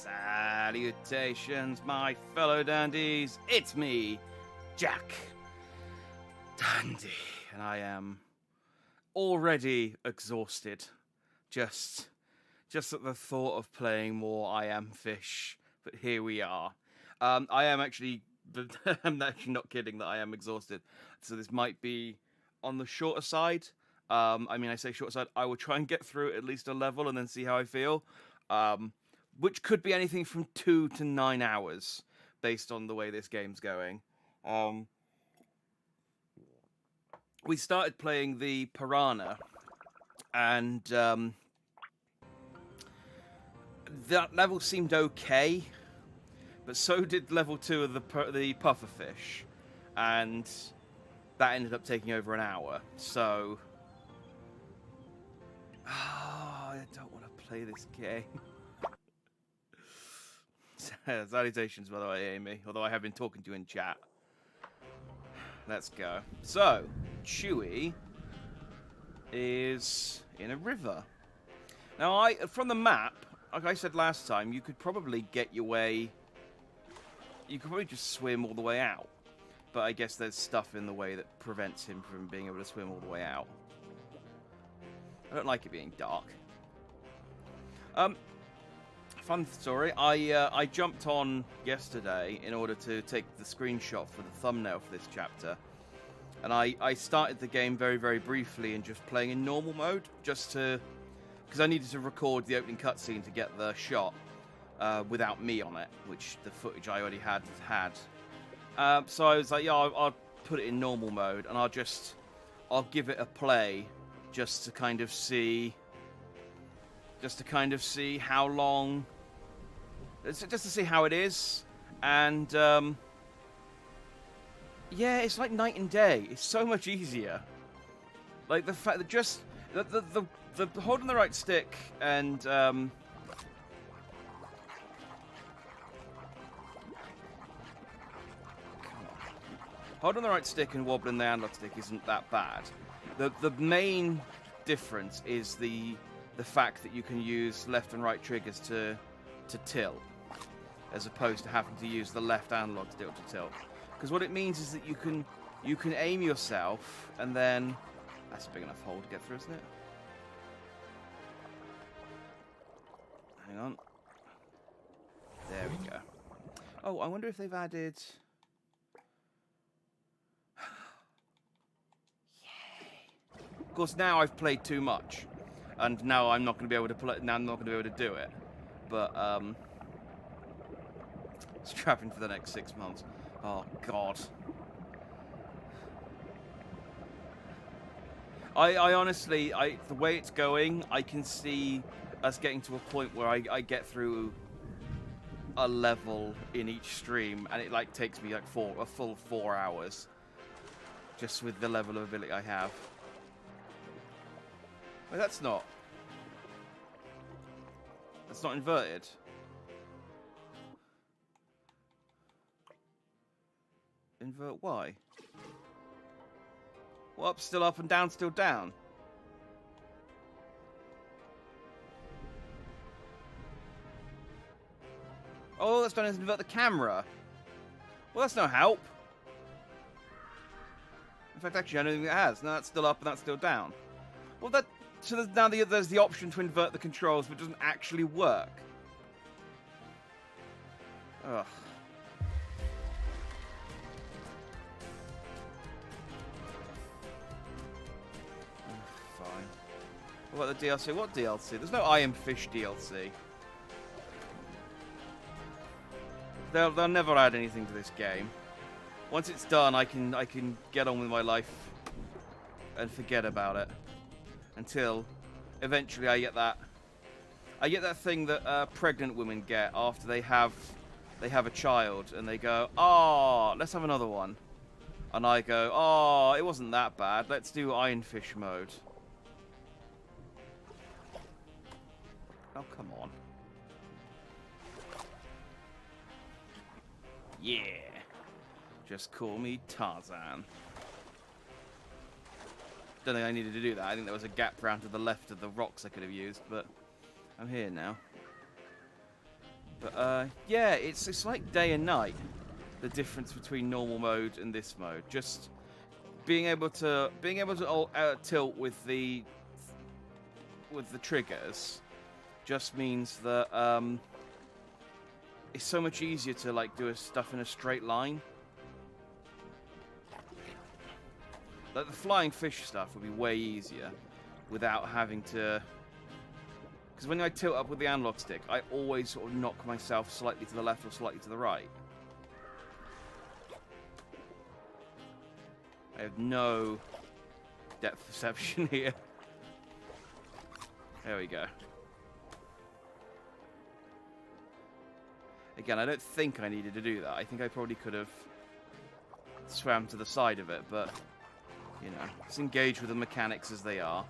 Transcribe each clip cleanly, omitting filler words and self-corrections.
Salutations, my fellow dandies. It's me, Jack Dandy, and I am already exhausted. Just at the thought of playing more I Am Fish, but here we are. I am actually, I'm actually not kidding that I am exhausted. So this might be on the shorter side. I say shorter side. I will try and get through at least a level and then see how I feel. Which could be anything from 2 to 9 hours, based on the way this game's going. We started playing the Piranha, and that level seemed okay, but so did level 2 of the Pufferfish, and that ended up taking over an hour. So, I don't want to play this game. Salutations, by the way, Amy. Although I have been talking to you in chat. Let's go. So, Chewie is in a river. Now, from the map, like I said last time, you could probably get your way. You could probably just swim all the way out. But I guess there's stuff in the way that prevents him from being able to swim all the way out. I don't like it being dark. Fun story. I jumped on yesterday in order to take the screenshot for the thumbnail for this chapter. And I started the game very, very briefly and just playing in normal mode, just to... because I needed to record the opening cutscene to get the shot without me on it, which the footage I already had. So I was like, yeah, I'll put it in normal mode, and I'll give it a play just to kind of see how long, just to see how it is. And yeah, it's like night and day. It's so much easier. Like the fact that just the holding the right stick and holding the right stick and wobbling the analog stick isn't that bad. The main difference is the fact that you can use left and right triggers to tilt, as opposed to having to use the left analog stick to tilt. Because what it means is that you can aim yourself, and then that's a big enough hole to get through, isn't it? Hang on. There we go. Oh, I wonder if they've added. Yay! Of course, now I've played too much, and now I'm not going to be able to play. Now I'm not going to be able to do it. But strapping for the next 6 months. Oh God. I honestly, the way it's going, I can see us getting to a point where I get through a level in each stream, and it like takes me like a full 4 hours, just with the level of ability I have. Wait, that's not inverted. Invert Y. Well, up, still up, and down, still down. Oh, that's done is invert the camera. Well, that's no help. In fact, actually, I don't think it has. No, that's still up and that's still down. Well, so there's the option to invert the controls, but it doesn't actually work. Ugh. Fine. What about the DLC? What DLC? There's no I Am Fish DLC. They'll never add anything to this game. Once it's done, I can get on with my life and forget about it. Until eventually I get that thing that pregnant women get after they have a child, and they go, "Oh, let's have another one." And I go, "Oh, it wasn't that bad. Let's do Iron Fish mode." Oh, come on. Yeah. Just call me Tarzan. Don't think I needed to do that. I think there was a gap round to the left of the rocks I could have used, but I'm here now. But yeah, it's like day and night. The difference between normal mode and this mode. Just being able to tilt with the triggers just means that it's so much easier to like do stuff in a straight line. Like the flying fish stuff would be way easier without having to. Because when I tilt up with the analog stick, I always sort of knock myself slightly to the left or slightly to the right. I have no depth perception here. There we go. Again, I don't think I needed to do that. I think I probably could have swam to the side of it, but, you know, let's engage with the mechanics as they are.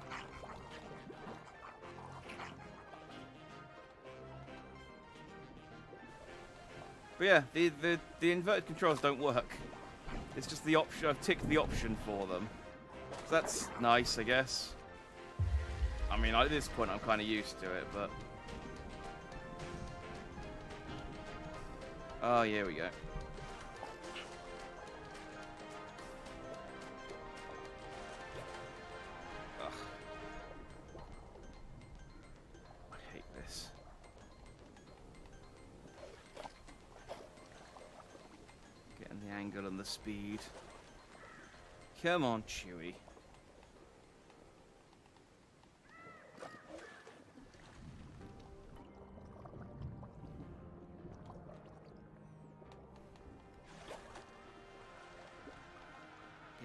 But yeah, the inverted controls don't work. It's just the option. I've ticked the option for them. So that's nice, I guess. I mean, at this point, I'm kind of used to it, but... Oh, here we go. Ugh. I hate this. Getting the angle and the speed. Come on, Chewie.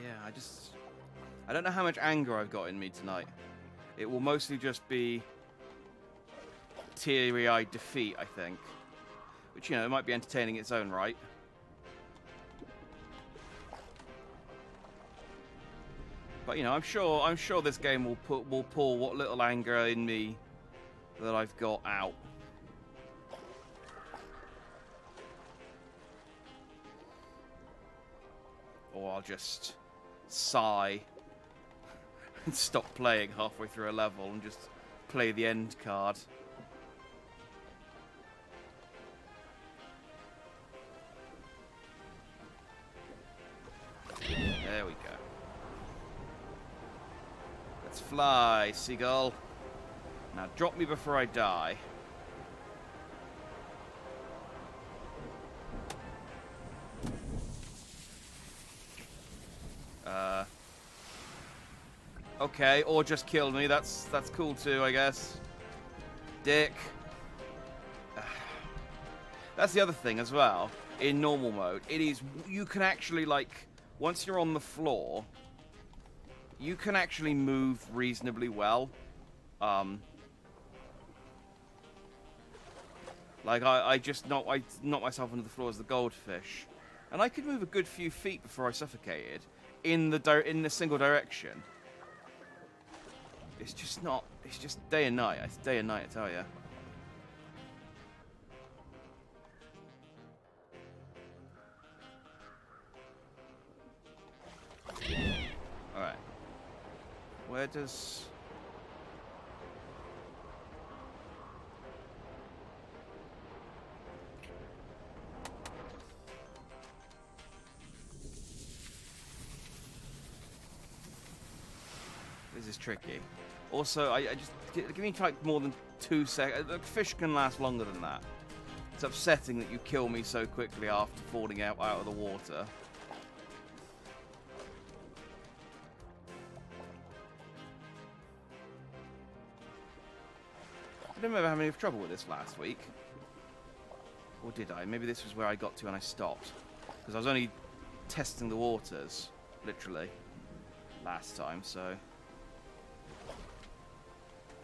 Yeah, I don't know how much anger I've got in me tonight. It will mostly just be teary-eyed defeat, I think. Which, you know, it might be entertaining in its own right. But, you know, I'm sure this game will pull what little anger in me that I've got out. Or I'll just sigh and stop playing halfway through a level and just play the end card. There we go. Let's fly, seagull. Now drop me before I die. Okay, or just kill me. That's cool too, I guess. Dick. That's the other thing as well. In normal mode, you can actually, like, once you're on the floor, you can actually move reasonably well. Like I knocked myself into the floor as the goldfish, and I could move a good few feet before I suffocated in the single direction. It's just not. It's just day and night. It's day and night, I tell you. All right. Where does? This is tricky. Also, I just give me like more than 2 seconds. The fish can last longer than that. It's upsetting that you kill me so quickly after falling out of the water. I don't remember having any trouble with this last week. Or did I? Maybe this was where I got to and I stopped. Because I was only testing the waters, literally, last time, so...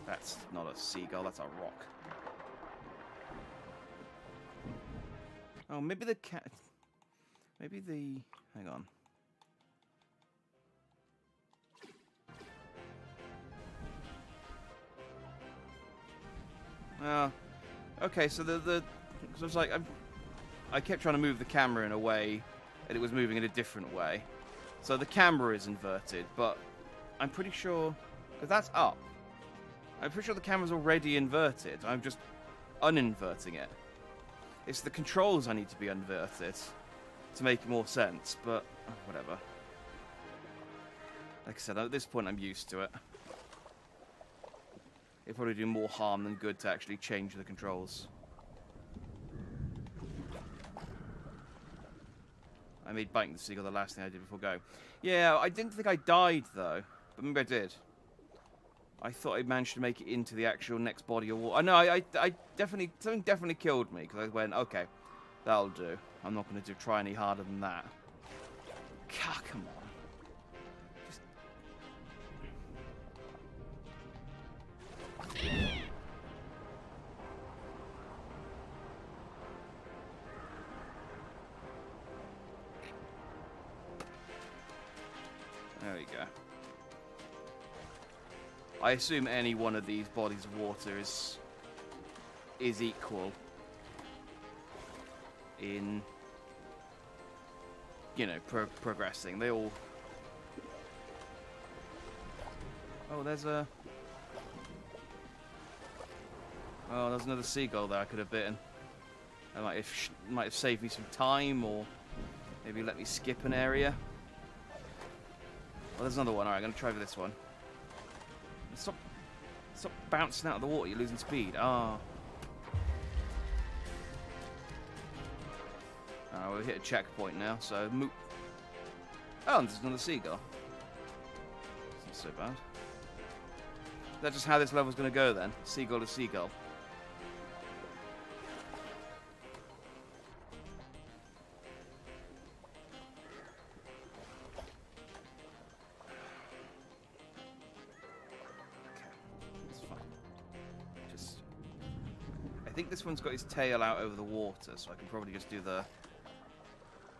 That's not a seagull, that's a rock. Oh, maybe the cat... Maybe the... Hang on. Oh. Okay, so so it's like... I kept trying to move the camera in a way, and it was moving in a different way. So the camera is inverted, but I'm pretty sure... Because that's up. I'm pretty sure the camera's already inverted. I'm just uninverting it. It's the controls I need to be inverted to make more sense, but whatever. Like I said, at this point I'm used to it. It'd probably do more harm than good to actually change the controls. I made biting the seagull the last thing I did before going. Yeah, I didn't think I died, though. But maybe I did. I thought I managed to make it into the actual next body of water. No, I definitely... Something definitely killed me, because I went, okay, that'll do. I'm not going to try any harder than that. God, come on. Just... There we go. I assume any one of these bodies of water is equal in, you know, progressing. They all... Oh, there's a... Oh, there's another seagull there I could have bitten. That might have saved me some time, or maybe let me skip an area. Oh, there's another one. Alright, I'm going to try for this one. Stop bouncing out of the water. You're losing speed. Ah. Oh, we've hit a checkpoint now, so... Oh, and there's another seagull. It's not so bad. Is that just how this level's going to go, then? Seagull to seagull. I think this one's got his tail out over the water, so I can probably just do the...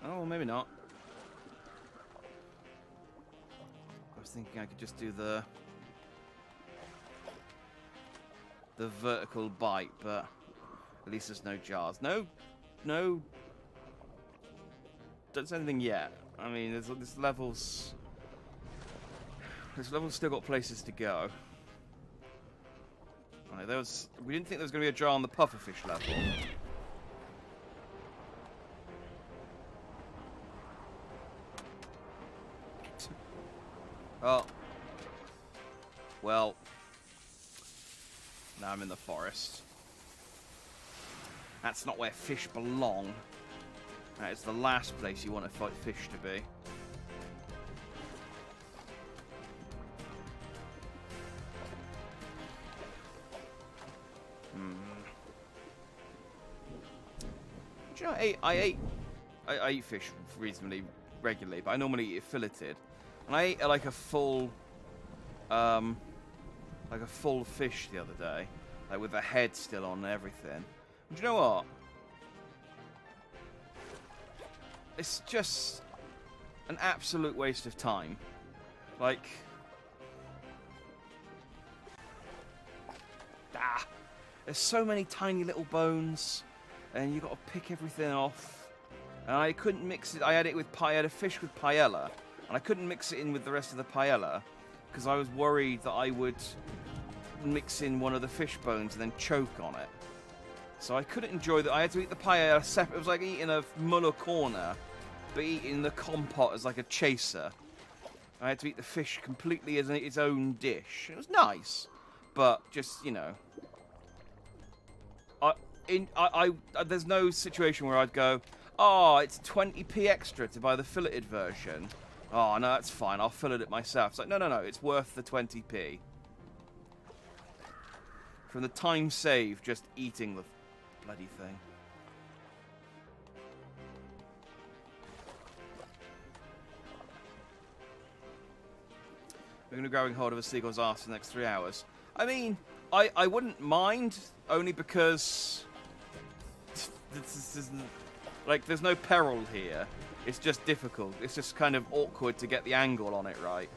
Oh, maybe not. I was thinking I could just do the vertical bite, but at least there's no jars. No... Don't say anything yet. I mean, this level's still got places to go. Right, we didn't think there was going to be a jar on the pufferfish level. Oh. Well. Now I'm in the forest. That's not where fish belong. That is the last place you want a fish to be. Do you know, I eat fish reasonably regularly, but I normally eat it filleted. And I ate like a full fish the other day, like with the head still on and everything. And do you know what? It's just an absolute waste of time. Like, there's so many tiny little bones, and you got to pick everything off. And I couldn't mix it. I had a fish with paella, and I couldn't mix it in with the rest of the paella because I was worried that I would mix in one of the fish bones and then choke on it. So I couldn't enjoy that. I had to eat the paella separate. It was like eating a muller corner, but eating the compote as like a chaser. I had to eat the fish completely as its own dish. It was nice, but just, you know, there's no situation where I'd go, oh, it's 20p extra to buy the filleted version. Oh, no, that's fine. I'll fillet it myself. It's like, no, it's worth the 20p. From the time saved just eating the bloody thing. We're going to be grabbing hold of a seagull's arse for the next 3 hours. I mean, I wouldn't mind, only because this isn't, like, there's no peril here. It's just difficult. It's just kind of awkward to get the angle on it right.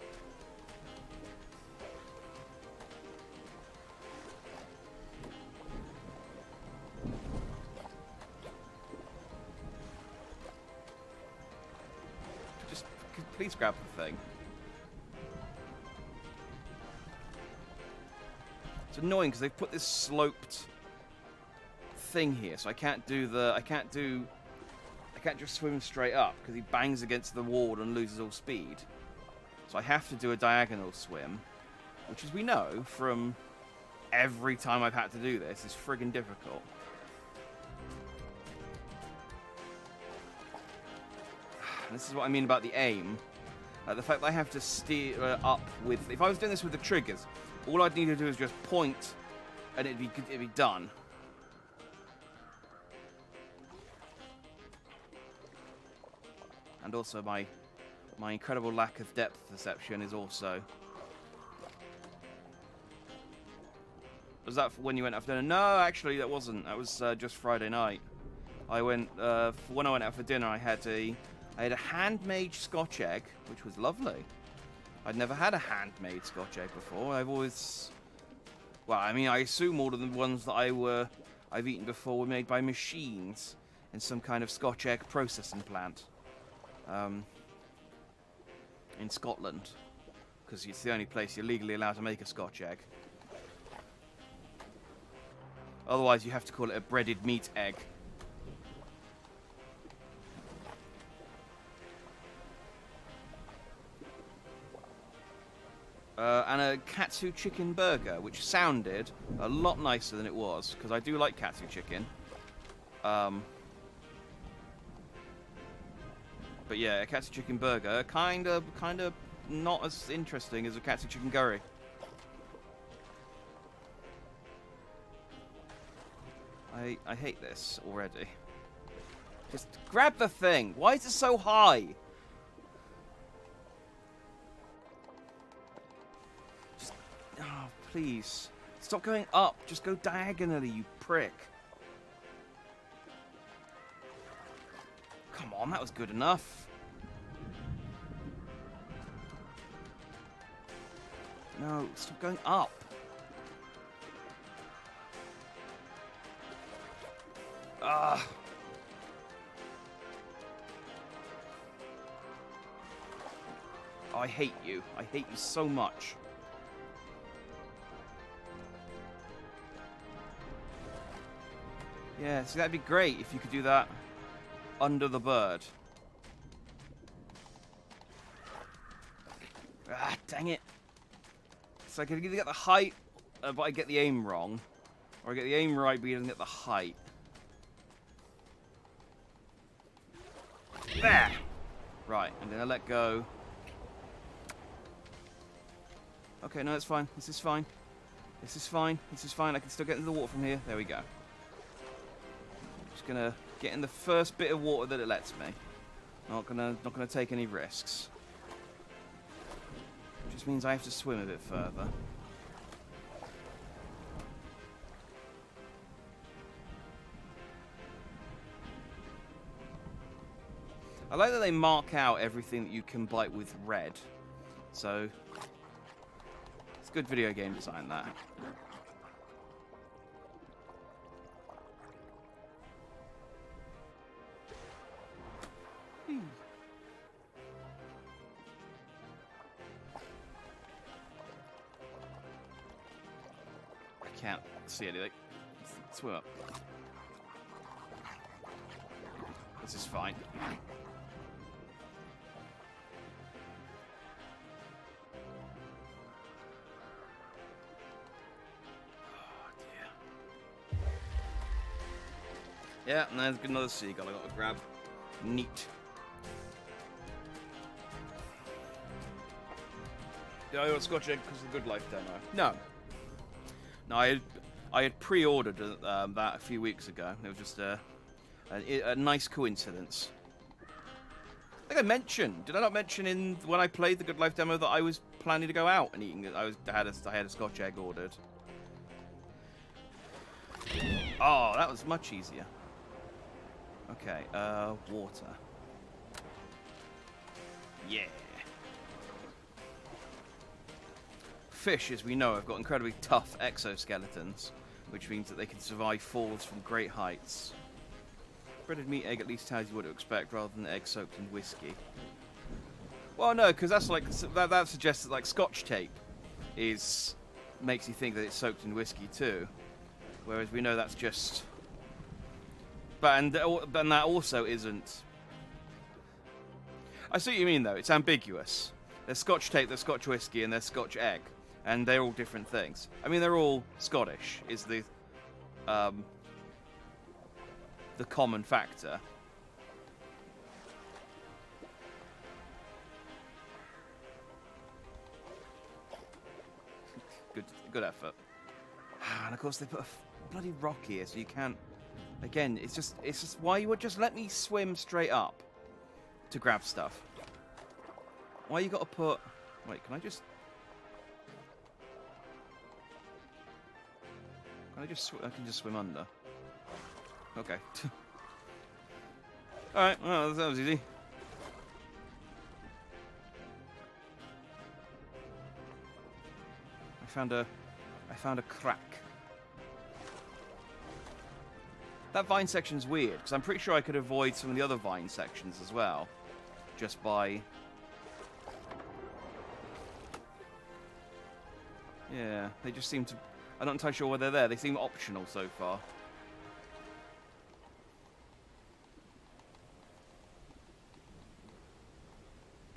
Just please grab the thing. It's annoying because they've put this sloped thing here, so I can't just swim straight up because he bangs against the wall and loses all speed. So I have to do a diagonal swim, which, as we know from every time I've had to do this, is friggin' difficult. And this is what I mean about the aim. The fact that I have to steer up with... If I was doing this with the triggers, all I'd need to do is just point, and it'd be done. And also my incredible lack of depth perception is also... Was that when you went after dinner? No, actually that wasn't. That was just Friday night. I went when I went out for dinner. I had a handmade Scotch egg, which was lovely. I'd never had a handmade Scotch egg before. I've always, well, I mean, I assume all of the ones that I've eaten before were made by machines in some kind of Scotch egg processing plant in Scotland, because it's the only place you're legally allowed to make a Scotch egg. Otherwise, you have to call it a breaded meat egg. And a katsu chicken burger, which sounded a lot nicer than it was, because I do like katsu chicken. But yeah, a katsu chicken burger, kind of not as interesting as a katsu chicken curry. I hate this already. Just grab the thing. Why is it so high? Just, oh, please. Stop going up. Just go diagonally, you prick. Come on, that was good enough. No, stop going up. Ah. Oh, I hate you. I hate you so much. Yeah, see, that'd be great if you could do that under the bird. Ah, dang it. So I could either get the height, but I get the aim wrong, or I get the aim right, but he doesn't get the height. There! Right, and then I let go. Okay, no, that's fine. This is fine. This is fine. This is fine. I can still get into the water from here. There we go. Just gonna get in the first bit of water that it lets me. Not gonna take any risks. Just means I have to swim a bit further. I like that they mark out everything that you can bite with red. So, it's good video game design, that. I can't see anything. Swim up. This is fine. Yeah, and there's another seagull I got to grab. Neat. Did I got Scotch egg because of the Good Life demo? No. No, I had pre-ordered that a few weeks ago. It was just a nice coincidence. I think I mentioned. Did I not mention when I played the Good Life demo that I was planning to go out and eating it? I had a Scotch egg ordered. Oh, that was much easier. Okay, water. Yeah. Fish, as we know, have got incredibly tough exoskeletons, which means that they can survive falls from great heights. Breaded meat egg at least tells you what to expect, rather than egg soaked in whiskey. Well, no, because that's like that suggests that like Scotch tape makes you think that it's soaked in whiskey too, whereas we know that's just and that also isn't. I see what you mean, though. It's ambiguous. There's Scotch tape, there's Scotch whiskey, and there's Scotch egg, and they're all different things. I mean, they're all Scottish. Is the common factor. Good effort. And of course they put a bloody rock here, so you can't. Again, it's just why you would just let me swim straight up to grab stuff. Why you got to put? Wait, can I just? I can just swim under. Okay. All right. Well, that was easy. I found a crack. That vine section's weird, because I'm pretty sure I could avoid some of the other vine sections as well. Just by... Yeah, they just seem to... I'm not entirely sure why they're there. They seem optional so far.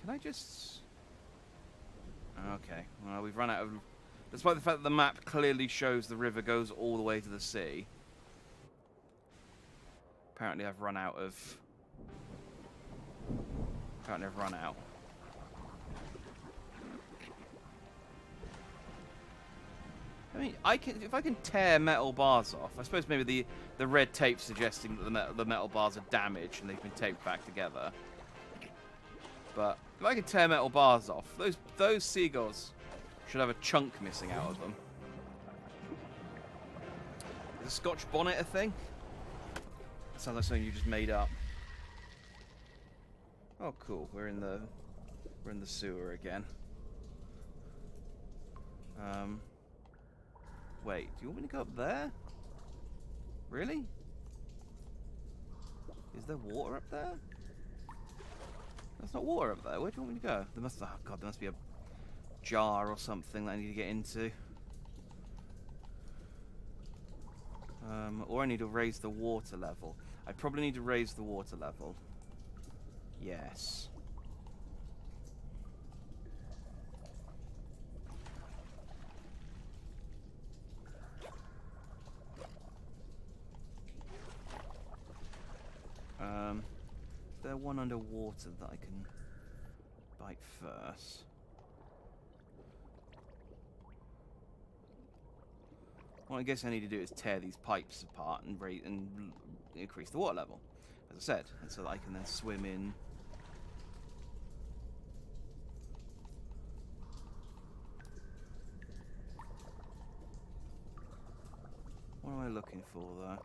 Can I just... Okay, well, we've run out of... Despite the fact that the map clearly shows the river goes all the way to the sea. Apparently I've run out of... Apparently I've run out. I mean, if I can tear metal bars off, I suppose maybe the red tape's suggesting that the metal bars are damaged and they've been taped back together. But if I can tear metal bars off, those seagulls should have a chunk missing out of them. Is a Scotch bonnet a thing? That sounds like something you just made up. Oh, cool. We're in the sewer again. Wait, do you want me to go up there? Really? Is there water up there? There's not water up there. Where do you want me to go? There must. Oh God, there must be a jar or something that I need to get into. Or I need to raise the water level. I probably need to raise the water level. Yes. Is there one underwater that I can bite first? What I guess I need to do is tear these pipes apart and increase the water level, as I said, and so that I can then swim in. What am I looking for, though?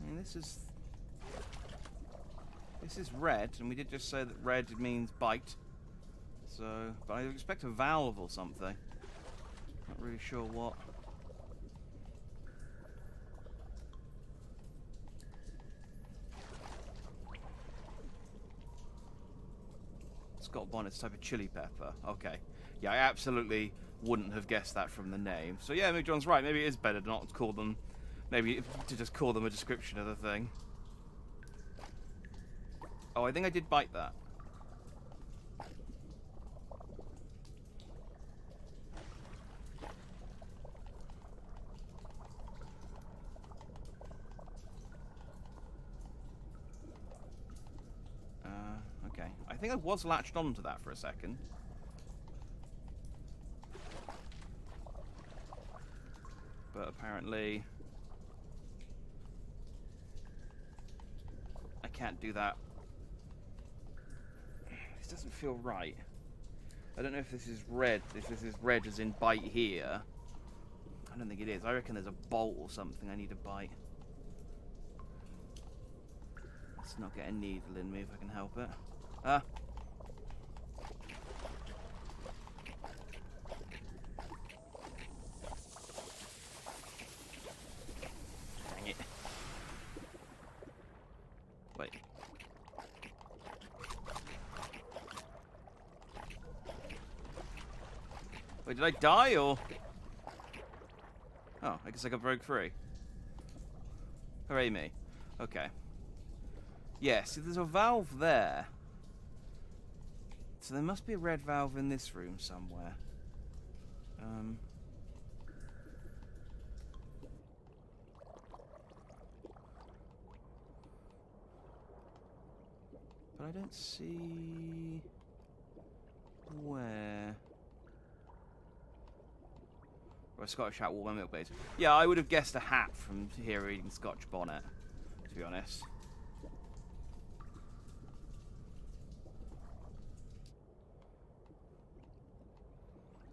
I mean, this is red, and we did just say that red means bite. So, but I expect a valve or something. Not really sure what. Scott Bonnet's type of chili pepper. Okay. Yeah, I absolutely wouldn't have guessed that from the name. So yeah, maybe John's right. Maybe it is better not to call them... Maybe to just call them a description of the thing. Oh, I think I did bite that. Okay. I think I was latched onto that for a second. But apparently... I can't do that. This doesn't feel right. I don't know if this is red. If this is red as in bite here. I don't think it is. I reckon there's a bolt or something I need to bite. Let's not get a needle in me if I can help it. Ah. Dang it. Wait. Wait, did I die, or... Oh, I guess I got broke free. Hooray me. Okay. Yeah, see, there's a valve there. So there must be a red valve in this room somewhere. But I don't see... where... Or a Scottish hat, warm milk base. Yeah, I would have guessed a hat from here reading Scotch bonnet, to be honest.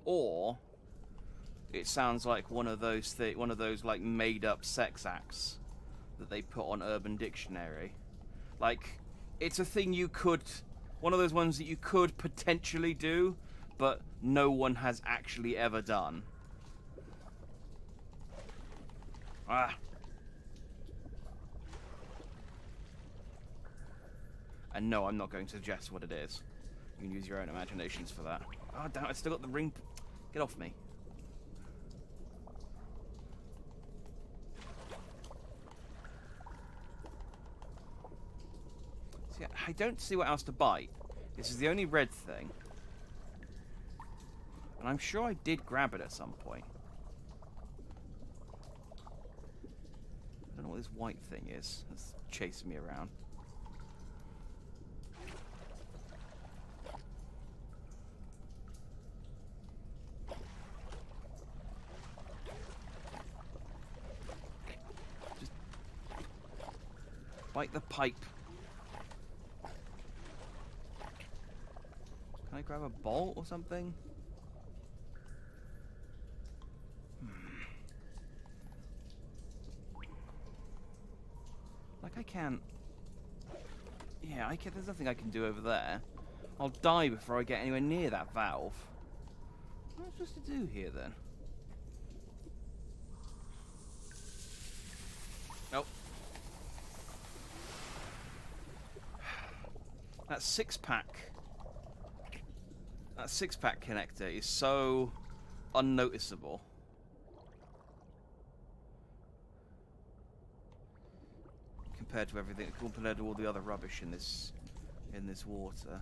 Or it sounds like one of those like made-up sex acts that they put on Urban Dictionary. Like, it's a thing you could, one of those ones that you could potentially do, but no one has actually ever done. Ah. And no, I'm not going to suggest what it is. You can use your own imaginations for that. Oh, damn, I still got the ring. Get off me. See, I don't see what else to bite. This is the only red thing. And I'm sure I did grab it at some point. I don't know what this white thing is. It's chasing me around. Just bite the pipe. Can I grab a bolt or something? Like I can't... Yeah, I can. There's nothing I can do over there. I'll die before I get anywhere near that valve. What am I supposed to do here then? Nope. That six-pack connector is so unnoticeable. Compared to everything, compared to all the other rubbish in this water.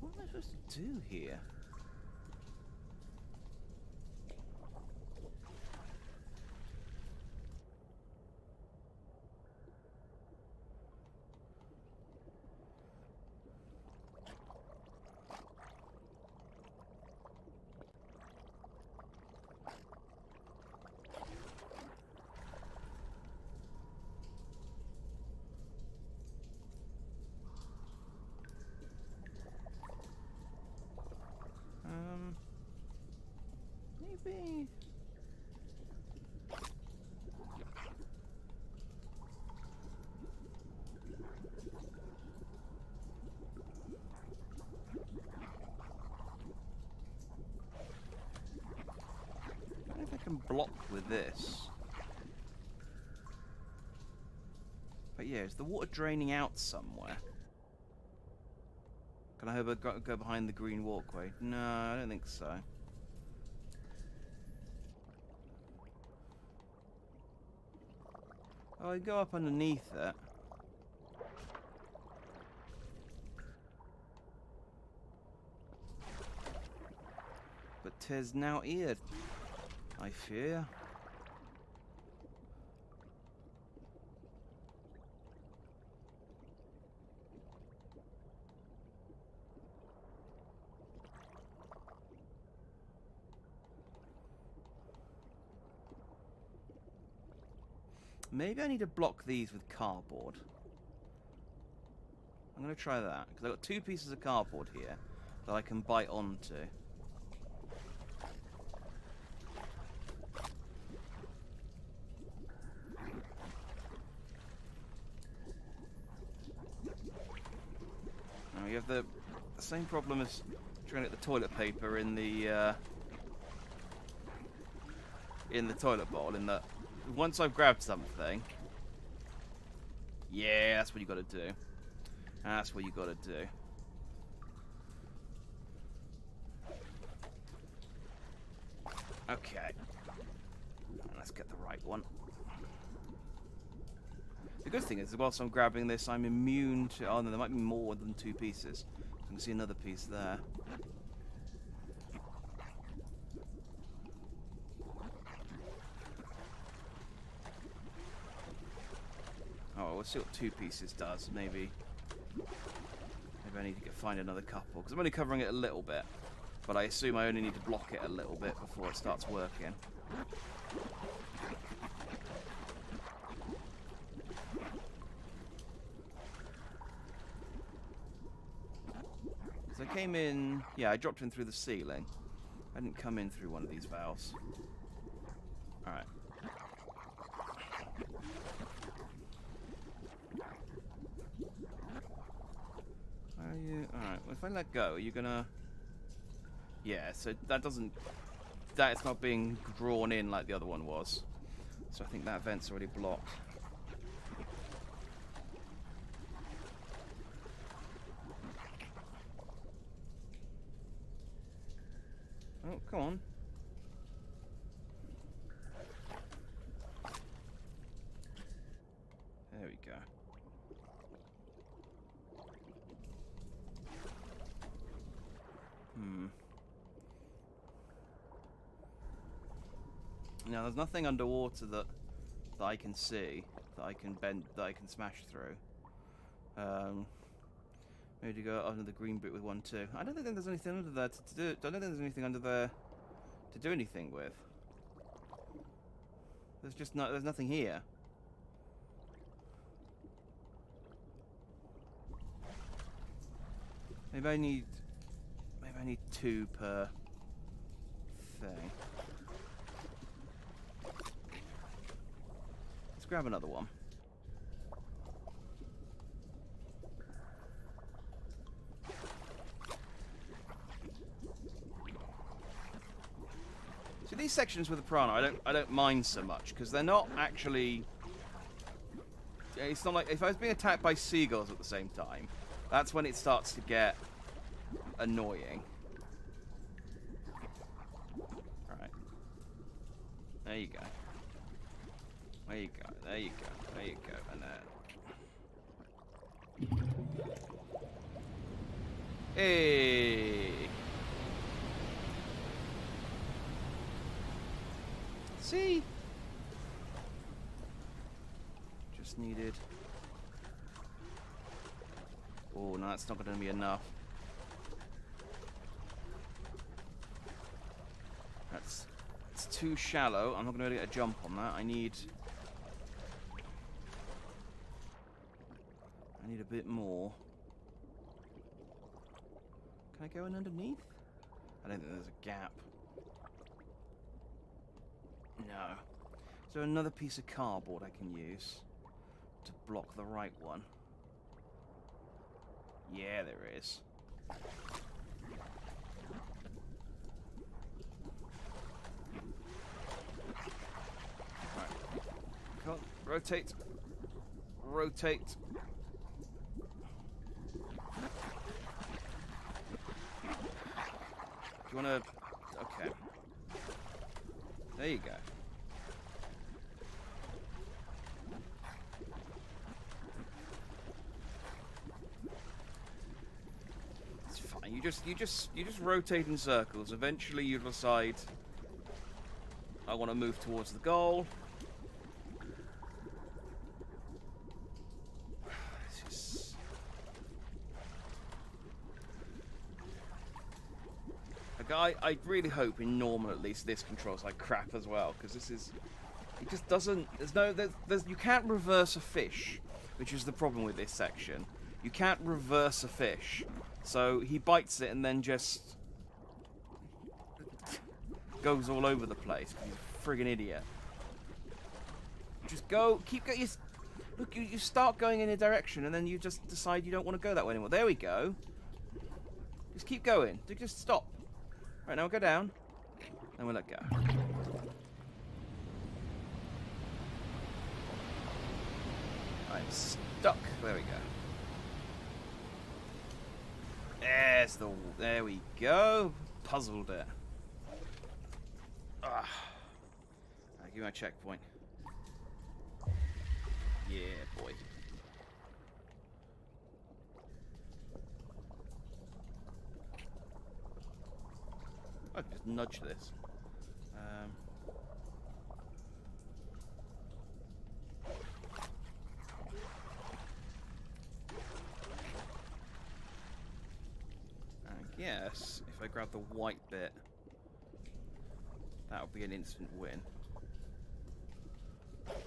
What am I supposed to do here? Maybe... I don't know if I can block with this. But yeah, is the water draining out somewhere? Can I go behind the green walkway? No, I don't think so. Oh, I go up underneath it. But 'tis now eared, I fear. Maybe I need to block these with cardboard. I'm going to try that, because I've got 2 pieces of cardboard here that I can bite onto. Now you have the same problem as trying to get the toilet paper in the toilet bowl, in that once I've grabbed something, yeah, that's what you got to do. That's what you got to do. Okay. Let's get the right one. The good thing is, whilst I'm grabbing this, I'm immune to... Oh, no, there might be more than 2 pieces. I can see another piece there. Oh, we'll see what 2 pieces does. Maybe I need to find another couple. Because I'm only covering it a little bit. But I assume I only need to block it a little bit before it starts working. So I came in... Yeah, I dropped in through the ceiling. I didn't come in through one of these valves. Alright. Are you... Alright, well, if I let go, are you gonna... Yeah, so that doesn't... That is not being drawn in like the other one was. So I think that vent's already blocked. Oh, come on. There we go. Now, there's nothing underwater that I can see, that I can bend, that I can smash through. Maybe to go under the green bit with 1, 2. I don't think there's anything under there to do. I don't think there's anything under there to do anything with. There's just no. There's nothing here. Maybe I need 2 per thing. Let's grab another one. So these sections with the piranha, I don't mind so much because they're not actually. It's not like if I was being attacked by seagulls at the same time, that's when it starts to get annoying. All right, there you go. There you go. There you go. There you go. And then. Hey. See? Just needed... Oh, no, that's not going to be enough. It's too shallow. I'm not going to be able to get a jump on that. I need a bit more. Can I go in underneath? I don't think there's a gap. No. Is there another piece of cardboard I can use to block the right one? Yeah, there is. Right. Come on, rotate. Rotate. Do you want to... Okay. There you go. It's fine. You just rotate in circles. Eventually you decide I want to move towards the goal. I really hope in normal at least this controls like crap as well, because this is... It just doesn't... you can't reverse a fish, which is the problem with this section. You can't reverse a fish. So he bites it and then just... goes all over the place. He's a friggin' idiot. Just go... Keep going... Look, you start going in a direction and then you just decide you don't want to go that way anymore. There we go. Just keep going. Just stop. Right, now we'll go down, and we'll let go. I'm stuck. There we go. There we go. Puzzled it. Ugh. give me my checkpoint. Yeah, boy. I can just nudge this. I guess if I grab the white bit, that would be an instant win. But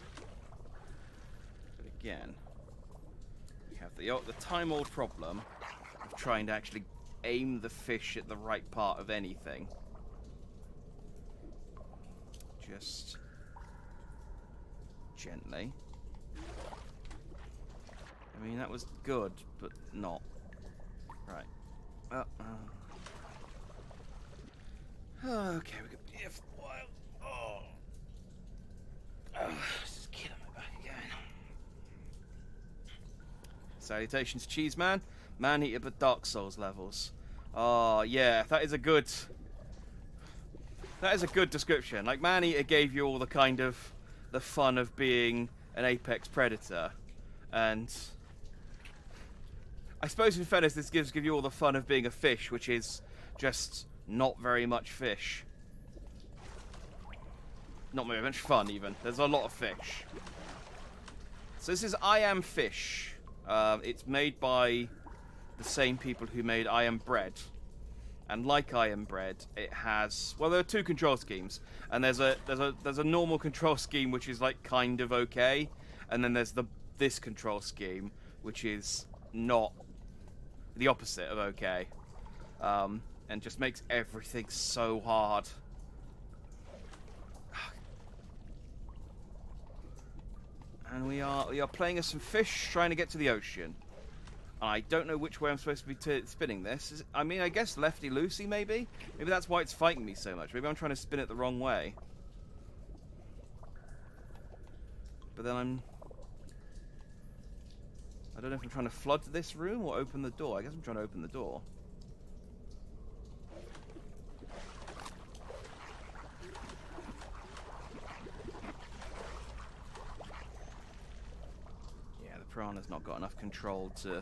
again, we have the time-old problem of trying to actually aim the fish at the right part of anything. Just gently. I mean, that was good, but not. Right. Okay, we could be here for a while. This is killing me back again. Salutations, Cheeseman. Man-eater but Dark Souls levels. Oh, yeah, that is a good description. Like, Man-eater gave you all the kind of the fun of being an apex predator, and I suppose in fairness this gives you all the fun of being a fish, which is just not very much fish. Not very much fun, even. There's a lot of fish. So this is I Am Fish. It's made by the same people who made I Am Bread. And like I Am Bread, it has... Well, there are two control schemes. And there's a normal control scheme, which is, like, kind of okay. And then there's this control scheme, which is not the opposite of okay. And just makes everything so hard. And we are playing as some fish trying to get to the ocean. I don't know which way I'm supposed to be spinning this. I mean, I guess lefty-loosey, maybe? Maybe that's why it's fighting me so much. Maybe I'm trying to spin it the wrong way. But then I don't know if I'm trying to flood this room or open the door. I guess I'm trying to open the door. Yeah, the piranha's not got enough control to...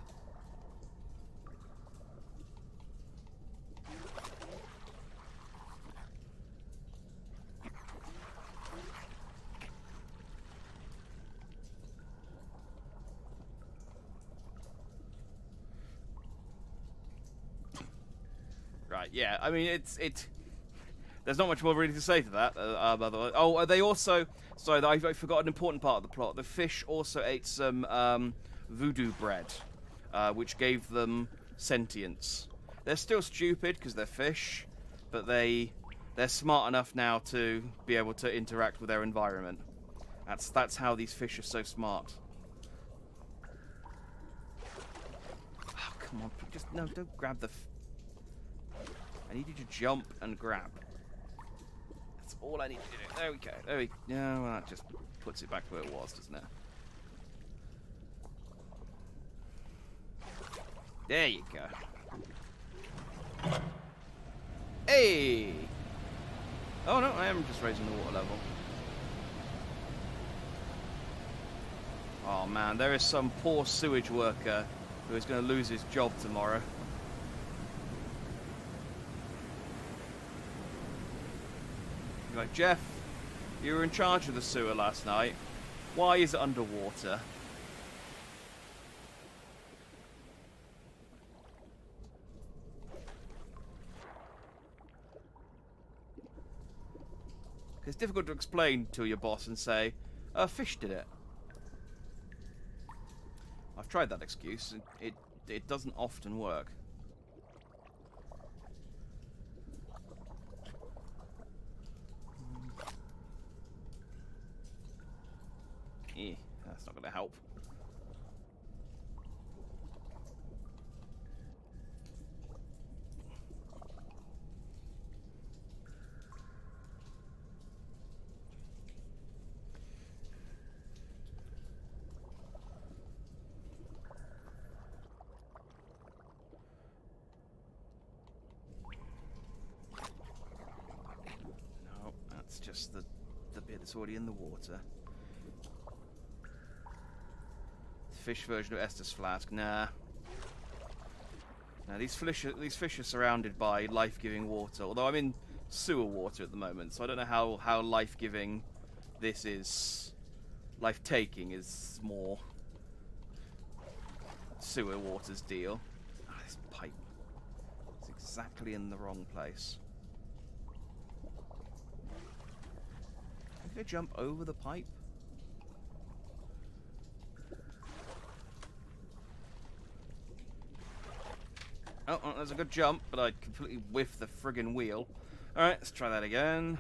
Right, yeah, I mean, there's not much more really to say to that. Oh, they also... Sorry, I forgot an important part of the plot. The fish also ate some voodoo bread, which gave them sentience. They're still stupid because they're fish, but they're smart enough now to be able to interact with their environment. That's how these fish are so smart. Oh, come on, just no, don't grab the... I need you to jump and grab. That's all I need to do. There we go. There we go. Yeah, well, that just puts it back where it was, doesn't it? There you go. Hey! Oh no, I am just raising the water level. Oh man, there is some poor sewage worker who is going to lose his job tomorrow. Like, Jeff, you were in charge of the sewer last night. Why is it underwater? It's difficult to explain to your boss and say, a fish did it. I've tried that excuse, and it doesn't often work. That's not going to help. No, that's just the bit it's already in the water. Fish version of Estes flask. Nah. Now these fish are surrounded by life-giving water. Although I'm in sewer water at the moment, so I don't know how life-giving this is. Life-taking is more sewer water's deal. Oh, this pipe. It's exactly in the wrong place. Can I jump over the pipe? Oh, there's a good jump, but I completely whiffed the friggin' wheel. Alright, let's try that again.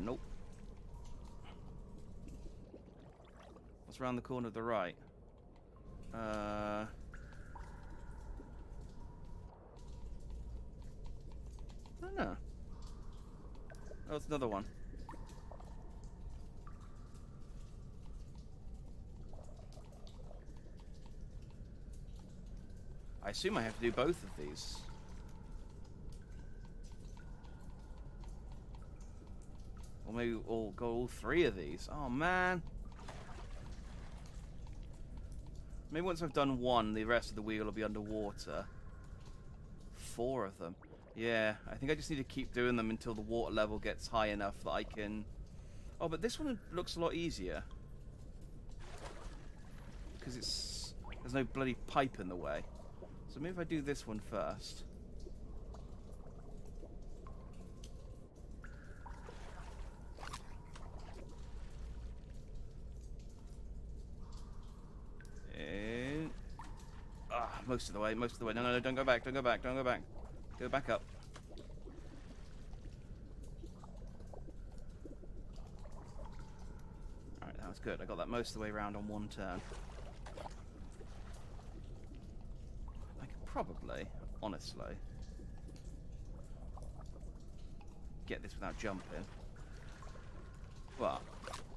Nope. What's around the corner of the right? I don't know. Oh, it's another one. I assume I have to do both of these. Or maybe I'll go all three of these. Oh, man. Maybe once I've done one, the rest of the wheel will be underwater. 4 of them. Yeah, I think I just need to keep doing them until the water level gets high enough that I can... Oh, but this one looks a lot easier. Because there's no bloody pipe in the way. So maybe if I do this one first. And... most of the way, most of the way. No, don't go back, don't go back, don't go back. Go back up. Alright, that was good. I got that most of the way around on one turn. I could probably, honestly, get this without jumping. But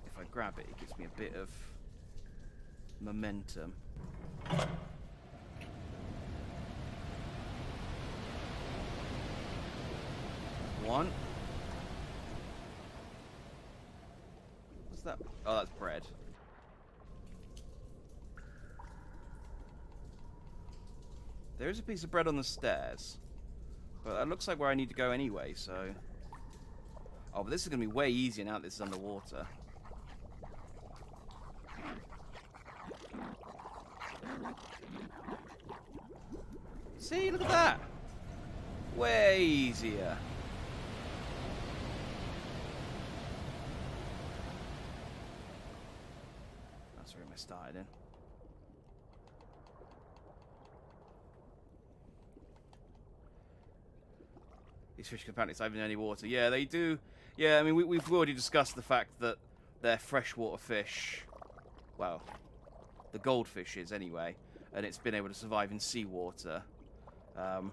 if I grab it, it gives me a bit of momentum. One. What's that? Oh, that's bread. There is a piece of bread on the stairs. But that looks like where I need to go anyway, so... Oh, but this is going to be way easier now that this is underwater. See, look at that! Way easier. That's where I started in. These fish can apparently survive in any water. Yeah, they do. Yeah, I mean, we've already discussed the fact that they're freshwater fish. Well, the goldfish is anyway, and it's been able to survive in seawater. And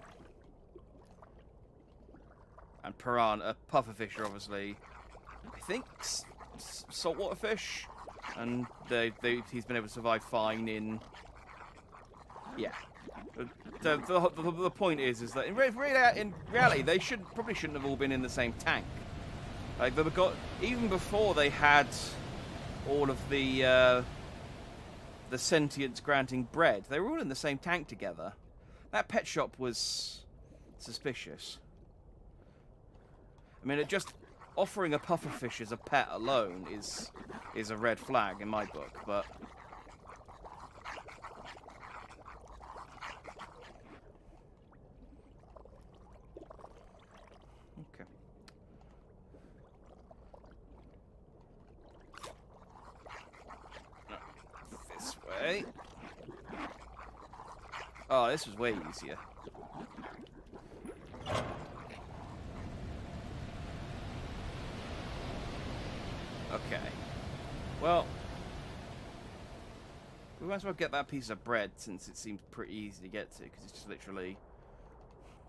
piranha, pufferfish are obviously, I think, saltwater fish, and he's been able to survive fine in. Yeah. The point is that in reality they probably shouldn't have all been in the same tank. Like they got even before they had all of the sentience granting bread. They were all in the same tank together. That pet shop was suspicious. I mean, just offering a pufferfish as a pet alone is a red flag in my book, but. Okay. Oh, this was way easier. Okay. Well, we might as well get that piece of bread since it seems pretty easy to get to, because it's just literally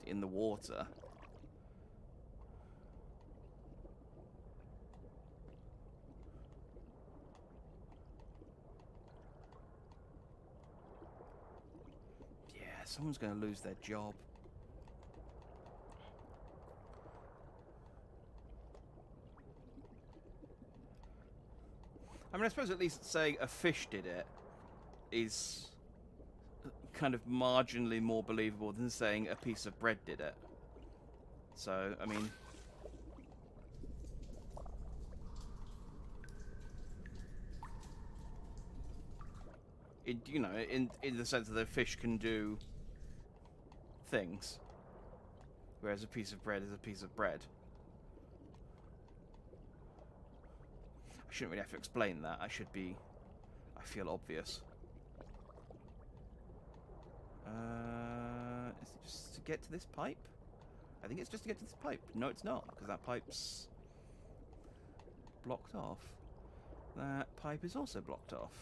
in the water. Someone's going to lose their job. I mean, I suppose at least saying a fish did it is kind of marginally more believable than saying a piece of bread did it. So, I mean... you know, in the sense that a fish can do things, whereas a piece of bread is a piece of bread. I shouldn't really have to explain that. I feel obvious. Is it just to get to this pipe? I think it's just to get to this pipe. No, it's not, because that pipe's blocked off. That pipe is also blocked off.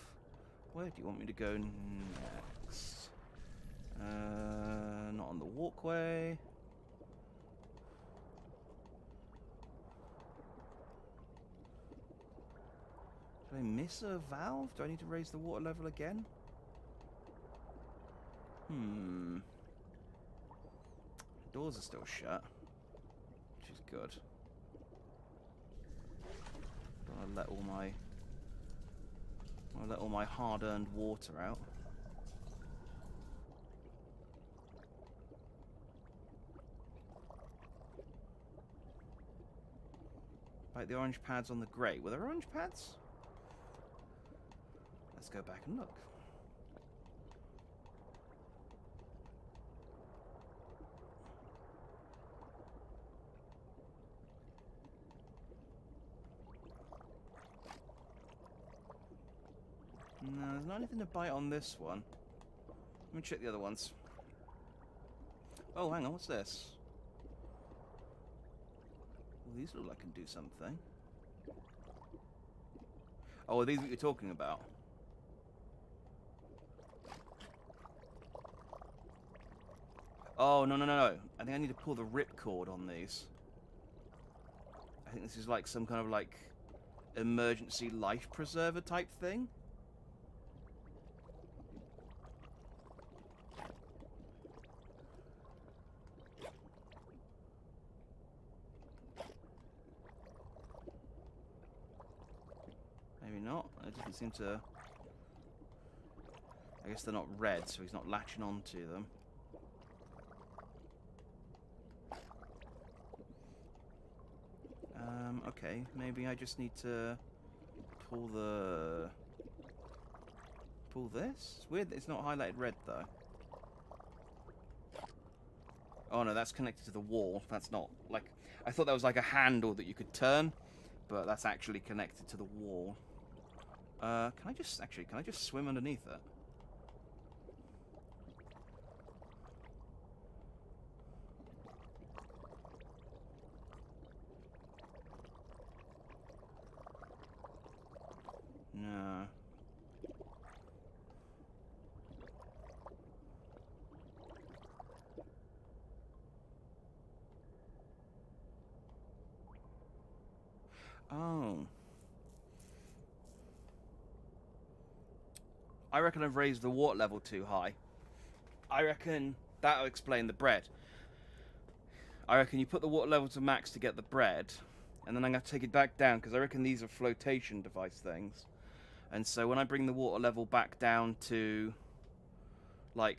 Where do you want me to go next? Not on the walkway. Did I miss a valve? Do I need to raise the water level again? Doors are still shut, which is good. Don't want to let all my hard-earned water out. Like the orange pads on the grey. Were there orange pads? Let's go back and look. No, there's not anything to bite on this one. Let me check the other ones. Oh, hang on, what's this? Well, these look like I can do something. Oh, are these what you're talking about? Oh, no. I think I need to pull the ripcord on these. I think this is like some kind of like emergency life preserver type thing. Maybe not. It doesn't seem to... I guess they're not red, so he's not latching onto them. Okay, maybe I just need to pull this? It's weird that it's not highlighted red, though. Oh no, that's connected to the wall. That's not, like... I thought that was like a handle that you could turn, but that's actually connected to the wall. Can I just swim underneath it? No. Oh. I reckon I've raised the water level too high. I reckon that'll explain the bread. I reckon you put the water level to max to get the bread, and then I'm going to take it back down, because I reckon these are flotation device things. And so when I bring the water level back down to, like,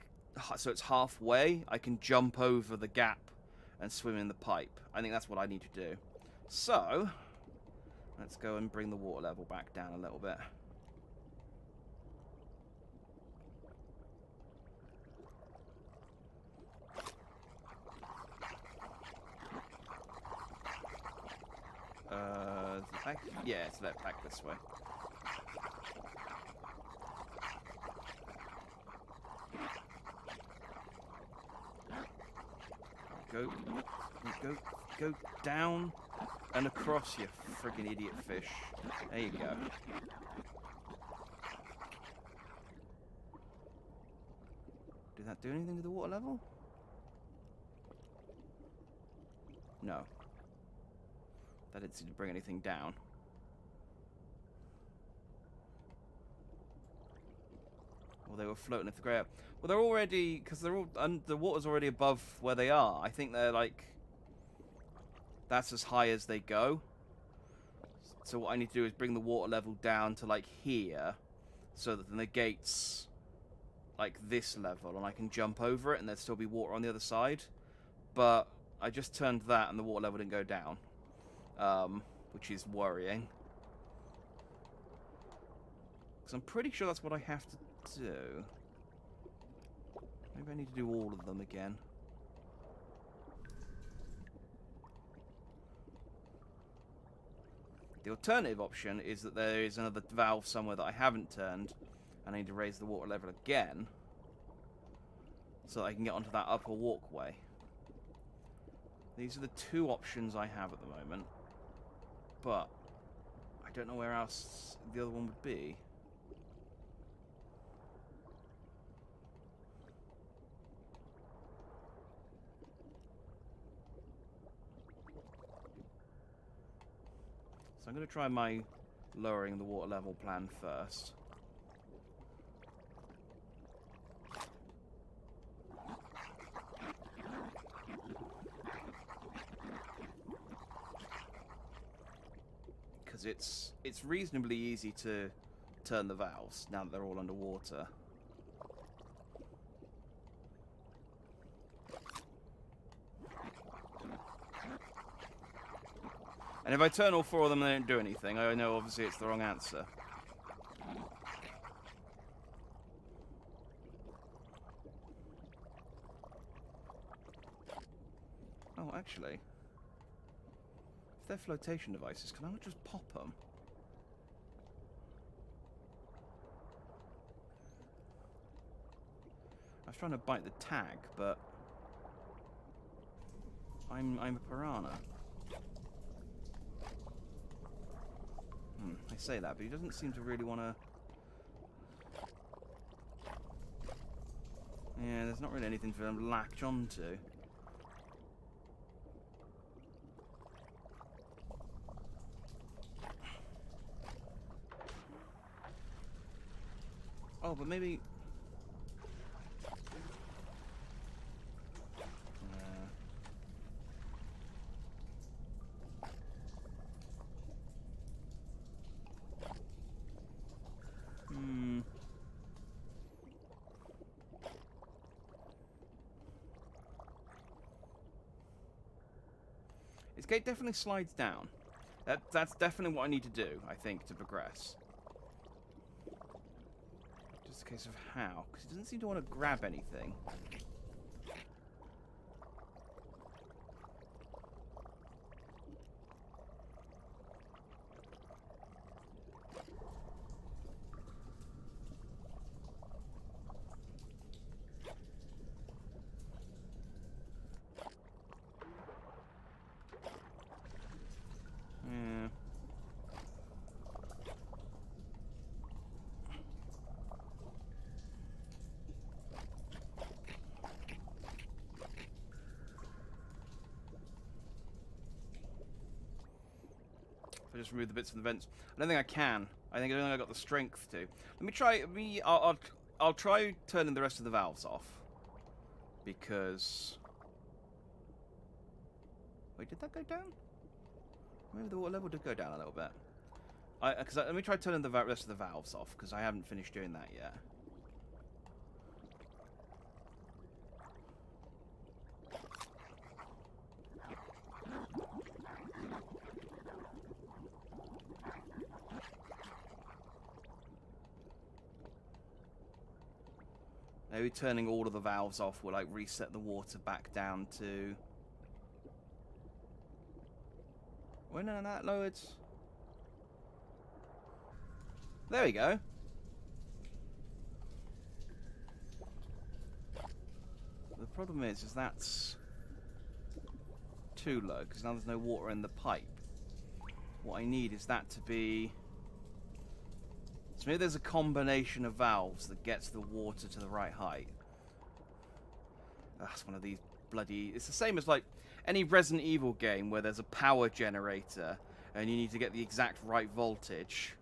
so it's halfway, I can jump over the gap and swim in the pipe. I think that's what I need to do. So, let's go and bring the water level back down a little bit. Back? Yeah, it's left back this way. Go down and across, you friggin' idiot fish. There you go. Did that do anything to the water level? No. That didn't seem to bring anything down. Well, they were floating if the grey up. Well, they're already, because they're all, the water's already above where they are. I think they're like, that's as high as they go. So what I need to do is bring the water level down to like here, so that the gate's like this level, and I can jump over it, and there'd still be water on the other side. But I just turned that, and the water level didn't go down, which is worrying. Because I'm pretty sure that's what I have to do. Maybe I need to do all of them again. The alternative option is that there is another valve somewhere that I haven't turned, and I need to raise the water level again, so that I can get onto that upper walkway. These are the two options I have at the moment, but I don't know where else the other one would be. So I'm going to try my lowering the water level plan first. Because it's reasonably easy to turn the valves now that they're all underwater. And if I turn all four of them and they don't do anything, I know obviously it's the wrong answer. Oh, actually, if they're flotation devices, can I not just pop them? I was trying to bite the tag, but I'm a piranha. I say that, but he doesn't seem to really want to... Yeah, there's not really anything for them to latch onto. Oh, but maybe... This gate definitely slides down. That's definitely what I need to do, I think, to progress. Just a case of how, because it doesn't seem to want to grab anything. I just remove the bits from the vents. I don't think I can. I think I got the strength to. Let me try. I'll try turning the rest of the valves off. Because... Wait, did that go down? Maybe the water level did go down a little bit. Let me try turning the rest of the valves off, because I haven't finished doing that yet. Maybe turning all of the valves off will like reset the water back down to... Wait, no, that lowered. There we go. The problem is that's too low, because now there's no water in the pipe. What I need is that to be... So maybe there's a combination of valves that gets the water to the right height. That's one of these bloody... It's the same as like any Resident Evil game where there's a power generator and you need to get the exact right voltage.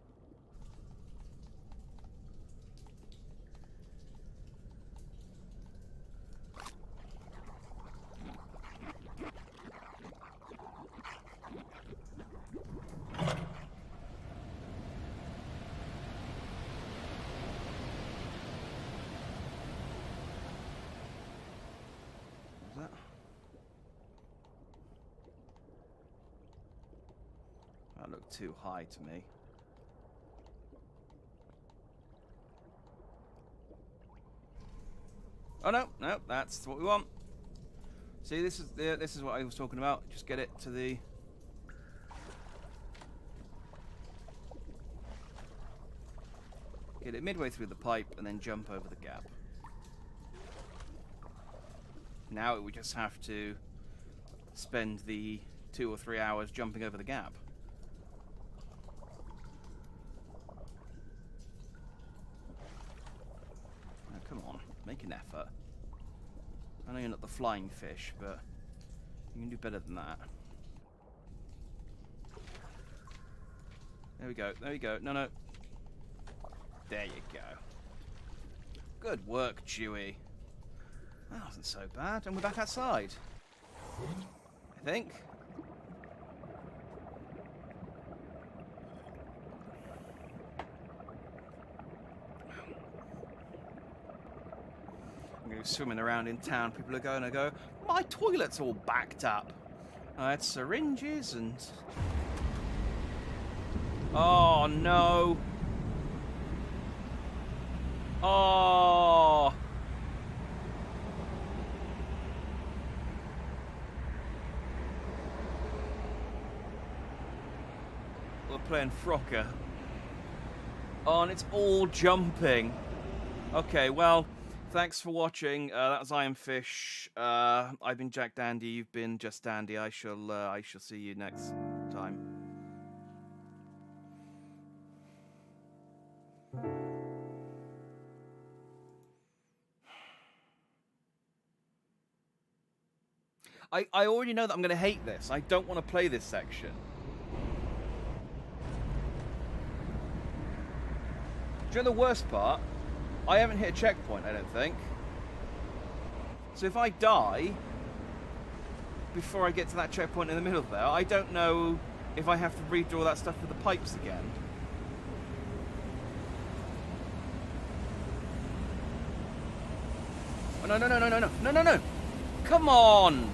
look too high to me. Oh no, no, that's what we want. See, this is what I was talking about. Just get it to the. Get it midway through the pipe and then jump over the gap. Now we just have to spend the 2 or 3 hours jumping over the gap. Now, come on, make an effort. I know you're not the flying fish, but you can do better than that. There we go, there we go. No, no. There you go. Good work, Chewie. That wasn't so bad. And we're back outside. I think. I'm going to be swimming around in town. People are going to go, my toilet's all backed up. I had syringes and... Oh, no. Oh. We're playing Frocker. Oh, and it's all jumping. Okay, well, thanks for watching. That was I Am Fish. I've been Jack Dandy. You've been Just Dandy. I shall see you next time. I already know that I'm going to hate this. I don't want to play this section. Do you know the worst part? I haven't hit a checkpoint, I don't think. So if I die before I get to that checkpoint in the middle there, I don't know if I have to redo all that stuff with the pipes again. Oh, no, no, no, no, no, no, no, no, no! Come on!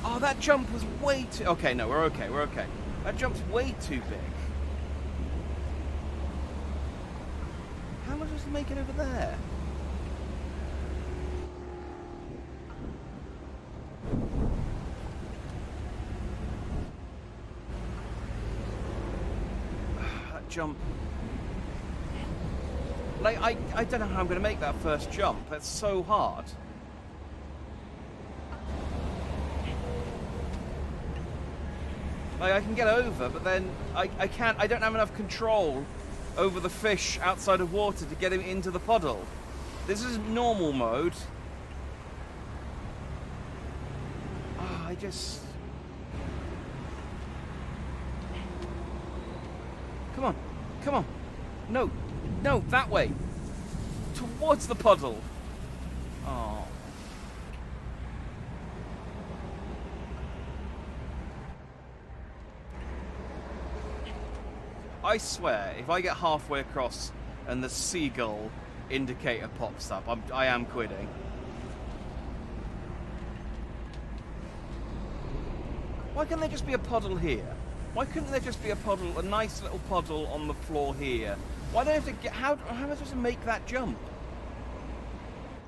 Oh, that jump was way too... Okay, no, we're okay, we're okay. That jump's way too big. How am I supposed to make it over there? That jump... Like, I don't know how I'm going to make that first jump. That's so hard. Like, I can get over, but then I can't... I don't have enough control over the fish outside of water to get him into the puddle. This is normal mode. Oh, I just... Come on. Come on. No. No, that way. Towards the puddle. Oh. I swear, if I get halfway across and the seagull indicator pops up, I am quitting. Why can't there just be a puddle here? Why couldn't there just be a puddle, a nice little puddle on the floor here? Why do I have to get... How am I supposed to make that jump?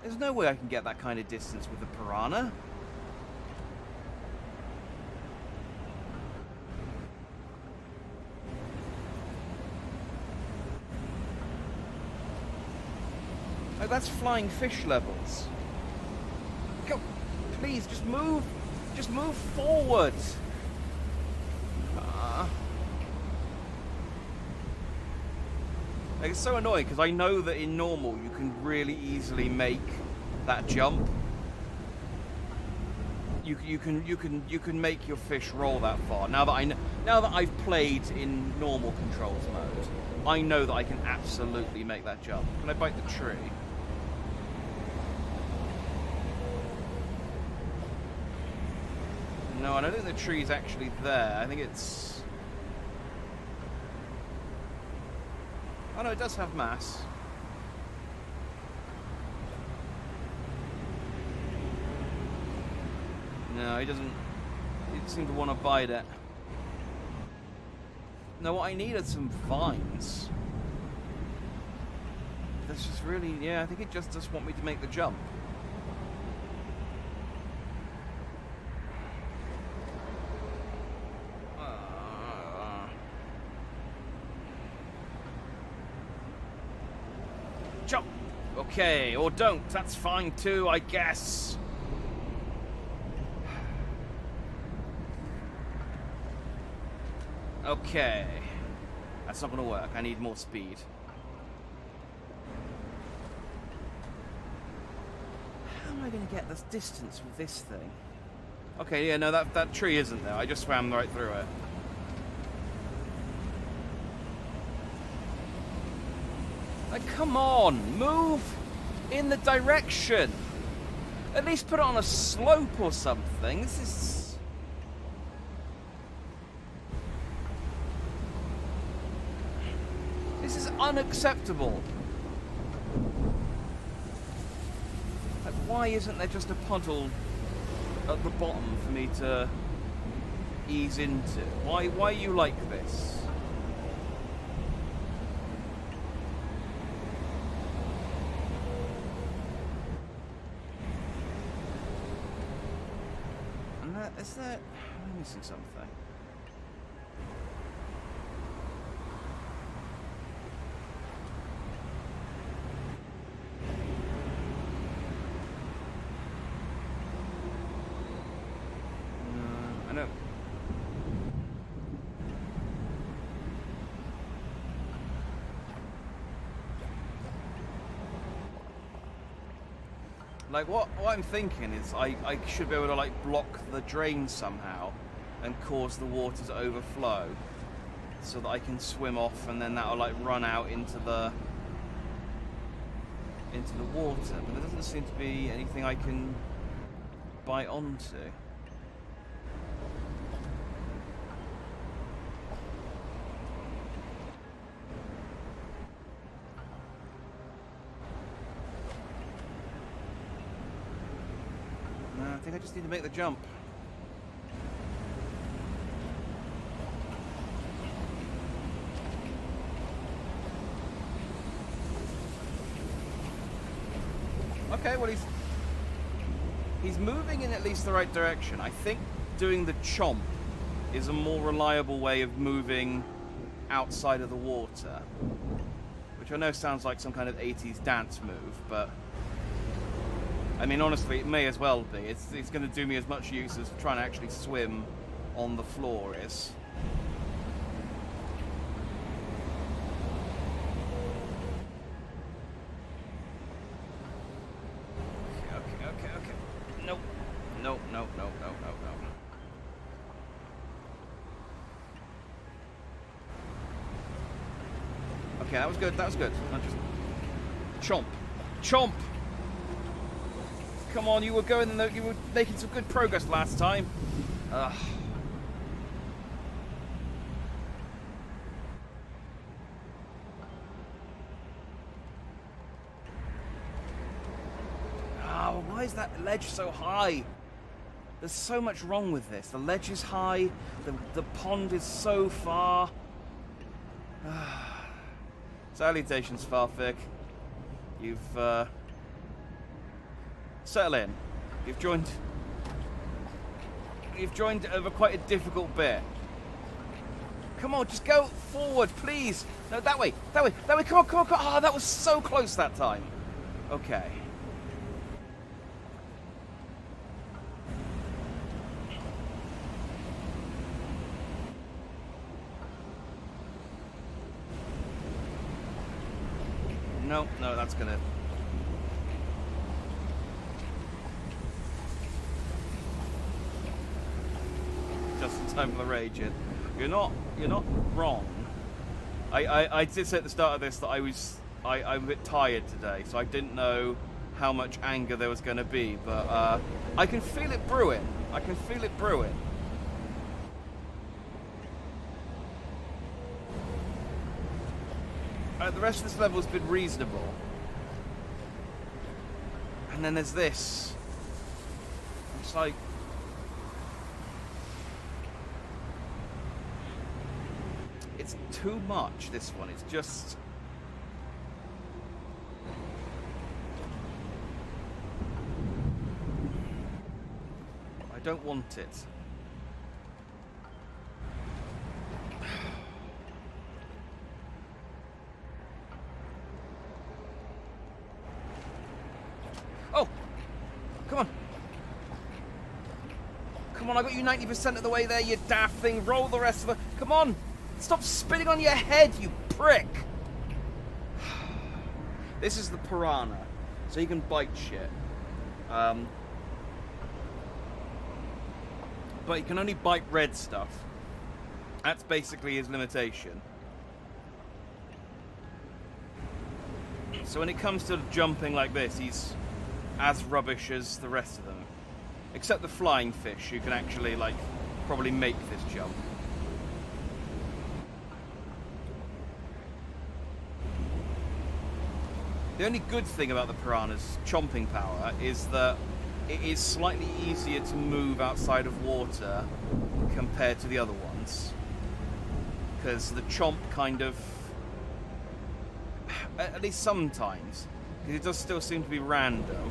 There's no way I can get that kind of distance with the piranha. Like, that's flying fish levels. Go, please, just move. Just move forward. Like, it's so annoying because I know that in normal you can really easily make that jump. You can make your fish roll that far. Now that I've played in normal controls mode, I know that I can absolutely make that jump. Can I bite the tree? No, I don't think the tree's actually there. I think it's... Oh no, it does have mass. No, he doesn't seem to want to bite it. No, what I need are some vines. That's just really, yeah, I think it just doesn't want me to make the jump. Jump! Okay, or don't, that's fine too, I guess. Okay. That's not going to work. I need more speed. How am I going to get this distance with this thing? Okay, yeah, no, that tree isn't there. I just swam right through it. Like, come on! Move in the direction! At least put it on a slope or something. This is... This is unacceptable. Like, why isn't there just a puddle at the bottom for me to ease into? Why are you like this? And is that... Am I missing something? Like, what I'm thinking is I should be able to, like, block the drain somehow and cause the water to overflow so that I can swim off, and then that'll, like, run out into the water. But there doesn't seem to be anything I can bite onto. I think I just need to make the jump. Okay, well he's moving in at least the right direction. I think doing the chomp is a more reliable way of moving outside of the water, which I know sounds like some kind of 80s dance move, but I mean, honestly, it may as well be. It's going to do me as much use as trying to actually swim on the floor is. Okay. Nope. No. Okay, that was good. Not just... Chomp! Come on, you were making some good progress last time. Ugh. Oh, why is that ledge so high? There's so much wrong with this. The ledge is high, the pond is so far. Salutations, Farfig. You've, settle in. You've joined over quite a difficult bit. Come on, just go forward, please. No, that way. Come on. Oh, that was so close that time. Okay. No, that's gonna... Just in time for the rage. You're not wrong. I did say at the start of this that I'm a bit tired today, so I didn't know how much anger there was going to be, but I can feel it brewing. The rest of this level has been reasonable. And then there's this. It's like... too much, this one. It's just... I don't want it. Oh! Come on! Come on, I got you 90% of the way there, you daft thing. Roll the rest of the... Come on! Stop spitting on your head, you prick! This is the piranha, so you can bite shit. But he can only bite red stuff. That's basically his limitation. So when it comes to jumping like this, he's as rubbish as the rest of them. Except the flying fish, who can actually, like, probably make this jump. The only good thing about the piranha's chomping power is that it is slightly easier to move outside of water compared to the other ones. Because the chomp kind of... At least sometimes. Because it does still seem to be random.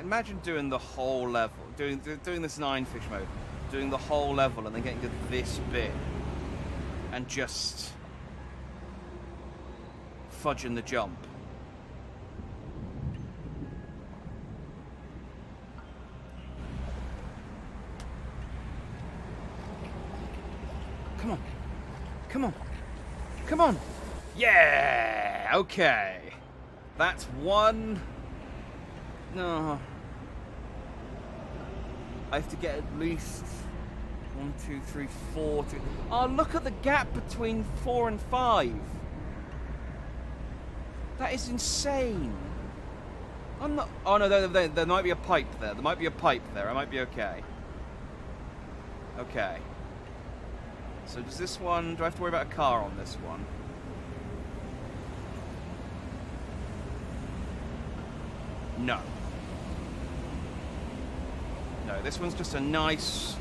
Imagine doing the whole level, doing this 9 fish mode, doing the whole level and then getting to this bit and just fudging the jump. Come on. Come on. Come on. Yeah! Okay. That's one... No. I have to get at least 1, 2, 3, 4. Oh, look at the gap between 4 and 5. That is insane. I'm not... Oh, no, there might be a pipe there. There might be a pipe there. I might be okay. Okay. So does this one... Do I have to worry about a car on this one? No. No, this one's just a nice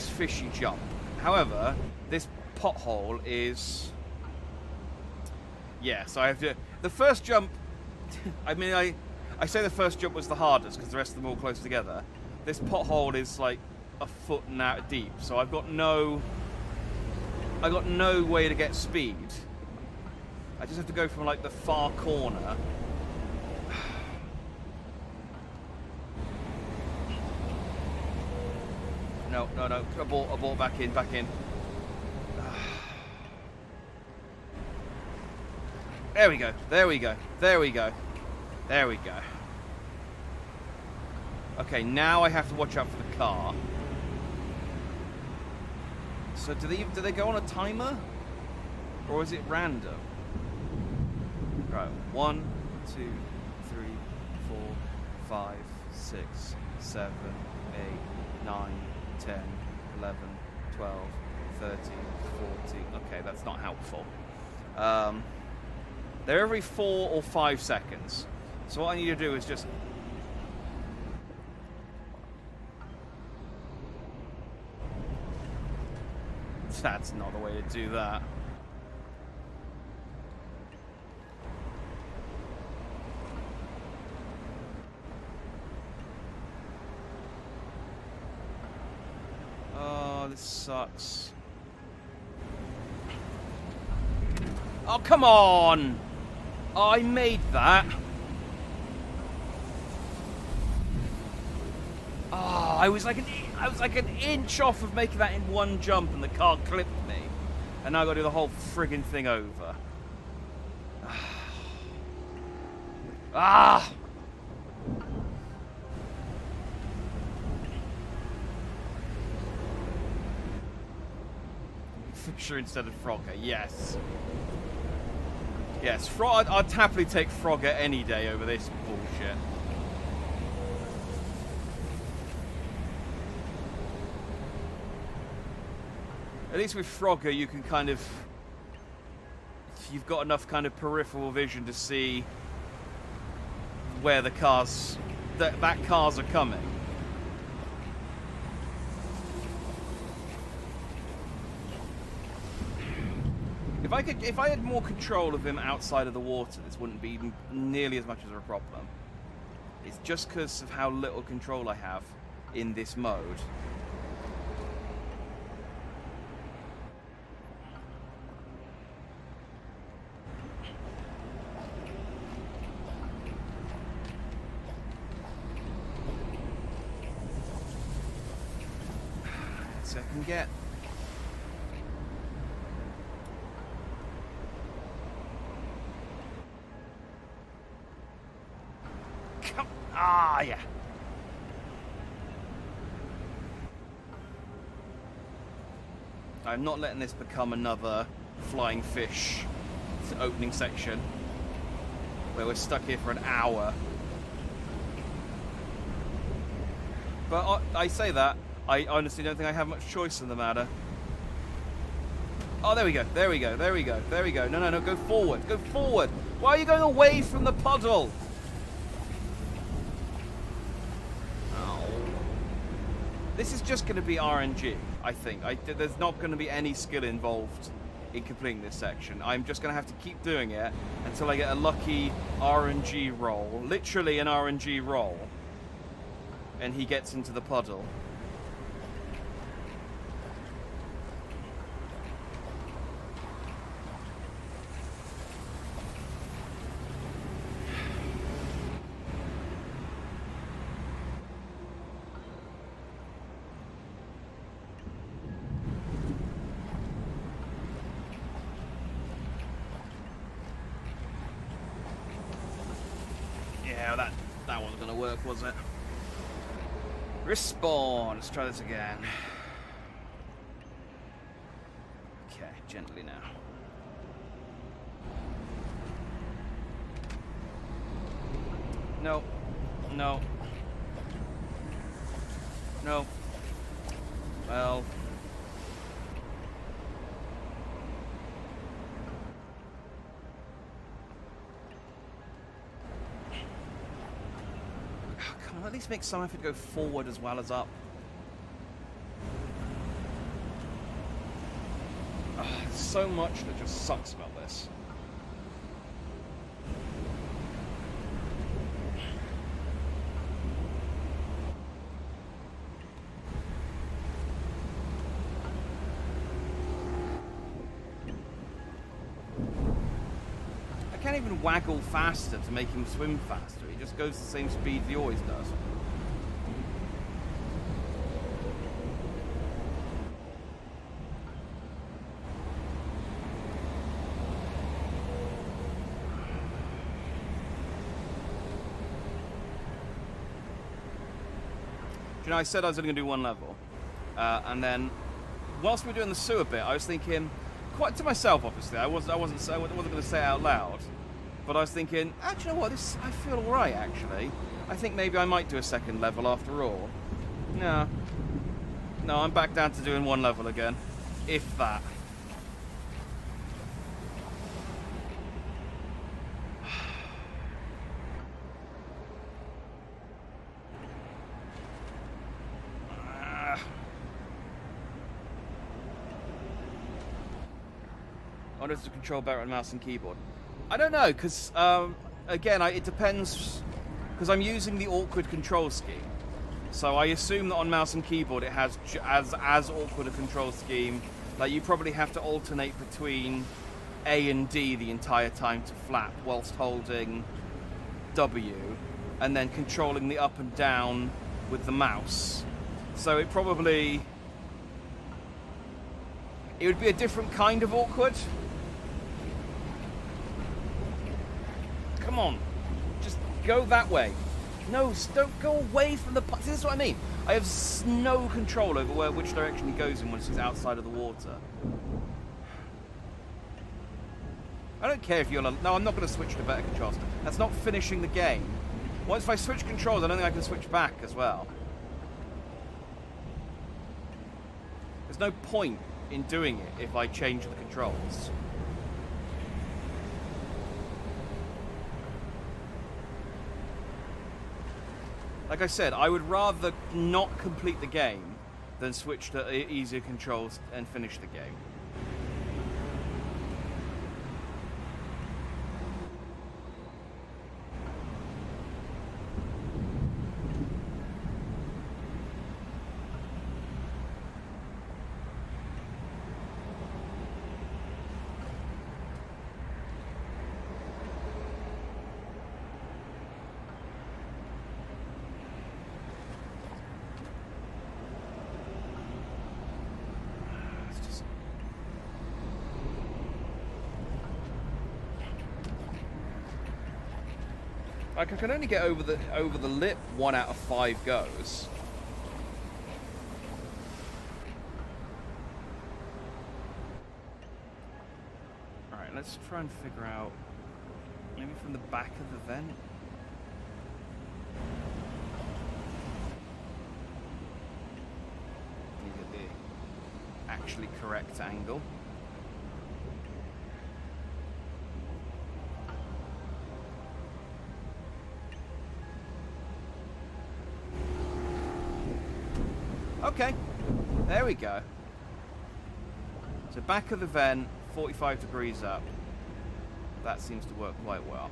fishy jump. However, this pothole is... Yeah, so I have to... The first jump... I mean, I say the first jump was the hardest because the rest of them all close together. This pothole is like a foot and out deep, so I've got no way to get speed. I just have to go from like the far corner. No. Abort, back in. There we go. Okay, now I have to watch out for the car. So do they go on a timer? Or is it random? Right, 1, 2, 3, 4, 5, 6, 7, 8, 9, 10, 11, 12, 13, 14. Okay, that's not helpful. They're every 4 or 5 seconds. So what I need to do is just... That's not the way to do that. Oh, this sucks. Oh, come on! Oh, I made that. Oh, I was like an inch off of making that in one jump, and the car clipped me. And now I've got to do the whole friggin' thing over. Ah! Fisher instead of Frogger, yes. Yes, I'd happily take Frogger any day over this bullshit. At least with Frogger you can kind of you've got enough kind of peripheral vision to see where the cars, that cars are coming. If I had more control of him outside of the water, this wouldn't be nearly as much of a problem. It's just because of how little control I have in this mode. So I can get... Ah, yeah. I'm not letting this become another flying fish opening section where we're stuck here for an hour. But I say that, I honestly don't think I have much choice in the matter. Oh, there we go, there we go, there we go, there we go. No, no, no, go forward, go forward. Why are you going away from the puddle? This is just going to be RNG, I think. There's not going to be any skill involved in completing this section. I'm just going to have to keep doing it until I get a lucky RNG roll. Literally an RNG roll. And he gets into the puddle. Yeah, that wasn't going to work, was it? Respawn. Let's try this again. Okay, gently now. No. No. No. Well... at least make some effort to go forward as well as up. There's so much that just sucks about this. I can't even waggle faster to make him swim faster. He just goes the same speed he always does. You know, I said I was only going to do one level, and then whilst we were doing the sewer bit, I was thinking, quite to myself, obviously. I wasn't going to say it out loud, but I was thinking, actually, you know what? I feel all right. Actually, I think maybe I might do a second level after all. No, I'm back down to doing one level again, if that. I wonder if to control better on mouse and keyboard. I don't know, because, again, it depends, because I'm using the awkward control scheme. So I assume that on mouse and keyboard it has as awkward a control scheme. Like, you probably have to alternate between A and D the entire time to flap, whilst holding W, and then controlling the up and down with the mouse. So it would be a different kind of awkward. Come on, just go that way. No, don't go away from the... This is what I mean. I have no control over which direction he goes in once he's outside of the water. I don't care if you're... No, I'm not going to switch to better controls. That's not finishing the game. Once if I switch controls, I don't think I can switch back as well. There's no point in doing it if I change the controls. Like I said, I would rather not complete the game than switch to easier controls and finish the game. Like, I can only get over the lip 1 out of 5 goes. Alright, let's try and figure out maybe from the back of the vent. You get the actually correct angle. Okay, there we go. So back of the vent, 45 degrees up. That seems to work quite well.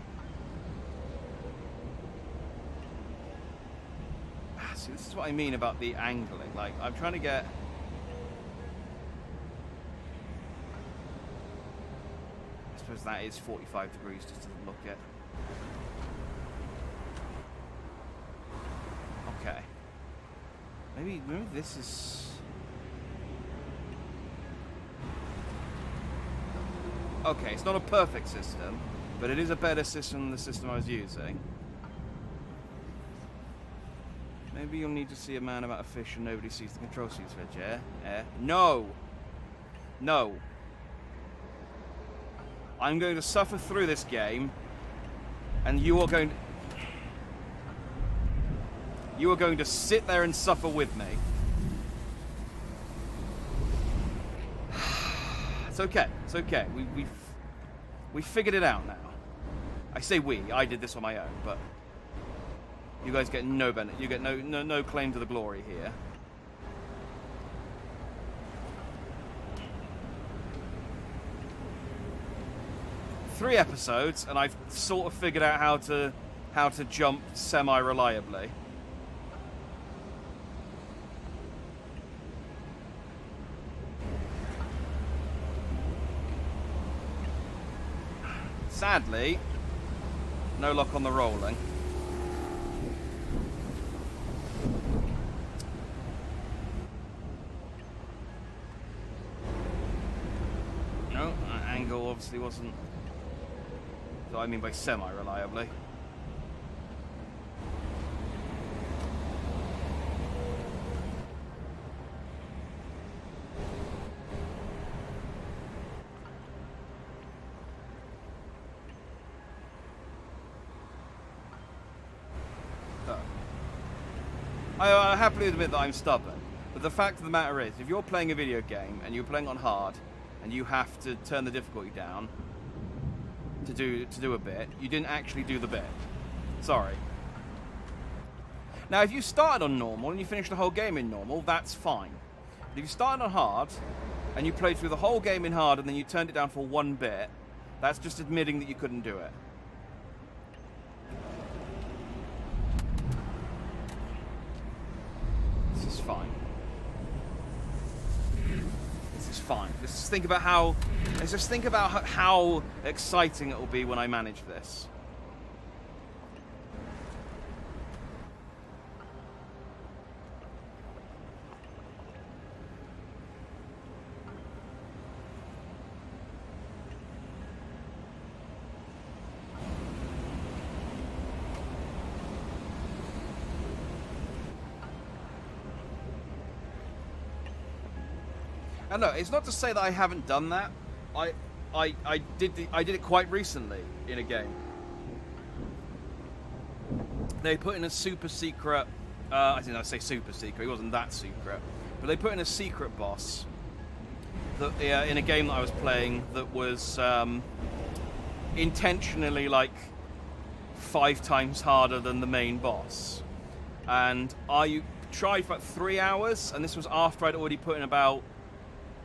See, this is what I mean about the angling. Like, I'm trying to get... I suppose that is 45 degrees just to look at. Okay. Maybe this is... Okay, it's not a perfect system, but it is a better system than the system I was using. Maybe you'll need to see a man about a fish and nobody sees the control seats for yeah? No! No. I'm going to suffer through this game, and you are going to... You are going to sit there and suffer with me. It's okay. It's okay. We figured it out now. I say we. I did this on my own, but you guys get no benefit. You get no claim to the glory here. Three episodes, and I've sort of figured out how to jump semi-reliably. Sadly, no luck on the rolling. No, that angle obviously wasn't. So I mean by semi-reliably. I happily admit that I'm stubborn, but the fact of the matter is, if you're playing a video game and you're playing on hard, and you have to turn the difficulty down to do a bit, you didn't actually do the bit. Sorry. Now, if you started on normal and you finished the whole game in normal, that's fine. But if you started on hard and you played through the whole game in hard and then you turned it down for one bit, that's just admitting that you couldn't do it. This is fine. This is fine. Let's just think about how exciting it will be when I manage this. And no, it's not to say that I haven't done that. I did it quite recently in a game. They put in a super secret. I didn't say super secret. He wasn't that secret, but they put in a secret boss that in a game that I was playing that was intentionally like 5 times harder than the main boss. And I tried for about 3 hours, and this was after I'd already put in about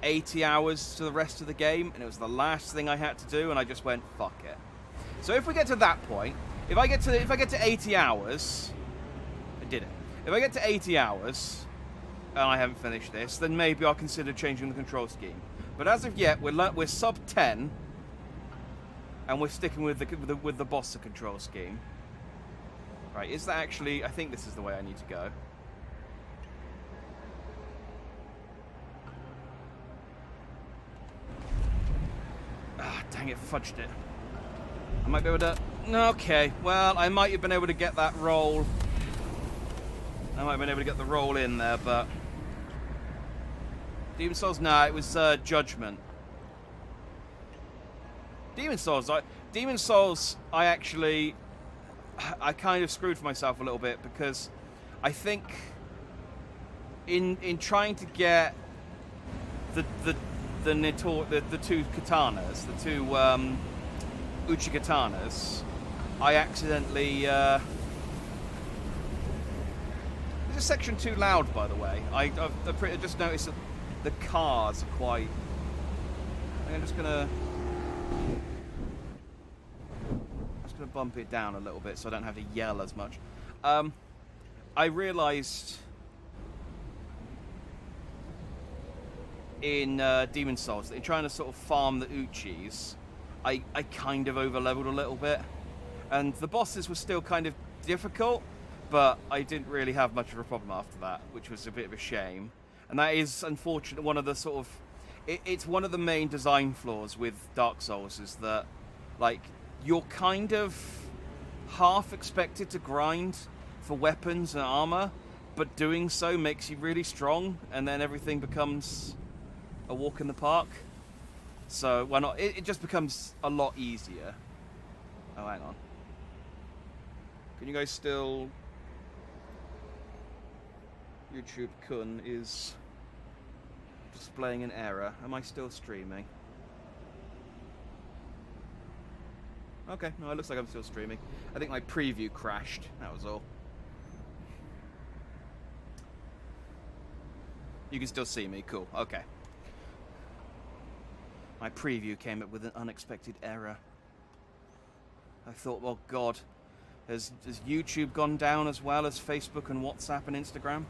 80 hours to the rest of the game, and it was the last thing I had to do, and I just went, fuck it. So if we get to that point, if I get to 80 hours, I did it. If I get to 80 hours and I haven't finished this, then maybe I'll consider changing the control scheme. But as of yet, we're sub 10, and we're sticking with the bossa control scheme. Right? Is that actually? I think this is the way I need to go. Ah, dang it! Fudged it. I might be able to. Okay. Well, I might have been able to get that roll. I might have been able to get the roll in there, but Demon Souls, nah, it was Judgment. Demon Souls, I actually, I kind of screwed for myself a little bit, because I think in trying to get the two katanas, the two Uchi katanas, I accidentally. Is this section too loud, by the way? I just noticed that the cars are quite. I'm just gonna bump it down a little bit so I don't have to yell as much. I realised in Demon Souls that in trying to sort of farm the Uchis, I kind of over-leveled a little bit. And the bosses were still kind of difficult, but I didn't really have much of a problem after that, which was a bit of a shame. And that is, unfortunately, one of the sort of... It's one of the main design flaws with Dark Souls, is that, like, you're kind of half expected to grind for weapons and armor, but doing so makes you really strong, and then everything becomes a walk in the park. So, why not? It just becomes a lot easier. Oh, hang on. Can you guys still... YouTube Kun is displaying an error. Am I still streaming? Okay, no, it looks like I'm still streaming. I think my preview crashed, that was all. You can still see me, cool, okay. My preview came up with an unexpected error. I thought, well, God, has YouTube gone down as well as Facebook and WhatsApp and Instagram?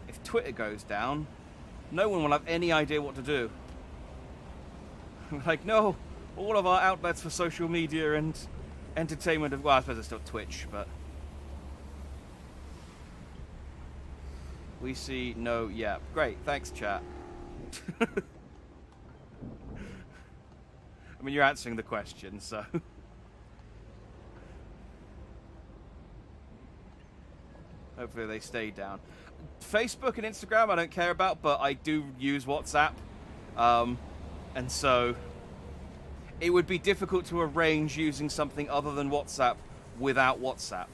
If Twitter goes down, no one will have any idea what to do. Like, no, all of our outlets for social media and entertainment, well, I suppose it's still Twitch, but... We see no, yeah. Great, thanks, chat. I mean, you're answering the question, so... Hopefully they stay down. Facebook and Instagram I don't care about, but I do use WhatsApp. And so it would be difficult to arrange using something other than WhatsApp without WhatsApp.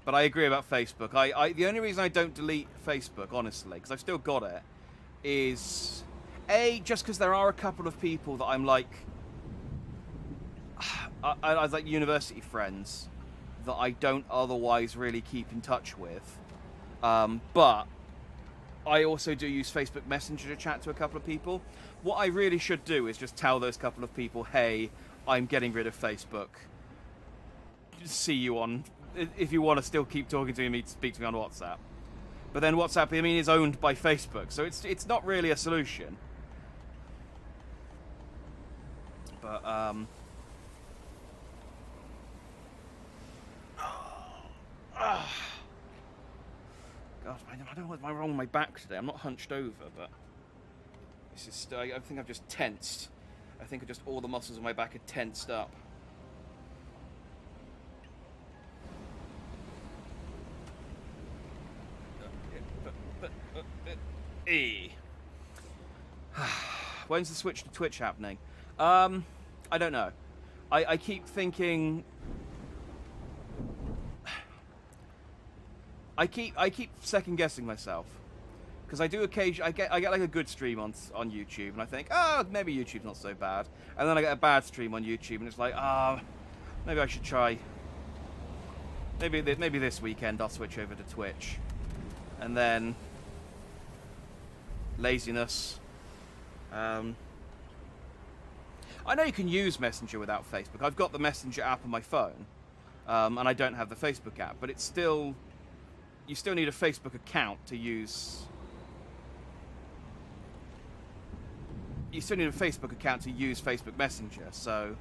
But I agree about Facebook. The only reason I don't delete Facebook, honestly, because I've still got it, is just because there are a couple of people that I'm like... I was like university friends that I don't otherwise really keep in touch with. But I also do use Facebook Messenger to chat to a couple of people. What I really should do is just tell those couple of people, hey, I'm getting rid of Facebook. See you on... If you want to still keep talking to me, speak to me on WhatsApp. But then WhatsApp, I mean, is owned by Facebook, so it's not really a solution. But, God, I don't know what's wrong with my back today. I'm not hunched over, but it's just, I think I've just tensed. I think just all the muscles of my back are tensed up. When's the switch to Twitch happening? I don't know. I keep thinking... I keep second guessing myself, because I do occasionally I get like a good stream on YouTube, and I think, oh, maybe YouTube's not so bad, and then I get a bad stream on YouTube, and it's like, maybe I should try. Maybe this weekend I'll switch over to Twitch, and then laziness. I know you can use Messenger without Facebook. I've got the Messenger app on my phone, and I don't have the Facebook app. But it's still, you still need a Facebook account to use. You still need a Facebook account to use Facebook Messenger. So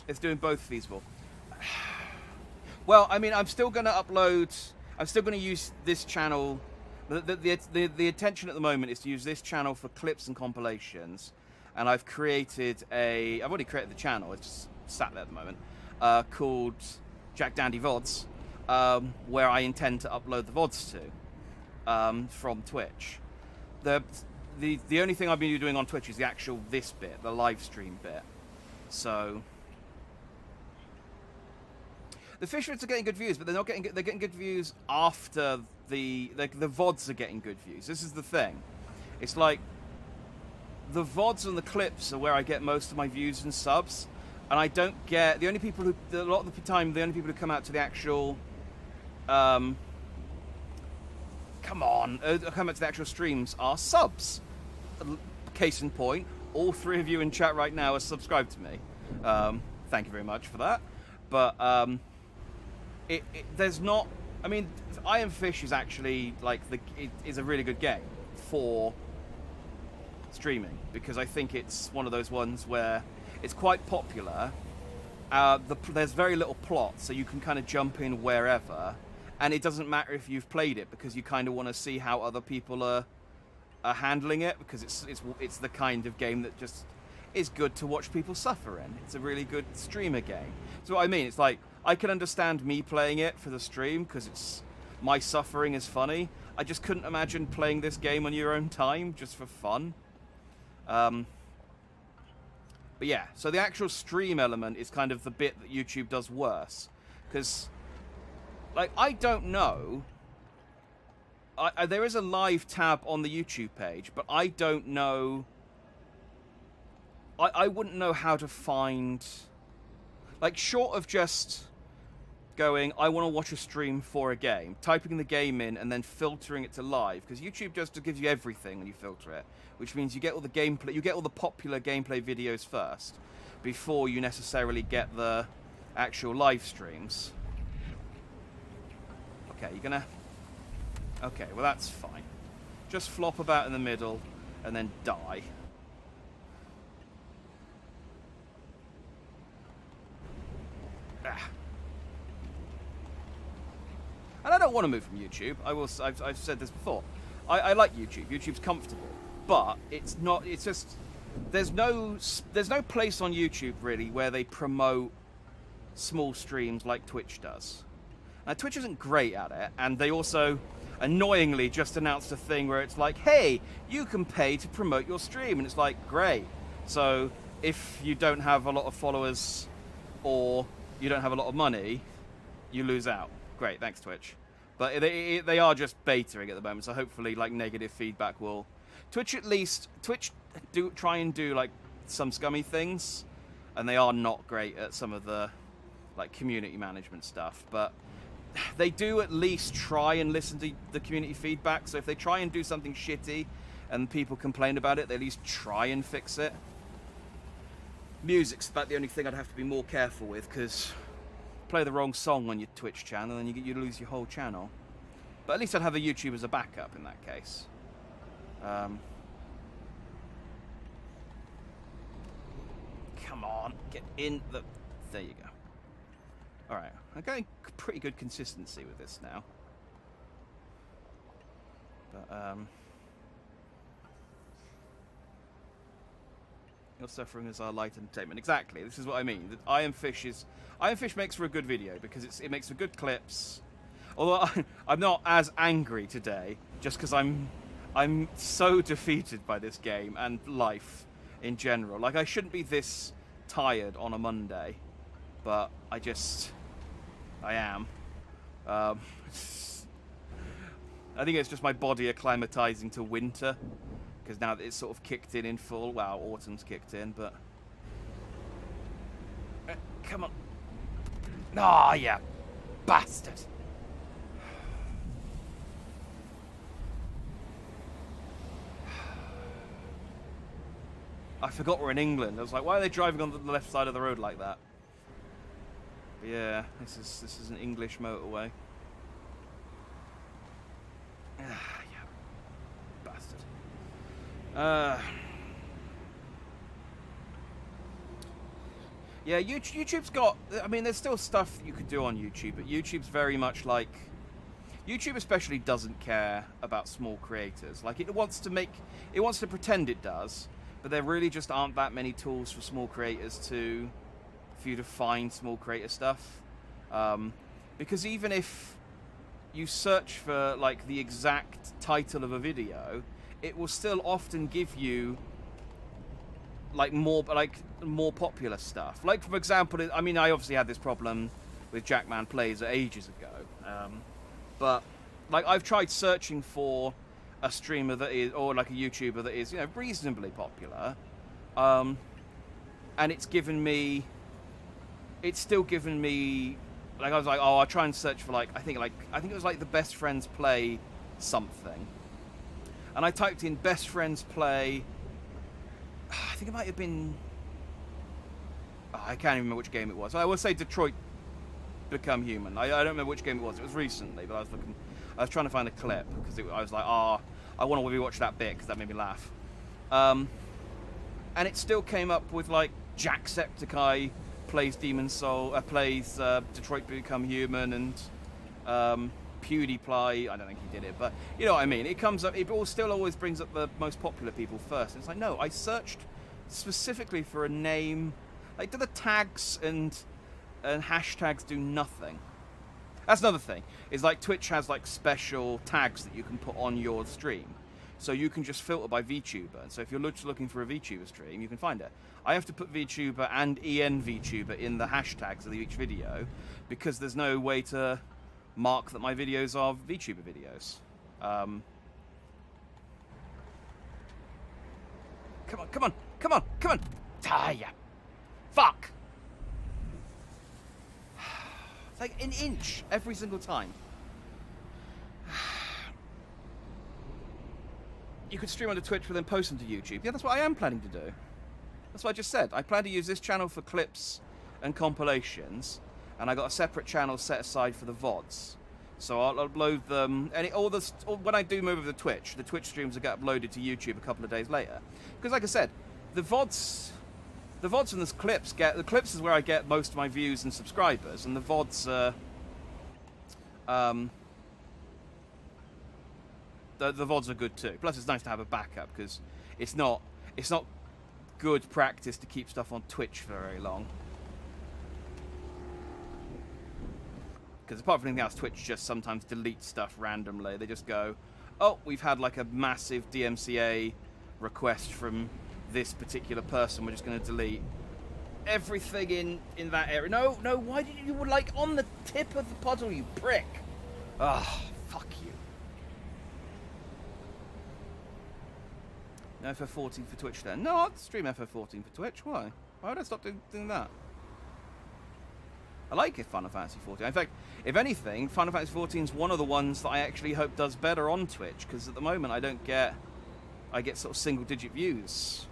it's doing both feasible. Well, I mean, I'm still going to upload. I'm still going to use this channel. The intention at the moment is to use this channel for clips and compilations. And I've already created the channel, it's just sat there at the moment, called Jack Dandy VODs, where I intend to upload the VODs to, from Twitch. The only thing I've been doing on Twitch is the actual this bit, the live stream bit. So the fish vids are getting good views, but they're getting good views after the VODs are getting good views. This is the thing. It's like, the VODs and the clips are where I get most of my views and subs, and I don't get a lot of the time the only people who come out to the actual come out to the actual streams are subs. Case in point, all 3 of you in chat right now are subscribed to me. Thank you very much for that. But there's not. I mean, Iron Fish is actually like is a really good game for streaming, because I think it's one of those ones where it's quite popular. There's very little plot, so you can kind of jump in wherever, and it doesn't matter if you've played it, because you kind of want to see how other people are handling it, because it's the kind of game that just is good to watch people suffer in. It's a really good streamer game. So what I mean, it's like, I can understand me playing it for the stream, because it's my suffering is funny. I just couldn't imagine playing this game on your own time just for fun. But yeah, so the actual stream element is kind of the bit that YouTube does worse, because, like, I don't know. There is a live tab on the YouTube page, but I don't know. I wouldn't know how to find, like, short of just going, I want to watch a stream for a game, typing the game in and then filtering it to live, because YouTube just gives you everything when you filter it, which means you get all the gameplay, you get all the popular gameplay videos first before you necessarily get the actual live streams. Okay, you're gonna... Okay, well that's fine. Just flop about in the middle and then die. Ah. And I don't want to move from YouTube. I've said this before. I like YouTube. YouTube's comfortable, but it's not. It's just there's no place on YouTube really where they promote small streams like Twitch does. Now Twitch isn't great at it, and they also annoyingly just announced a thing where it's like, hey, you can pay to promote your stream, and it's like, great. So if you don't have a lot of followers or you don't have a lot of money, you lose out. Great, thanks Twitch. But they are just betaing at the moment, so hopefully like negative feedback will... Twitch try and do like some scummy things, and they are not great at some of the like community management stuff, but they do at least try and listen to the community feedback. So if they try and do something shitty and people complain about it, they at least try and fix it. Music's about the only thing I'd have to be more careful with, because play the wrong song on your Twitch channel and you lose your whole channel. But at least I'd have a YouTube as a backup in that case. Come on, get in the... There you go. Alright, I'm getting pretty good consistency with this now. But, your suffering is our light entertainment. Exactly, this is what I mean. Iron Fish makes for a good video, because it makes for good clips. Although I'm not as angry today, just because I'm so defeated by this game and life in general. Like, I shouldn't be this tired on a Monday, but I am. I think it's just my body acclimatizing to winter, because now that it's sort of kicked in full. Well, autumn's kicked in, but come on. Ah, yeah, bastard. I forgot we're in England. I was like, why are they driving on the left side of the road like that? But yeah, this is an English motorway. Ah, yeah, bastard. Yeah, YouTube's got. I mean, there's still stuff you could do on YouTube, but YouTube's very much like. YouTube especially doesn't care about small creators. Like, it wants to pretend it does, but there really just aren't that many tools for small creators for you to find small creator stuff. Because even if you search for like the exact title of a video, it will still often give you like more popular stuff. Like, for example, I mean, I obviously had this problem with Jackman Plays ages ago, but like, I've tried searching for a streamer that is, or like a YouTuber that is, you know, reasonably popular, and it's still given me, like, I was like, oh, I'll try and search for like, I think it was like the Best Friends Play something, and I typed in Best Friends Play. I think it might have been. Oh, I can't even remember which game it was. I will say Detroit Become Human. I don't remember which game it was. It was recently, but I was trying to find a clip because I was like, I want to rewatch that bit because that made me laugh. And it still came up with like Jacksepticeye plays Demon Soul, plays Detroit Become Human, and PewDiePie. I don't think he did it, but you know what I mean. It comes up. It still always brings up the most popular people first. And it's like, no, I searched specifically for a name. Like, do the tags and hashtags do nothing? That's another thing. Is like Twitch has like special tags that you can put on your stream, so you can just filter by VTuber. And so if you're just looking for a VTuber stream, you can find it. I have to put VTuber and ENVTuber in the hashtags of each video because there's no way to mark that my videos are VTuber videos. Come on! Ah, yeah. Fuck! It's like an inch every single time. You could stream onto Twitch but then post them to YouTube. Yeah, that's what I am planning to do. That's what I just said. I plan to use this channel for clips and compilations, and I got a separate channel set aside for the VODs. So I'll upload them, and when I do move over to Twitch, the Twitch streams will get uploaded to YouTube a couple of days later. Because, like I said, the VODs and the clips is where I get most of my views and subscribers, and the VODs the VODs are good too. Plus, it's nice to have a backup because it's not good practice to keep stuff on Twitch for very long. Because apart from anything else, Twitch just sometimes deletes stuff randomly. They just go, oh, we've had like a massive DMCA request from this particular person. We're just going to delete everything in that area. No, why did you were like on the tip of the puddle, you prick? Ah, fuck you. No FF14 for Twitch then? No, I'd stream FF14 for Twitch. Why? Why would I stop doing that? I like Final Fantasy 14. In fact, if anything, Final Fantasy 14 is one of the ones that I actually hope does better on Twitch, because at the moment I get sort of single-digit views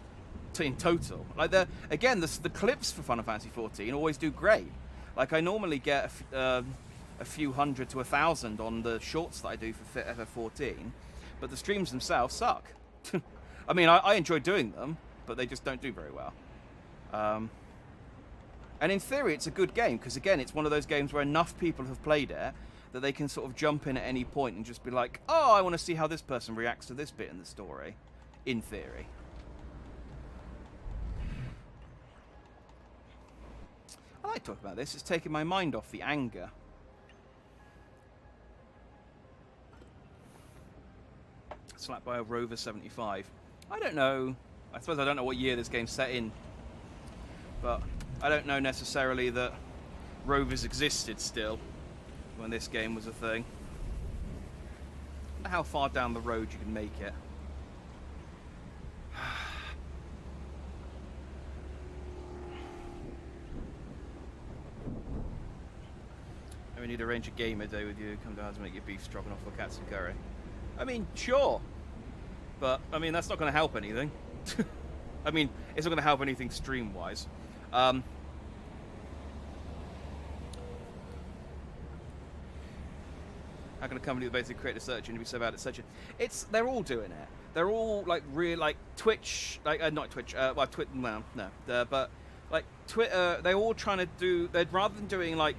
in total. Like the clips for Final Fantasy 14 always do great. Like I normally get a few hundred to 1,000 on the shorts that I do for FF14, but the streams themselves suck. I mean, I enjoy doing them, but they just don't do very well. And in theory, it's a good game, because again, it's one of those games where enough people have played it that they can sort of jump in at any point and just be like, oh, I want to see how this person reacts to this bit in the story. In theory. I like talking about this. It's taking my mind off the anger. Slapped by a Rover 75. I don't know. I suppose I don't know what year this game's set in. But I don't know necessarily that Rovers existed still when this game was a thing. wonder how far down the road you can make it. We need to arrange a gamer day with you. Come down to make your beef stroganoff or katsu curry. I mean, sure. But, I mean, that's not going to help anything. I mean, it's not going to help anything stream-wise. How can a company that basically create a search engine be so bad at searching? They're all doing it. They're all, like, real, like, Twitch, like, not Twitch, well, no, but, like, Twitter, they're all trying to do, rather than doing, like,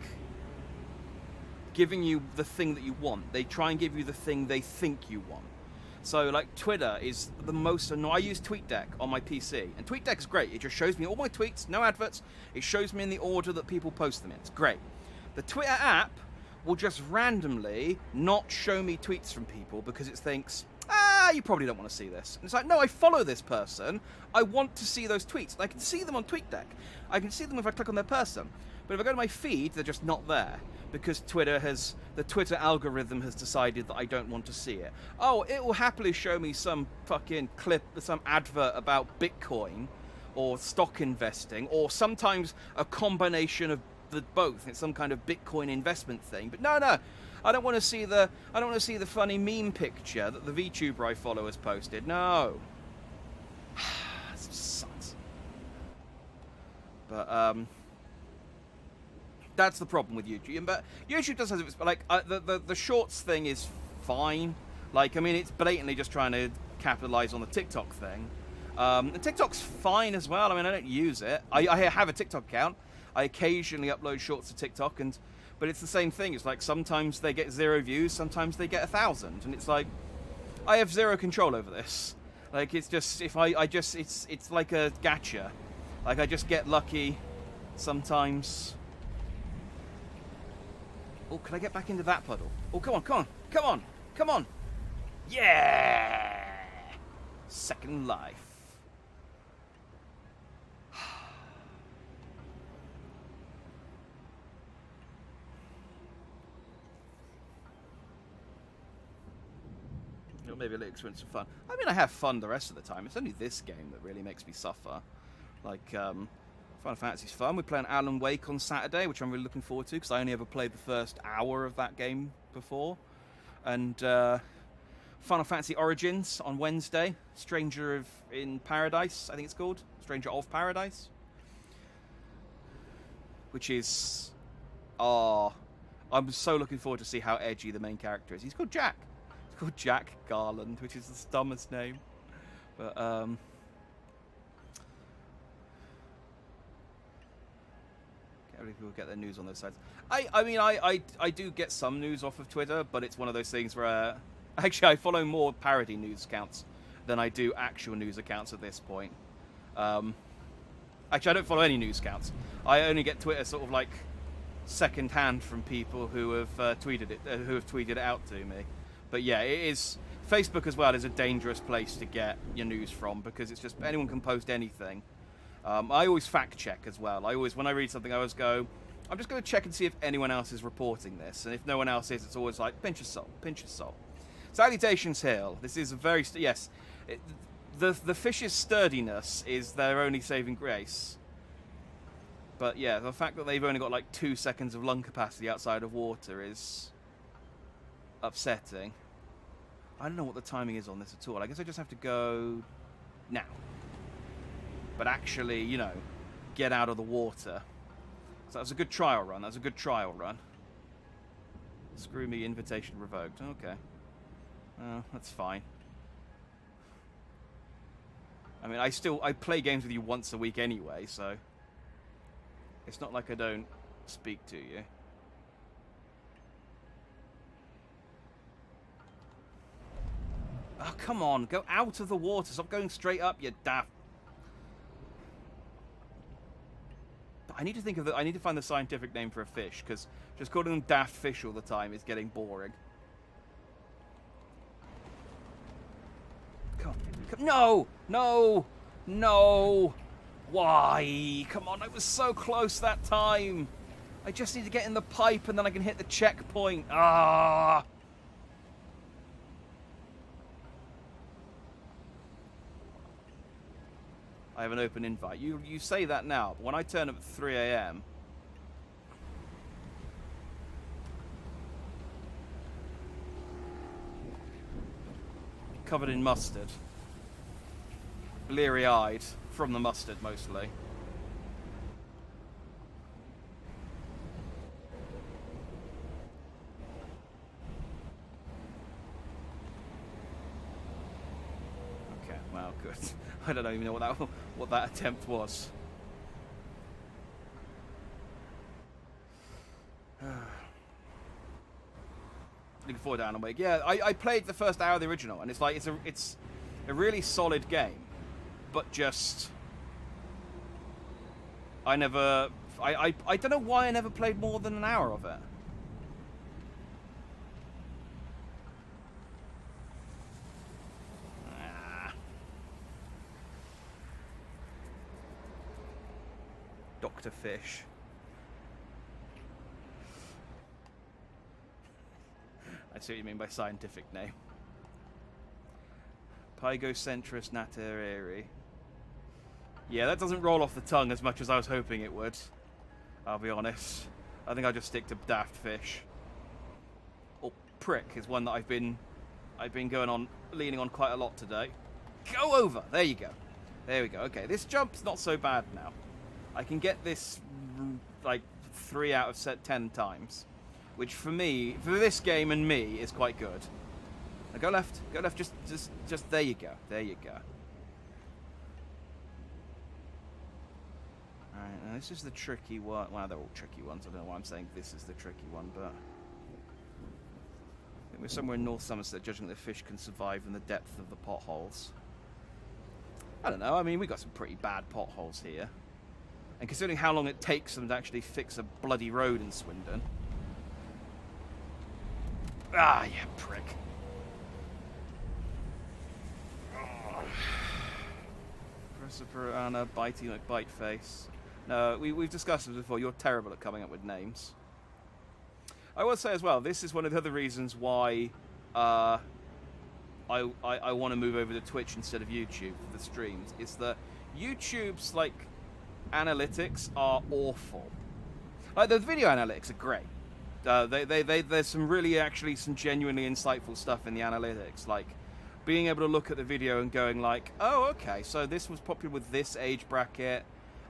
giving you the thing that you want, they try and give you the thing they think you want. So, like, Twitter is the most annoying. I use TweetDeck on my PC, and TweetDeck is great. It just shows me all my tweets, no adverts. It shows me in the order that people post them in. It's great. The Twitter app will just randomly not show me tweets from people because it thinks, you probably don't want to see this. And it's like, no, I follow this person. I want to see those tweets. And I can see them on TweetDeck. I can see them if I click on their person. But if I go to my feed, they're just not there. Because the Twitter algorithm has decided that I don't want to see it. Oh, it will happily show me some fucking clip, some advert about Bitcoin or stock investing, or sometimes a combination of the both. It's some kind of Bitcoin investment thing. But no, I don't want to see the funny meme picture that the VTuber I follow has posted. No. This sucks. But that's the problem with YouTube. But YouTube does have its, like, the shorts thing is fine. Like, I mean, it's blatantly just trying to capitalize on the TikTok thing. And TikTok's fine as well. I mean, I don't use it. I have a TikTok account. I occasionally upload shorts to TikTok, but it's the same thing. It's like sometimes they get 0 views, sometimes they get 1,000, and it's like I have zero control over this. Like, it's just it's like a gacha. Like, I just get lucky sometimes. Oh, can I get back into that puddle? Oh, come on. Yeah! Second life. Maybe a little experience of fun. I mean, I have fun the rest of the time. It's only this game that really makes me suffer. Like, Final Fantasy's fun. We're playing Alan Wake on Saturday, which I'm really looking forward to, because I only ever played the first hour of that game before. And Final Fantasy Origins on Wednesday. Stranger in Paradise, I think it's called. Stranger of Paradise. Which is... I'm so looking forward to see how edgy the main character is. He's called Jack. He's called Jack Garland, which is the dumbest name. But, can't really people get their news on those sites. I mean, I do get some news off of Twitter, but it's one of those things where... actually, I follow more parody news accounts than I do actual news accounts at this point. Actually, I don't follow any news accounts. I only get Twitter sort of like second-hand from people who have tweeted it out to me. But yeah, it is. Facebook as well is a dangerous place to get your news from, because it's just anyone can post anything. I always fact check as well. When I read something, I always go, I'm just going to check and see if anyone else is reporting this, and if no one else is, it's always like pinch of salt. Salutations, Hill. This is a very yes. The fish's sturdiness is their only saving grace. But yeah, the fact that they've only got like 2 seconds of lung capacity outside of water is upsetting. I don't know what the timing is on this at all. I guess I just have to go now. But actually, you know, get out of the water. So that was a good trial run. Screw me, invitation revoked. Okay. That's fine. I mean, I play games with you once a week anyway, so it's not like I don't speak to you. Oh, come on. Go out of the water. Stop going straight up, you daft. I need to find the scientific name for a fish, because just calling them daft fish all the time is getting boring. Come on. No. Why? Come on, I was so close that time. I just need to get in the pipe and then I can hit the checkpoint. I have an open invite. You say that now, but when I turn up at 3 a.m. covered in mustard, bleary-eyed from the mustard mostly. Okay, well, good. I don't even know what that attempt was. Looking forward to Alan Wake. Yeah, I played the first hour of the original, and it's like it's a really solid game, but just I don't know why I never played more than an hour of it. Dr. Fish. I see what you mean by scientific name. Pygocentris natereri. Yeah, that doesn't roll off the tongue as much as I was hoping it would. I'll be honest. I think I'll just stick to daft fish. Or prick is one that I've been leaning on quite a lot today. Go over! There you go. There we go. Okay, this jump's not so bad now. I can get this like 3 out of 10 times. Which for me, for this game and me, is quite good. Now go left, just there you go, there you go. Alright, now this is the tricky one. Well, they're all tricky ones. I don't know why I'm saying this is the tricky one, but I think we're somewhere in North Somerset, judging that the fish can survive in the depth of the potholes. I don't know. I mean, we got some pretty bad potholes here, and considering how long it takes them to actually fix a bloody road in Swindon. Ah, yeah, prick. Professor Piranha, Bitey McBiteface. No, we've discussed this before. You're terrible at coming up with names. I will say as well, this is one of the other reasons why I want to move over to Twitch instead of YouTube for the streams. Is that YouTube's like analytics are awful. Like the video analytics are great. There's some really some genuinely insightful stuff in the analytics, like being able to look at the video and going like, oh, okay, so this was popular with this age bracket,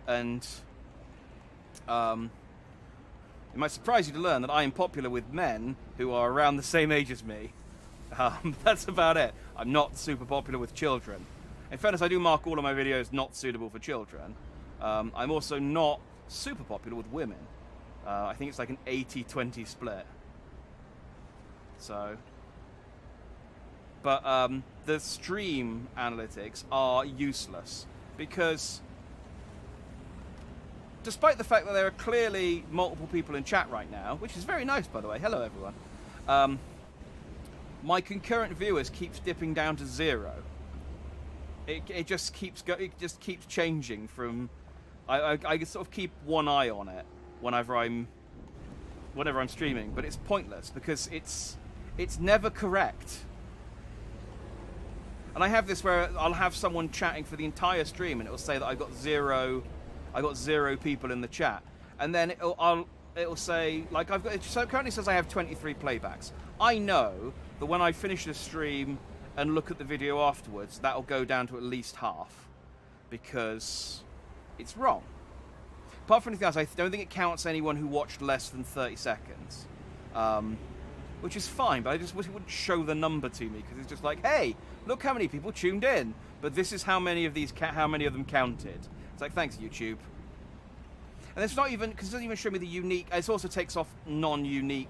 and it might surprise you to learn that I am popular with men who are around the same age as me. That's about it. I'm not super popular with children. In fairness, I do mark all of my videos not suitable for children. I'm also not super popular with women. I think it's like an 80-20 split. So, but the stream analytics are useless because, despite the fact that there are clearly multiple people in chat right now, which is very nice, by the way. Hello, everyone. My concurrent viewers keeps dipping down to 0. It just keeps changing from. I sort of keep one eye on it whenever I'm streaming, but it's pointless because it's never correct. And I have this where I'll have someone chatting for the entire stream and it'll say that I got zero people in the chat, and then it'll say like so it currently says I have 23 playbacks. I know that when I finish the stream and look at the video afterwards, that'll go down to at least half because it's wrong. Apart from anything else, I don't think it counts anyone who watched less than 30 seconds, which is fine, but I just wish it wouldn't show the number to me, because it's just like, hey, look how many people tuned in, but this is how many of them counted. It's like, thanks, YouTube. And it's not even, because it doesn't even show me the unique, it also takes off non-unique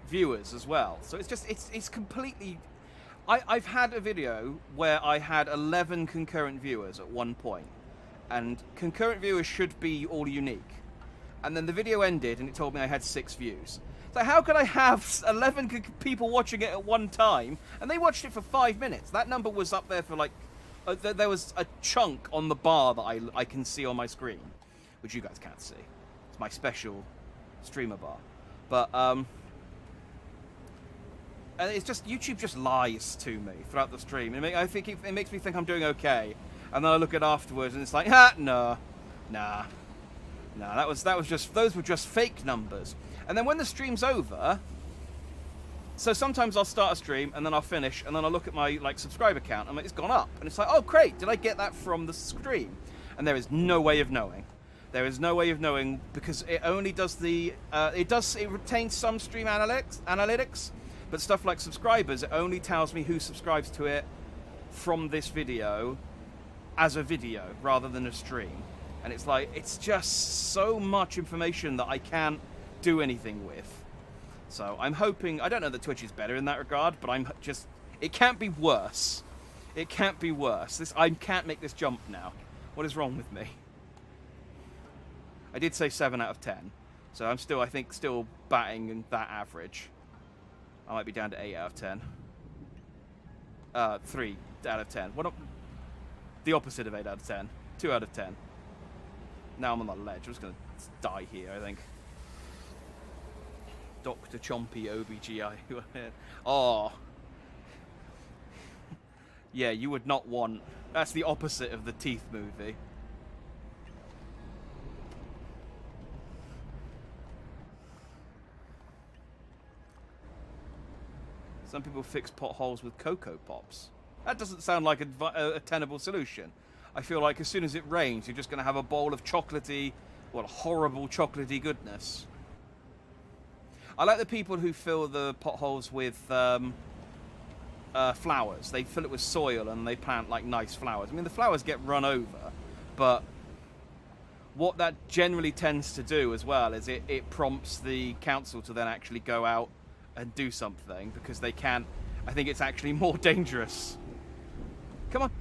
viewers as well. So it's just, it's completely... I've had a video where I had 11 concurrent viewers at one point, and concurrent viewers should be all unique. And then the video ended and it told me I had 6 views. So how could I have 11 people watching it at one time, and they watched it for 5 minutes? That number was up there for like, there was a chunk on the bar that I can see on my screen, which you guys can't see. It's my special streamer bar. But, And it's just, YouTube just lies to me throughout the stream. I think it makes me think I'm doing okay. And then I look at it afterwards and it's like, no. Nah. That was just, those were just fake numbers. And then when the stream's over, so sometimes I'll start a stream and then I'll finish and then I'll look at my subscriber count and it's gone up. And it's like, oh great, did I get that from the stream? And there is no way of knowing. There is no way of knowing because it only does it retains some stream analytics, but stuff like subscribers, it only tells me who subscribes to it from this video as a video rather than a stream. And it's like, it's just so much information that I can't do anything with. So I'm hoping, I don't know that Twitch is better in that regard, but it can't be worse. It can't be worse. I can't make this jump now. What is wrong with me? I did say 7 out of 10. So I'm still, I think, batting that average. I might be down to 8 out of 10. 3 out of 10. The opposite of 8 out of 10. 2 out of 10. Now I'm on the ledge. I'm just going to die here, I think. Dr. Chompy OBGI. Oh. Yeah, you would not want... That's the opposite of the Teeth movie. Some people fix potholes with Cocoa Pops. That doesn't sound like a tenable solution. I feel like as soon as it rains, you're just going to have a bowl of chocolatey, well, horrible chocolatey goodness. I like the people who fill the potholes with flowers. They fill it with soil and they plant nice flowers. I mean, the flowers get run over, but what that generally tends to do as well is it prompts the council to then actually go out and do something because they can't. I think it's actually more dangerous. Come on.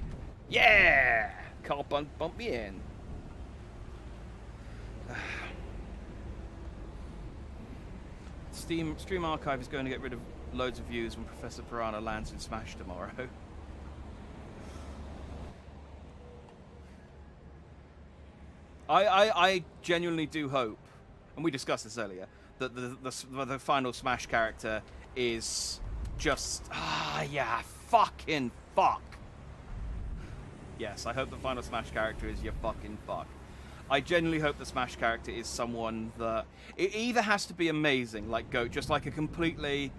Yeah! Can't bump me in. Stream Archive is going to get rid of loads of views when Professor Piranha lands in Smash tomorrow. I genuinely do hope, and we discussed this earlier, that the final Smash character is just yeah, fucking fuck. Yes, I hope the final Smash character is your fucking fuck. I genuinely hope the Smash character is someone that... It either has to be amazing, like Goat, just like a completely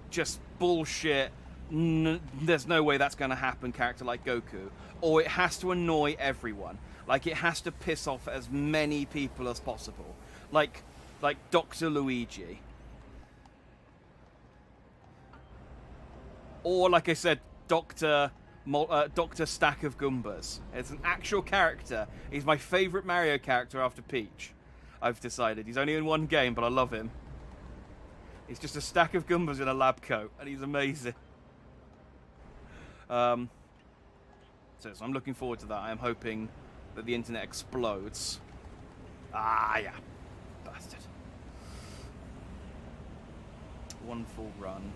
just bullshit, there's no way that's going to happen character like Goku, or it has to annoy everyone. Like, it has to piss off as many people as possible. Like Dr. Luigi. Or, like I said, Dr. Stack of Goombas. It's an actual character. He's my favourite Mario character after Peach. I've decided. He's only in one game, but I love him. He's just a stack of Goombas in a lab coat, and he's amazing. So I'm looking forward to that. I'm hoping that the internet explodes. Ah, yeah. Bastard. One full run.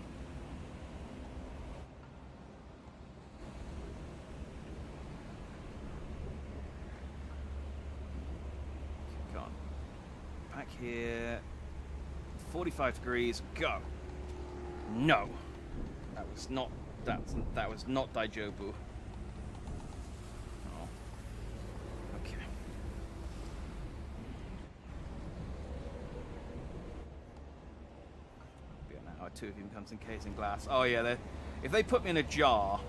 Back here. 45 degrees. Go. No. That was not Daijobu. Oh. Okay. Be an hour. 2 of him comes encased in glass. Oh yeah, if they put me in a jar.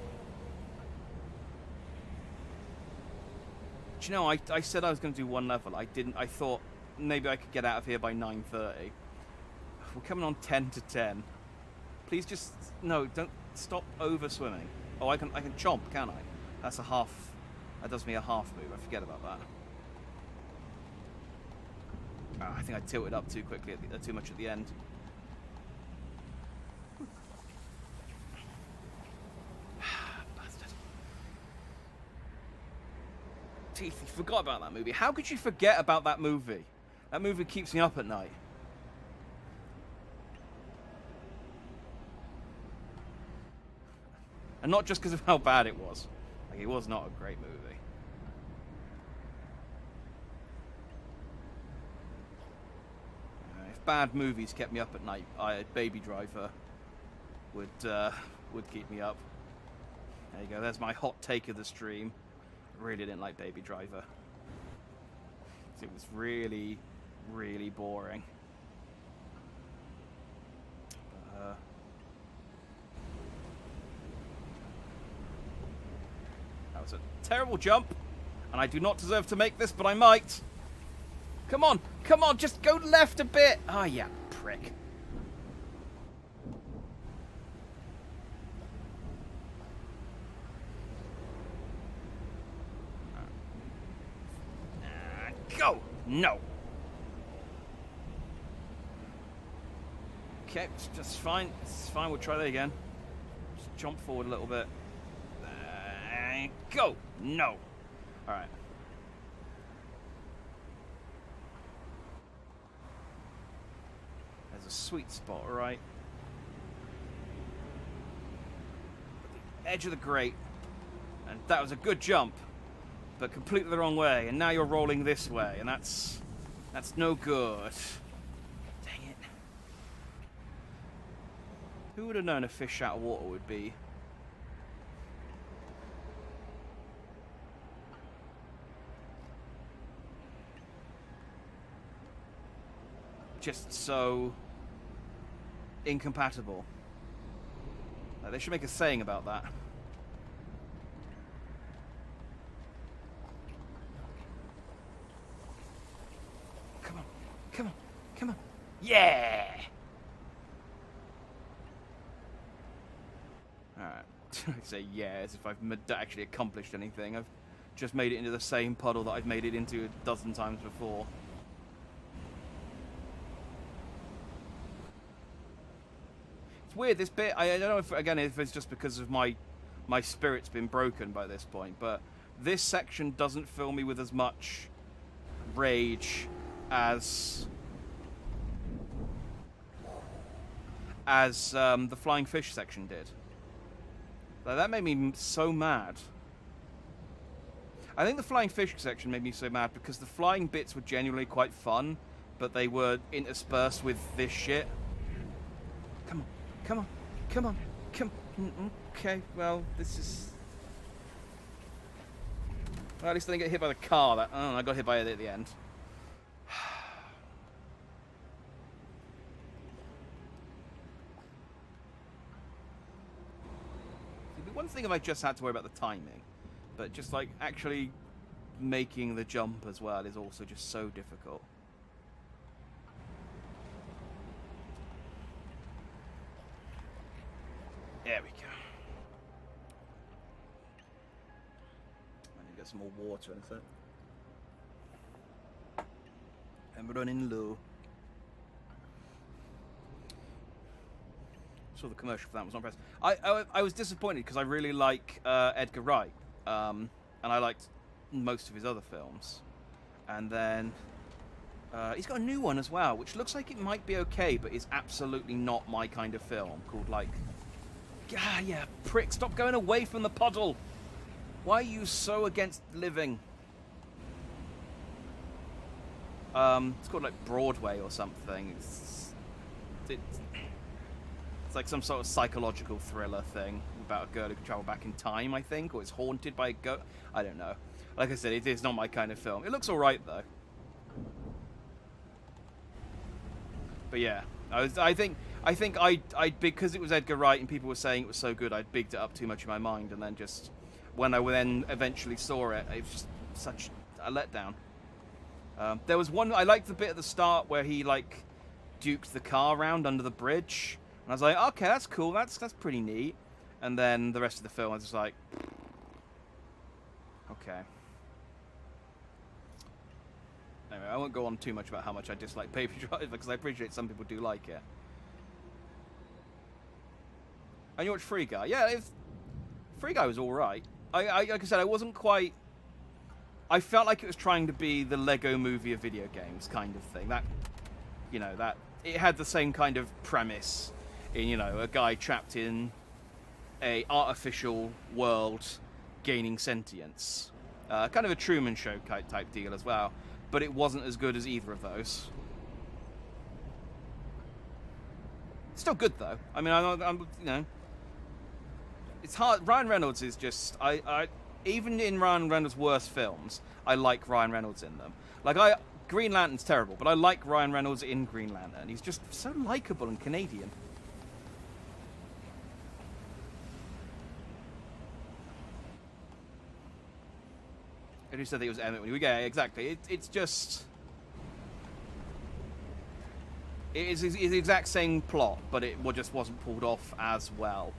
Do you know, I said I was going to do one level. I didn't. I thought maybe I could get out of here by 9:30. We're coming on 10 to 10. Please just... No, don't stop over swimming. Oh, I can chomp, can't I? That's a half... That does me a half move. I forget about that. Oh, I think I tilted up too quickly, too much at the end. Bastard. Teeth, you forgot about that movie. How could you forget about that movie? That movie keeps me up at night. And not just because of how bad it was. Like, it was not a great movie. If bad movies kept me up at night, Baby Driver would keep me up. There you go. There's my hot take of the stream. Really didn't like Baby Driver. It was really, really boring. That was a terrible jump, and I do not deserve to make this, but I might. Come on, come on, just go left a bit. Oh, yeah, prick. Go! No! Okay, it's just fine. It's fine, we'll try that again. Just jump forward a little bit. Go! No! Alright. There's a sweet spot, right? At the edge of the grate. And that was a good jump. But completely the wrong way, and now you're rolling this way, and that's no good. Dang it. Who would have known a fish out of water would be just so incompatible? Like, they should make a saying about that. Come on, come on. Yeah! Alright. I say yeah as if I've actually accomplished anything. I've just made it into the same puddle that I've made it into a dozen times before. It's weird, this bit. I don't know if, again, if it's just because of my spirit's been broken by this point, but this section doesn't fill me with as much rage as the flying fish section did. Like, that made me so mad. I think the flying fish section made me so mad because the flying bits were genuinely quite fun, but they were interspersed with this shit. Come on, come on, come on, come on. Okay, well, this is... Well, at least I didn't get hit by the car. That, oh, I got hit by it at the end. One thing if I just had to worry about the timing, but just like actually making the jump as well is also just so difficult. There we go. I need to get some more water in a sec. I'm running low. Saw the commercial for that, was not impressed. I was disappointed because I really like Edgar Wright, and I liked most of his other films. And then he's got a new one as well, which looks like it might be okay, but is absolutely not my kind of film. Called like, yeah, prick, stop going away from the puddle. Why are you so against living? It's called like Broadway or something. It's like some sort of psychological thriller thing about a girl who can travel back in time, I think, or is haunted by a ghost. I don't know. Like I said, it is not my kind of film. It looks alright, though. But yeah, I think I because it was Edgar Wright and people were saying it was so good, I'd bigged it up too much in my mind, and then just when I then eventually saw it, it was just such a letdown. There was one I liked the bit at the start where he like duked the car around under the bridge. And I was like, okay, that's cool, that's pretty neat. And then the rest of the film, I was just like, okay. Anyway, I won't go on too much about how much I dislike Baby Driver, because I appreciate some people do like it. And you watch Free Guy? Yeah, Free Guy was alright. Like I said, I wasn't quite... I felt like it was trying to be the Lego movie of video games kind of thing. That, you know, that... It had the same kind of premise. In, you know, a guy trapped in a artificial world gaining sentience. Kind of a Truman Show type deal as well. But it wasn't as good as either of those. Still good though. I mean, I'm you know, it's hard. Ryan Reynolds is just even in Ryan Reynolds' worst films, I like Ryan Reynolds in them. Like Green Lantern's terrible, but I like Ryan Reynolds in Green Lantern. He's just so likable and Canadian. And who said that it was Emmett when we go? Exactly. It's just. It is the exact same plot, but it just wasn't pulled off as well.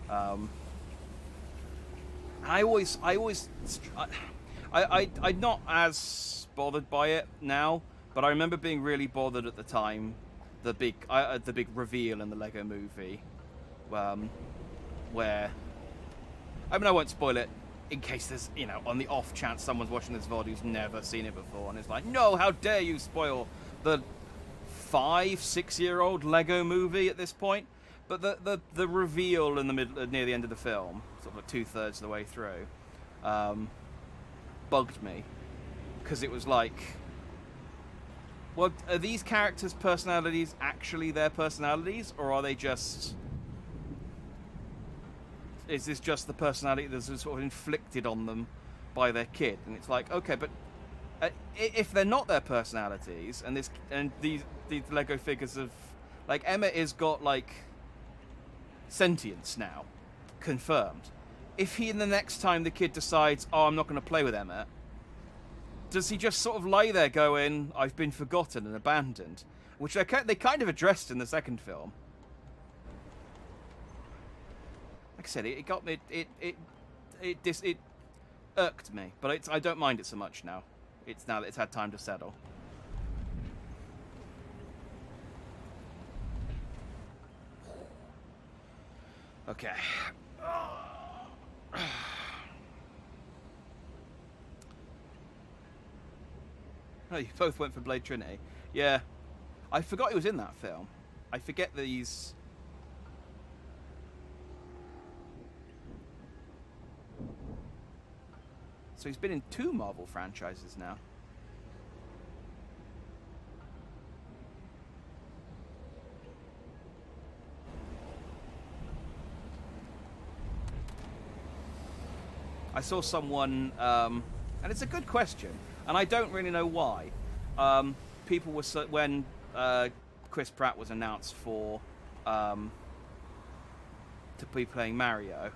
I'm not as bothered by it now, but I remember being really bothered at the time. The big reveal in the Lego Movie, where I mean I won't spoil it in case there's on the off chance someone's watching this VOD who's never seen it before and is like, no, how dare you spoil the 5-6-year-old Lego Movie at this point. But the reveal in the middle, near the end of the film, sort of like 2/3 of the way through, bugged me because it was like, well, are these characters' personalities actually their personalities, or are they just? Is this just the personality that's sort of inflicted on them by their kid? And it's like, okay, but if they're not their personalities, and these Lego figures of, like, Emmett has got like sentience now, confirmed. If in the next time the kid decides, oh, I'm not going to play with Emmett, does he just sort of lie there going, I've been forgotten and abandoned? Which they kind of addressed in the second film. Like I said, it got me. It irked me, but I don't mind it so much now. It's now that it's had time to settle. Okay. Oh, you both went for Blade Trinity. Yeah. I forgot he was in that film. I forget these. So he's been in 2 Marvel franchises now. I saw someone, and it's a good question, and I don't really know why. People were when Chris Pratt was announced for to be playing Mario,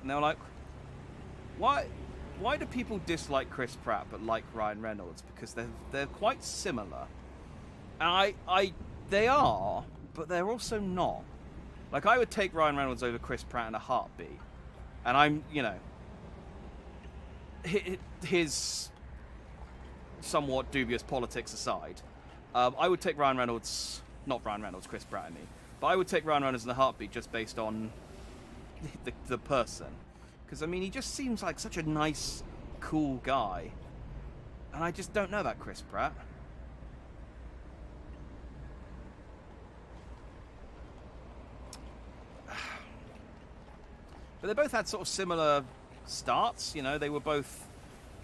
and they were like, Why do people dislike Chris Pratt but like Ryan Reynolds? Because they're quite similar, and they are, but they're also not. Like, I would take Ryan Reynolds over Chris Pratt in a heartbeat, and I'm his somewhat dubious politics aside, I would take Ryan Reynolds, not Ryan Reynolds, Chris Pratt, I mean, but I would take Ryan Reynolds in a heartbeat just based on the person. Because, I mean, he just seems like such a nice, cool guy. And I just don't know about Chris Pratt. But they both had sort of similar starts. They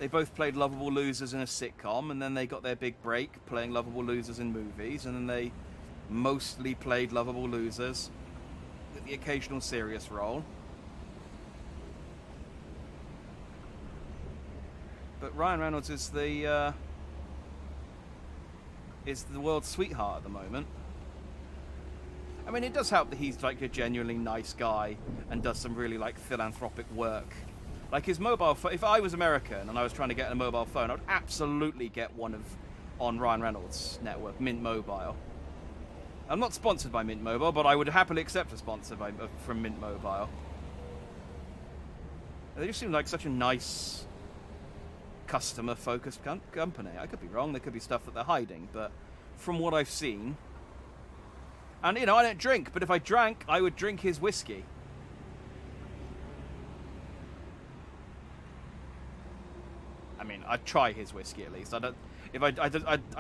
both played lovable losers in a sitcom, and then they got their big break playing lovable losers in movies, and then they mostly played lovable losers with the occasional serious role. But Ryan Reynolds is the world's sweetheart at the moment. I mean, it does help that he's like a genuinely nice guy and does some really like philanthropic work. Like his mobile phone. If I was American and I was trying to get a mobile phone, I'd absolutely get one on Ryan Reynolds' network, Mint Mobile. I'm not sponsored by Mint Mobile, but I would happily accept a sponsor from Mint Mobile. They just seem like such a nice, customer-focused company. I could be wrong. There could be stuff that they're hiding, but from what I've seen, and I don't drink, but if I drank, I would drink his whiskey. I mean, I'd try his whiskey at least. I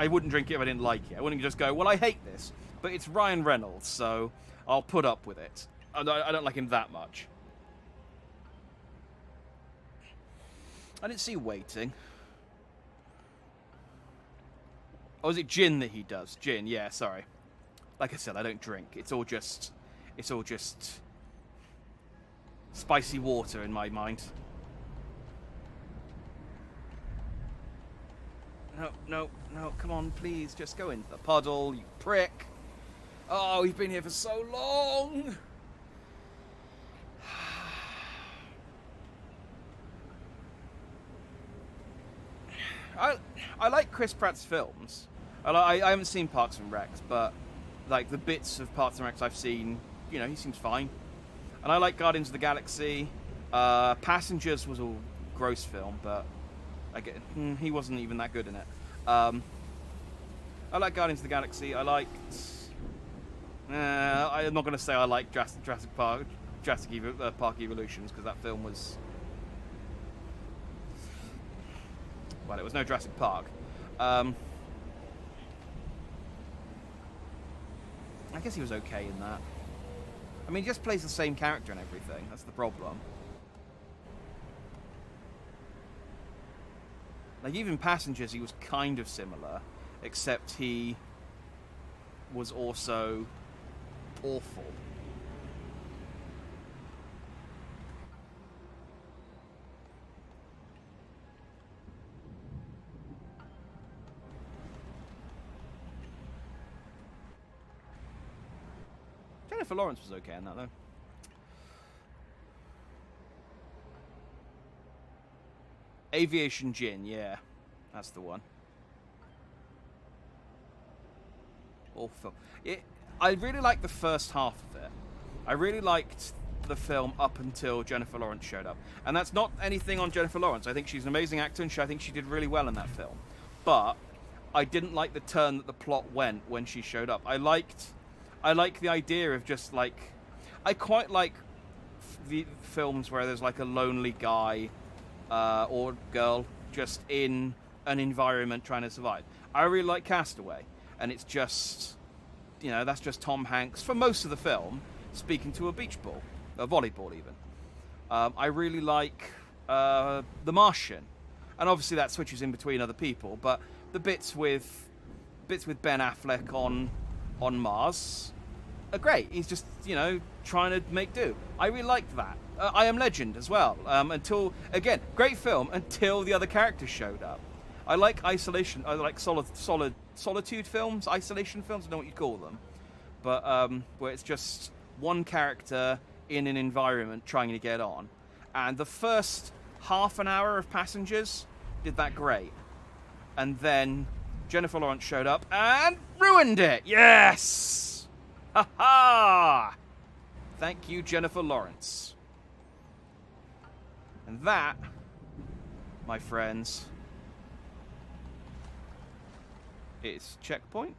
wouldn't drink it if I didn't like it. I wouldn't just go, well, I hate this, but it's Ryan Reynolds, so I'll put up with it. I don't like him that much. I didn't see waiting. Oh, is it gin that he does? Gin, yeah, sorry. Like I said, I don't drink. It's all just spicy water in my mind. No, no, no, come on, please, just go into the puddle, you prick. Oh, we've been here for so long. I like Chris Pratt's films. I haven't seen Parks and Recs, but like the bits of Parks and Recs I've seen, you know, he seems fine. And I like Guardians of the Galaxy. Passengers was a gross film, but he wasn't even that good in it. I like Guardians of the Galaxy. I liked... I'm not going to say I like Jurassic Park Evolutions, because that film was... Well, it was no Jurassic Park. I guess he was okay in that. I mean, he just plays the same character and everything. That's the problem. Like, even Passengers, he was kind of similar, except he was also awful. Jennifer Lawrence was okay in that, though. Aviation Gin, yeah. That's the one. Awful. I really liked the first half of it. I really liked the film up until Jennifer Lawrence showed up. And that's not anything on Jennifer Lawrence. I think she's an amazing actor, and I think she did really well in that film. But I didn't like the turn that the plot went when she showed up. I like the idea of just, like... I quite like the films where there's, like, a lonely guy or girl just in an environment trying to survive. I really like Castaway. And it's just... You know, that's just Tom Hanks, for most of the film, speaking to a beach ball. A volleyball, even. I really like The Martian. And obviously that switches in between other people, but the bits with Ben Affleck on Mars are great. He's just, you know, trying to make do. I really liked that. I Am Legend as well. Until, again, great film until the other characters showed up. I like isolation. I like solitude films, isolation films. I don't know what you call them, but where it's just one character in an environment trying to get on. And the first half an hour of Passengers did that great, and then Jennifer Lawrence showed up and ruined it. Yes, ha ha! Thank you, Jennifer Lawrence. And that, my friends, is checkpoint.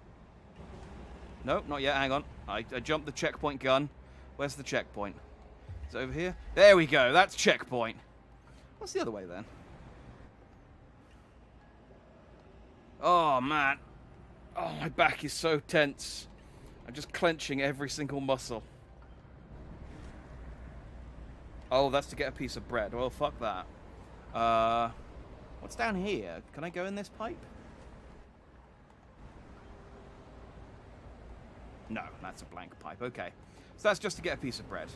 No, not yet. Hang on. I jumped the checkpoint gun. Where's the checkpoint? Is it over here? There we go. That's checkpoint. What's the other way then? Oh, man. Oh, my back is so tense. I'm just clenching every single muscle. Oh, that's to get a piece of bread. Well, fuck that. What's down here? Can I go in this pipe? No, that's a blank pipe. Okay. So that's just to get a piece of bread.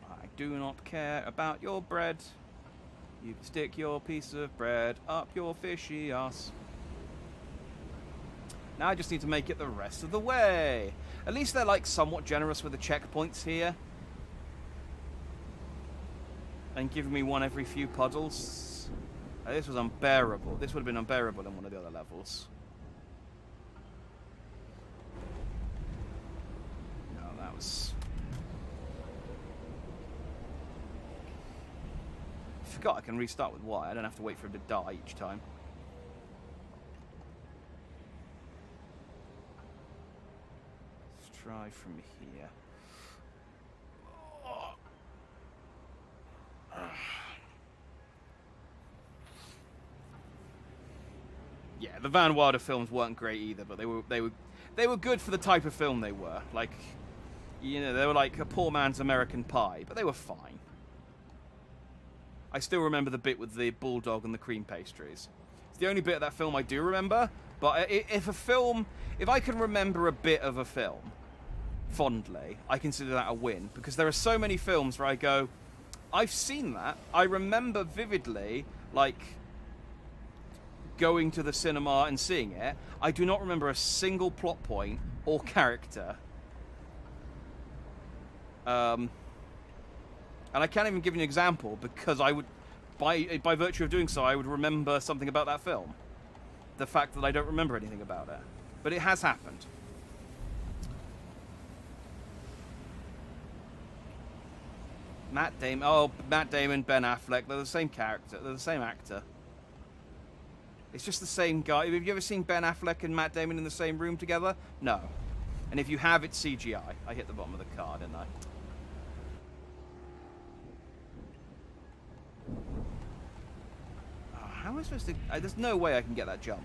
I do not care about your bread. You can stick your piece of bread up your fishy ass. Now I just need to make it the rest of the way. At least they're, like, somewhat generous with the checkpoints here. And giving me one every few puddles. This was unbearable. This would have been unbearable in one of the other levels. No, that was... I forgot I can restart with Y. I don't have to wait for him to die each time. Let's try from here. Yeah, the Van Wilder films weren't great either, but they were good for the type of film they were. Like, you know, they were like a poor man's American Pie, but they were fine. I still remember the bit with the bulldog and the cream pastries. It's the only bit of that film I do remember, But if I can remember a bit of a film fondly, I consider that a win, because there are so many films where I go, I've seen that. I remember vividly, like, going to the cinema and seeing it. I do not remember a single plot point or character. And I can't even give you an example, because I would, by virtue of doing so, I would remember something about that film. The fact that I don't remember anything about it. But it has happened. Matt Damon, Ben Affleck, they're the same character, they're the same actor. It's just the same guy. Have you ever seen Ben Affleck and Matt Damon in the same room together? No. And if you have, it's CGI. I hit the bottom of the card, didn't I? Oh, how am I supposed to... there's no way I can get that jump.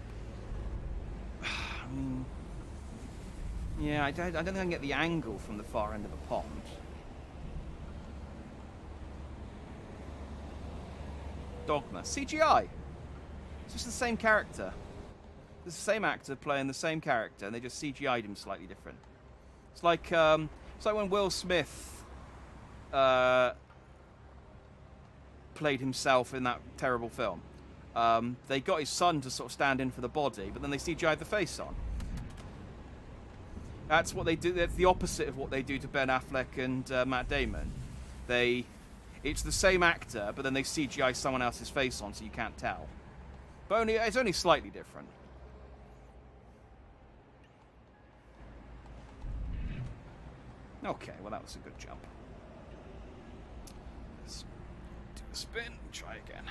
I mean... Yeah, I don't think I can get the angle from the far end of a pond. Dogma. CGI! It's just the same character. It's the same actor playing the same character, and they just CGI'd him slightly different. It's like when Will Smith played himself in that terrible film. They got his son to sort of stand in for the body, but then they CGI'd the face on. That's what they do. That's the opposite of what they do to Ben Affleck and Matt Damon. It's the same actor, but then they CGI someone else's face on, so you can't tell. But it's only slightly different. Okay, well that was a good jump. Let's do a spin, try again.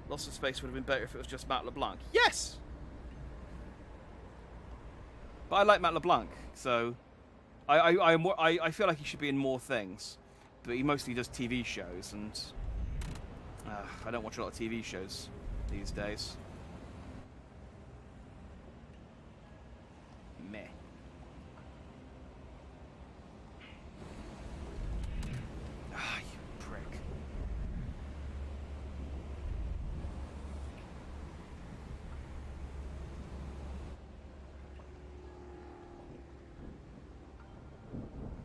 Lost of Space would have been better if it was just Matt LeBlanc. Yes! But I like Matt LeBlanc, so I feel like he should be in more things. But he mostly does TV shows, and I don't watch a lot of TV shows these days. Meh. Ah, you prick.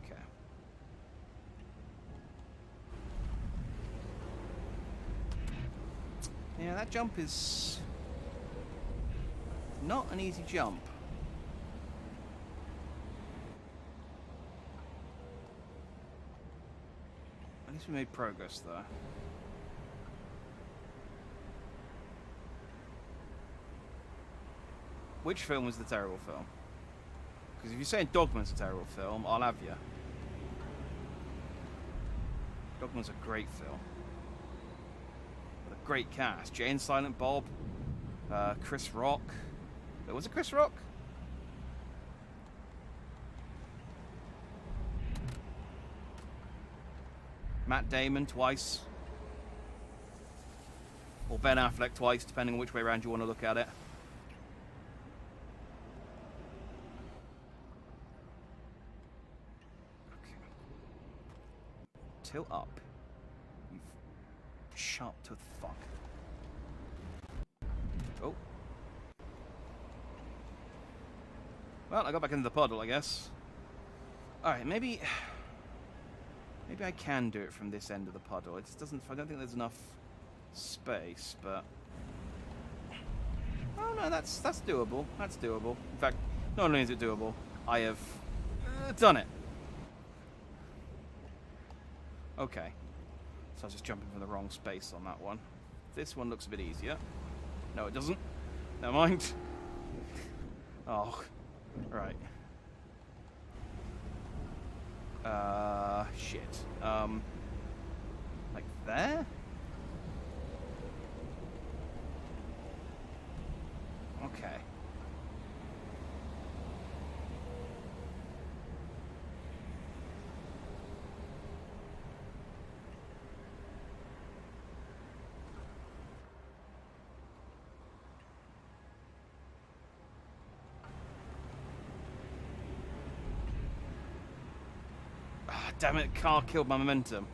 Okay. Yeah, that jump is not an easy jump. At least we made progress, though. Which film was the terrible film? Because if you're saying Dogma's a terrible film, I'll have you. Dogma's a great film. With a great cast. Jay and Silent Bob. Chris Rock. Was it Chris Rock? Matt Damon twice. Or Ben Affleck twice, depending on which way around you want to look at it. Okay. Tilt up. You sharp-toothed fuck. Oh. Well, I got back into the puddle, I guess. Alright, maybe I can do it from this end of the puddle. It just doesn't... I don't think there's enough space, but... Oh, no, that's doable. That's doable. In fact, not only is it doable, I have done it. Okay. So I was just jumping from the wrong space on that one. This one looks a bit easier. No, it doesn't. Never mind. Oh, right. Shit. Like there? Okay. Damn it, car killed my momentum.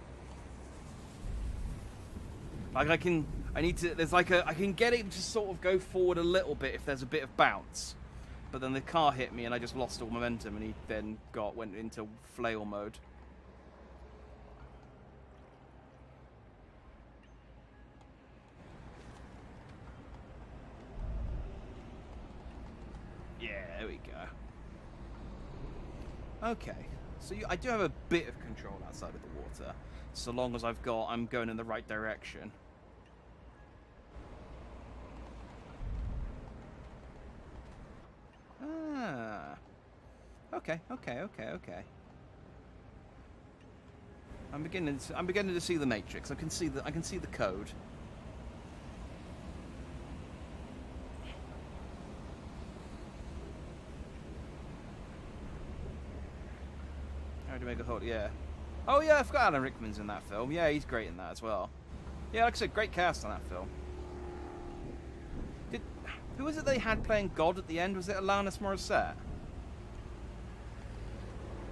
Like, I can I need to. There's like I can get it to sort of go forward a little bit if there's a bit of bounce. But then the car hit me and I just lost all momentum, and he then went into flail mode. Yeah, there we go. Okay, so I do have a bit of control outside of the water, so long as I'm going in the right direction. Ah. Okay. I'm beginning to see the matrix. I can see the code. How do you make a hold? Yeah. Oh yeah, I forgot Alan Rickman's in that film. Yeah, he's great in that as well. Yeah, like I said, great cast on that film. Who was it they had playing God at the end? Was it Alanis Morissette?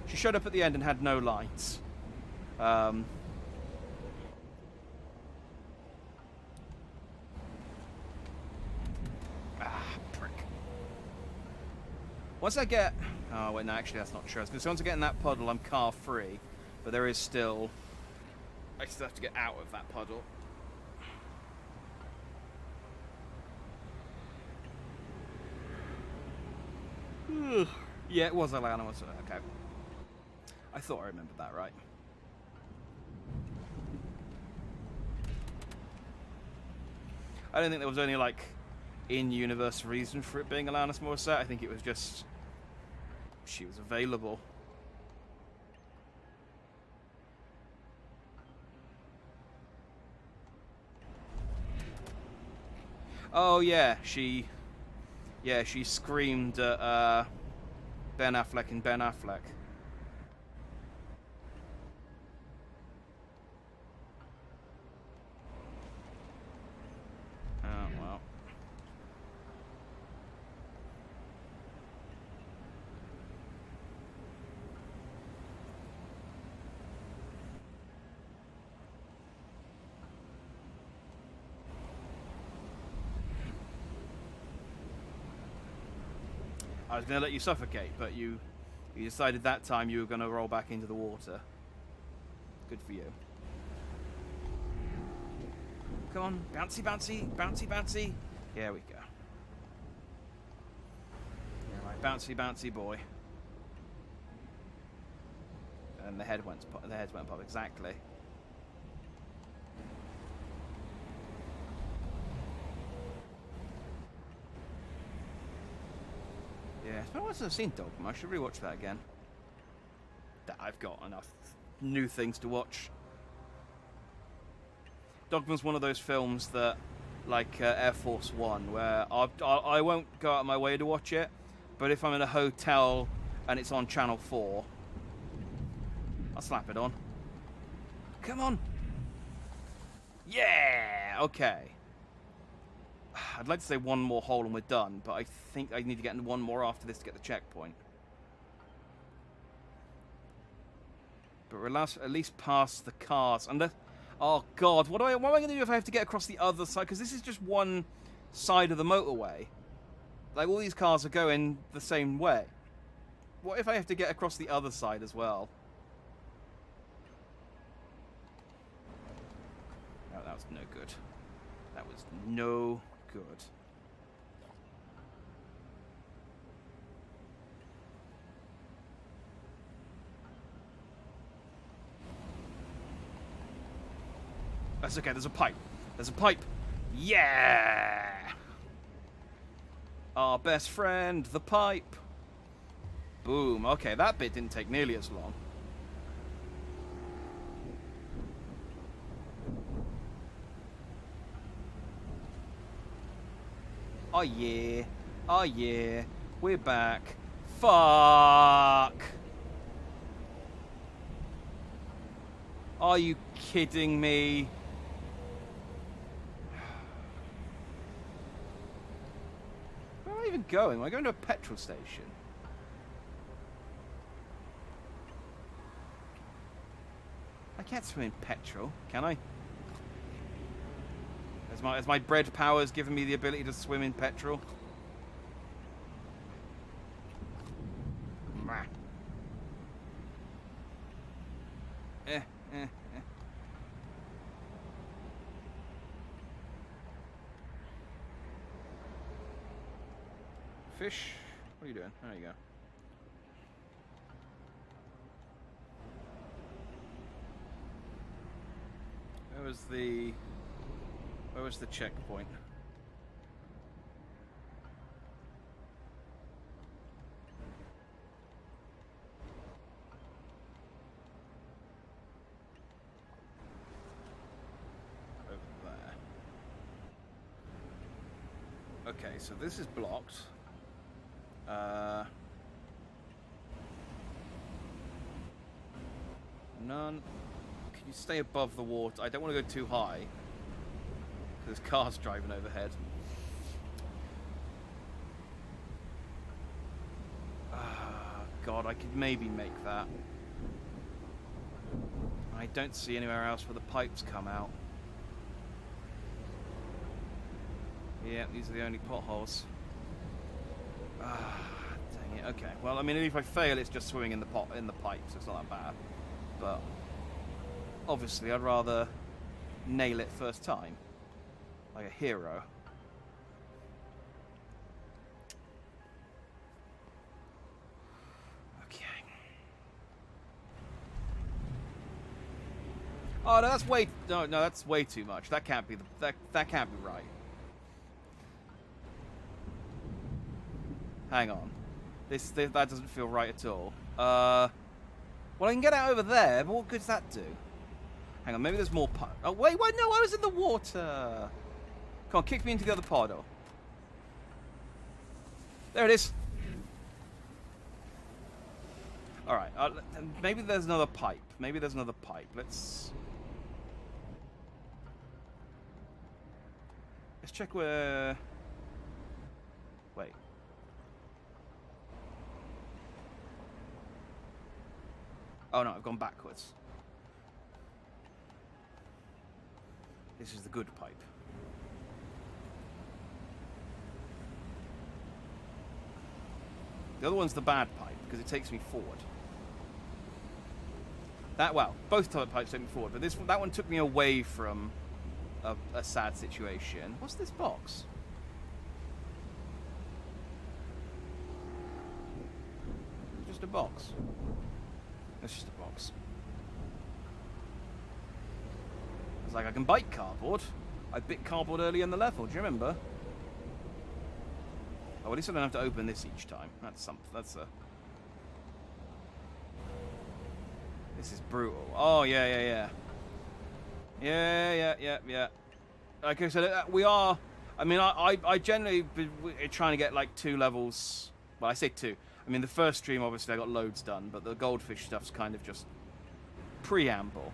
She showed up at the end and had no lines. Ah, prick. Once I get... Oh, wait, no, actually that's not true. Because once I get in that puddle, I'm car free. But there is still... I still have to get out of that puddle. Yeah, it was Alana. Okay. I thought I remembered that right. I don't think there was any, like, in-universe reason for it being Alanis Morissette. I think it was just... she was available. Oh, yeah, she screamed at Ben Affleck and Ben Affleck. Oh, well. I was going to let you suffocate, but you decided that time you were going to roll back into the water. Good for you. Come on, bouncy, bouncy, bouncy, bouncy. Here we go. Yeah, right, bouncy, bouncy boy. And the head went pop, exactly. Yeah, it's been a while since I've seen Dogma. I should rewatch that again. I've got enough new things to watch. Dogma's one of those films that, like Air Force One, where I won't go out of my way to watch it, but if I'm in a hotel and it's on Channel 4, I'll slap it on. Come on! Yeah! Okay. I'd like to say one more hole and we're done, but I think I need to get in one more after this to get the checkpoint. But we're at least past the cars. Oh god, what am I going to do if I have to get across the other side? Because this is just one side of the motorway. Like, all these cars are going the same way. What if I have to get across the other side as well? Oh, that was no good. That was no good. That's okay, there's a pipe. There's a pipe. Yeah! Our best friend, the pipe. Boom. Okay, that bit didn't take nearly as long. Oh yeah. Oh yeah. We're back. Fuck! Are you kidding me? Where am I even going? Am I going to a petrol station? I can't swim in petrol, can I? Has my bread powers given me the ability to swim in petrol? Eh, eh, eh. Fish? What are you doing? There you go. Where was the checkpoint? Over there. Okay, so this is blocked. None. Can you stay above the water? I don't want to go too high. There's cars driving overhead. God, I could maybe make that. I don't see anywhere else where the pipes come out. Yeah, these are the only potholes. Dang it. Okay. Well, I mean, if I fail, it's just swimming in the pipe, so it's not that bad. But obviously, I'd rather nail it first time, like a hero. Okay. Oh no, that's way that's way too much. That can't be that can't be right. Hang on. That doesn't feel right at all. Well, I can get out over there, but what good does that do? Hang on, maybe there's more pod. Oh, wait, no, I was in the water. Come on, kick me into the other pod. There it is. Alright, maybe there's another pipe. Let's check where... Wait. Oh no, I've gone backwards. This is the good pipe. The other one's the bad pipe, because it takes me forward. Both pipes take me forward, but that one took me away from a sad situation. What's this box? Just a box. It's just a box. It's like I can bite cardboard. I bit cardboard early in the level. Do you remember? Oh, at least I don't have to open this each time. That's something. This is brutal. Oh yeah. Yeah. Okay, so we are. I mean, I generally been trying to get like 2 levels. Well, I say 2. I mean, the first stream, obviously, I got loads done, but the goldfish stuff's kind of just preamble.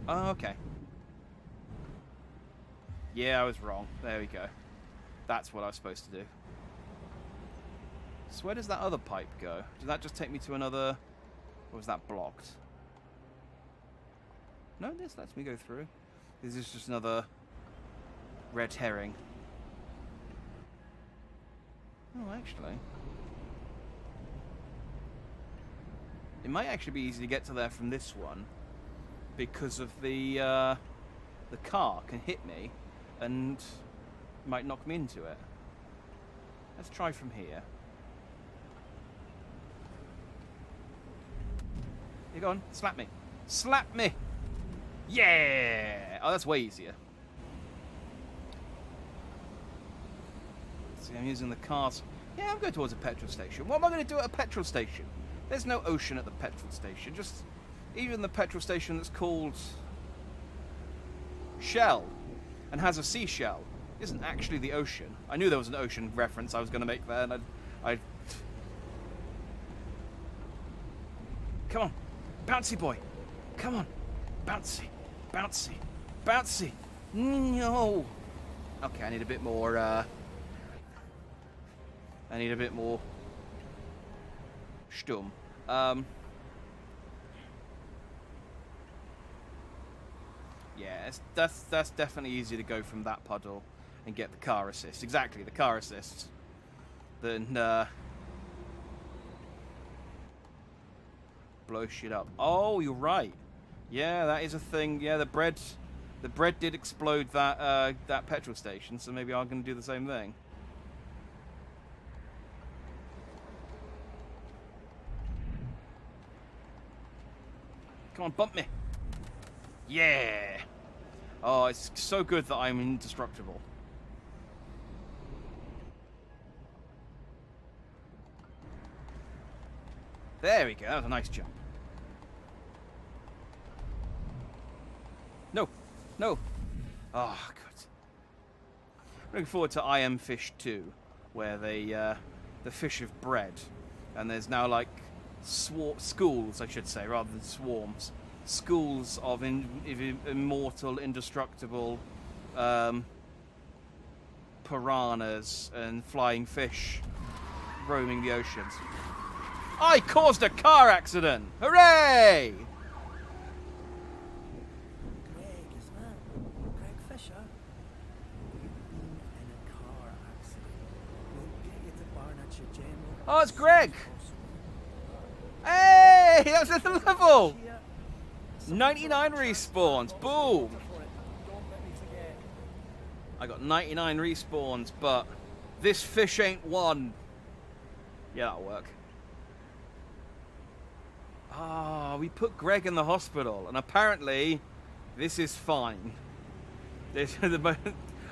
Oh, okay. Yeah, I was wrong. There we go. That's what I was supposed to do. So where does that other pipe go? Did that just take me to another... Or was that blocked? No, this lets me go through. This is just another red herring. Oh, actually. It might actually be easy to get to there from this one. Because of the car can hit me and might knock me into it. Let's try from here. You go on, slap me. Slap me! Yeah! Oh, that's way easier. See, I'm using the cars. Yeah, I'm going towards a petrol station. What am I going to do at a petrol station? There's no ocean at the petrol station. Just even the petrol station that's called Shell and has a seashell isn't actually the ocean. I knew there was an ocean reference I was going to make there, and I... Come on, bouncy boy. Come on, bouncy, bouncy, bouncy. No. Okay, I need a bit more. I need a bit more. Stum. that's definitely easier to go from that puddle and get the car assist. Exactly, the car assist. Than blow shit up. Oh, you're right. Yeah, that is a thing. Yeah, the bread did explode that petrol station, so maybe I'm going to do the same thing. Come on, bump me. Yeah. Oh, it's so good that I'm indestructible. There we go. That was a nice jump. No. No. Oh, good. Looking forward to I Am Fish 2, where they, the fish of bread. And there's now, like, schools, I should say, rather than swarms. Schools of immortal, indestructible piranhas and flying fish roaming the oceans. I caused a car accident! Hooray! Greg, isn't it? Greg Fisher? You've been in a car accident. We'll get you to Barnardshire General. Oh, it's Greg! Hey! That was at the level! 99 respawns. Boom! I got 99 respawns, but this fish ain't one. Yeah, that'll work. Ah, we put Greg in the hospital, and apparently this is fine.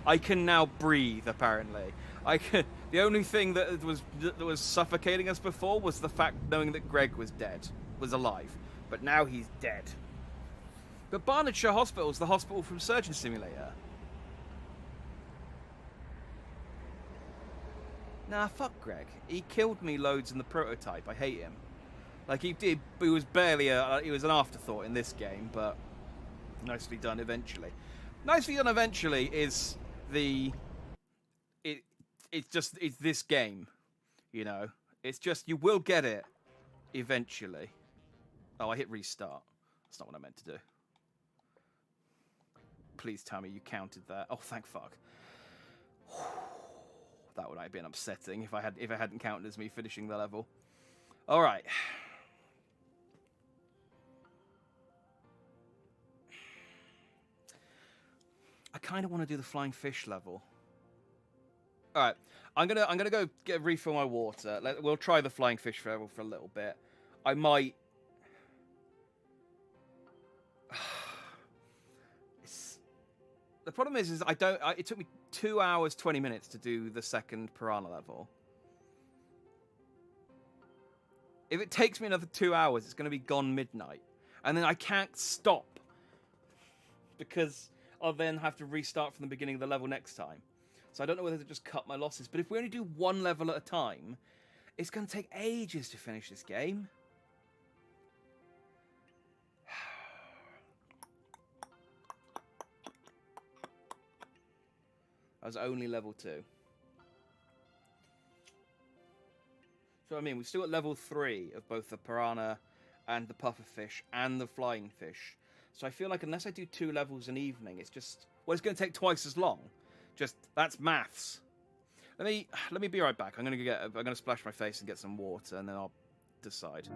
I can now breathe, apparently. The only thing that was suffocating us before was the fact knowing that Greg was alive. But now he's dead. But Barnardshire Hospital is the hospital from Surgeon Simulator. Nah, fuck Greg. He killed me loads in the prototype. I hate him. Like, he was barely he was an afterthought in this game, but nicely done eventually. Nicely done eventually is it's this game, you know. It's just, you will get it eventually. Oh, I hit restart. That's not what I meant to do. Please tell me you counted that. Oh, thank fuck. That would have been upsetting if it hadn't counted as me finishing the level. All right. I kind of want to do the flying fish level. All right, I'm gonna go refill my water. We'll try the flying fish level for a little bit. I might. The problem is I don't. It took me 2 hours 20 minutes to do the second piranha level. If it takes me another 2 hours, it's going to be gone midnight, and then I can't stop because I'll then have to restart from the beginning of the level next time. So I don't know whether to just cut my losses. But if we only do one level at a time, it's going to take ages to finish this game. That was only level 2. So I mean, we've still got level 3 of both the piranha and the pufferfish and the flying fish. So I feel like unless I do 2 levels an evening, it's just, well, it's going to take twice as long. Just, that's maths. Let me be right back. I'm going to splash my face and get some water, and then I'll decide.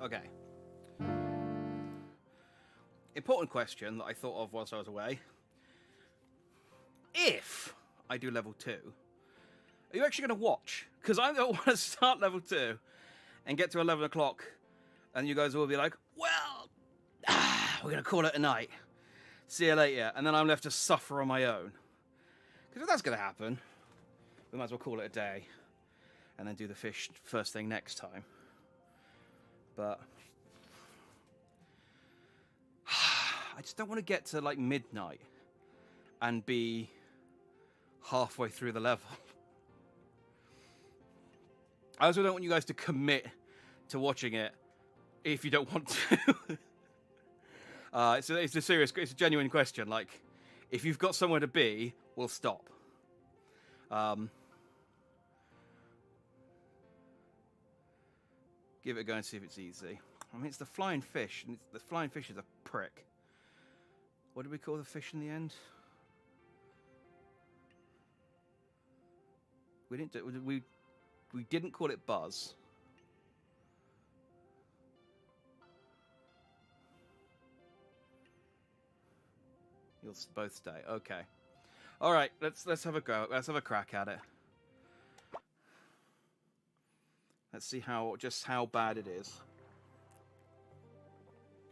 Okay. Important question that I thought of whilst I was away. If I do level 2, are you actually going to watch? Because I don't want to start level 2 and get to 11 o'clock and you guys will be like, well, we're going to call it a night. See you later. And then I'm left to suffer on my own. Because if that's going to happen, we might as well call it a day and then do the fish first thing next time. But I just don't want to get to like midnight and be halfway through the level. I also don't want you guys to commit to watching it if you don't want to. It's a genuine question. Like, if you've got somewhere to be, we'll stop. Give it a go and see if it's easy. I mean, it's the flying fish, and the flying fish is a prick. What did we call the fish in the end? We didn't call it Buzz. You'll both stay. Okay. All right. Let's have a go. Let's have a crack at it. Let's see how bad it is.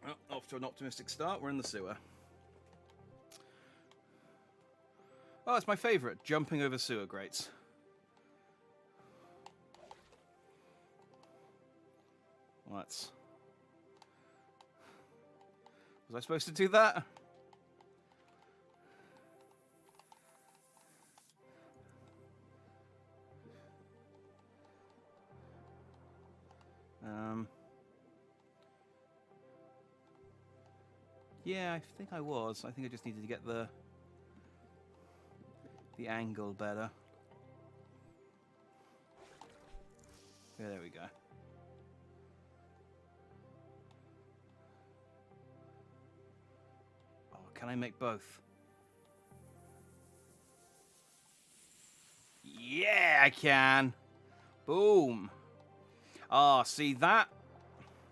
Oh, off to an optimistic start. We're in the sewer. Oh, it's my favourite, jumping over sewer grates. Well, was I supposed to do that? Yeah, I think I was. I think I just needed to get the angle better. Yeah, there we go. Oh, can I make both? Yeah, I can. Boom. Ah, see that?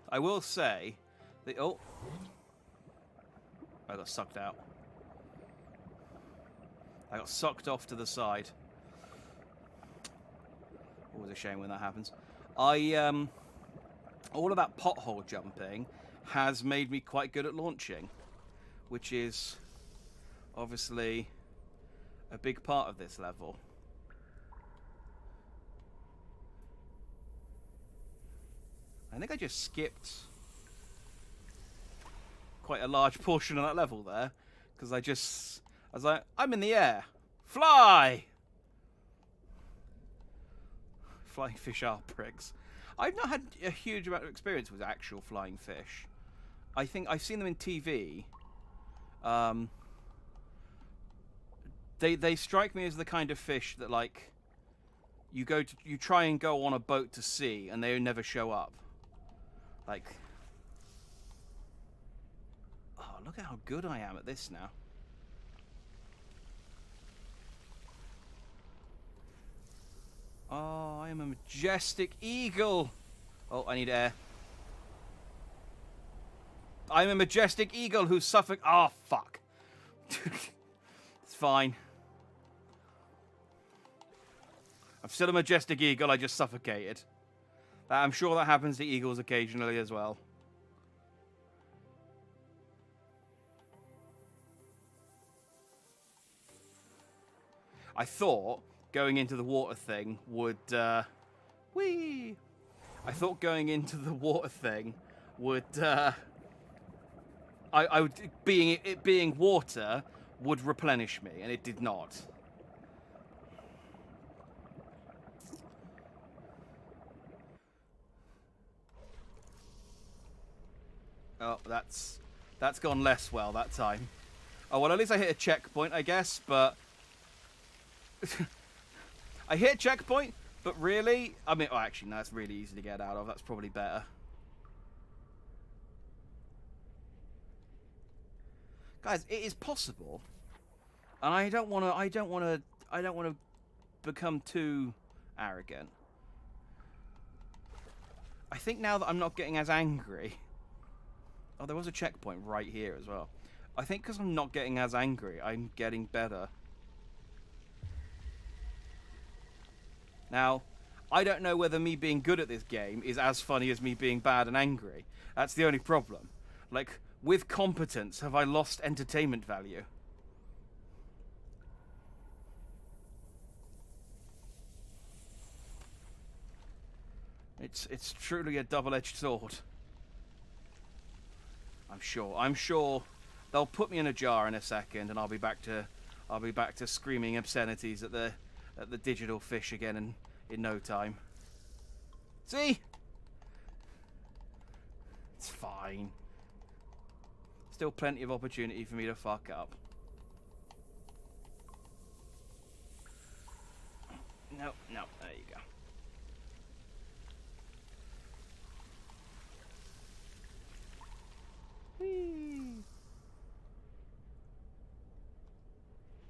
I will say that. Oh, I got sucked out. I got sucked off to the side. Always a shame when that happens. All of that pothole jumping has made me quite good at launching, which is obviously a big part of this level. I think I just skipped quite a large portion of that level there, because I was like, I'm in the air. Fly! Flying fish are pricks. I've not had a huge amount of experience with actual flying fish. I think I've seen them in TV. They strike me as the kind of fish that, like, you try and go on a boat to sea and they never show up. Like, oh, look at how good I am at this now. Oh, I am a majestic eagle. Oh, I need air. I'm a majestic eagle who suffocates. Oh, fuck. It's fine. I'm still a majestic eagle. I just suffocated. I'm sure that happens to eagles occasionally as well. I thought going into the water thing would, whee! I thought going into the water thing would, I would, it being water would replenish me, and it did not. Oh, that's gone less well that time. Oh, well, at least I hit a checkpoint, I guess, but I hit a checkpoint, but really, I mean, oh, actually, no, it's really easy to get out of. That's probably better. Guys, it is possible, and I don't want to become too arrogant. I think now that I'm not getting as angry. Oh, there was a checkpoint right here as well. I think because I'm not getting as angry, I'm getting better. Now, I don't know whether me being good at this game is as funny as me being bad and angry. That's the only problem. Like, with competence, have I lost entertainment value? It's truly a double-edged sword. I'm sure they'll put me in a jar in a second, and I'll be back to screaming obscenities at the digital fish again in no time. See? fine. Still plenty of opportunity for me to fuck up. No, no, there you go. Whee!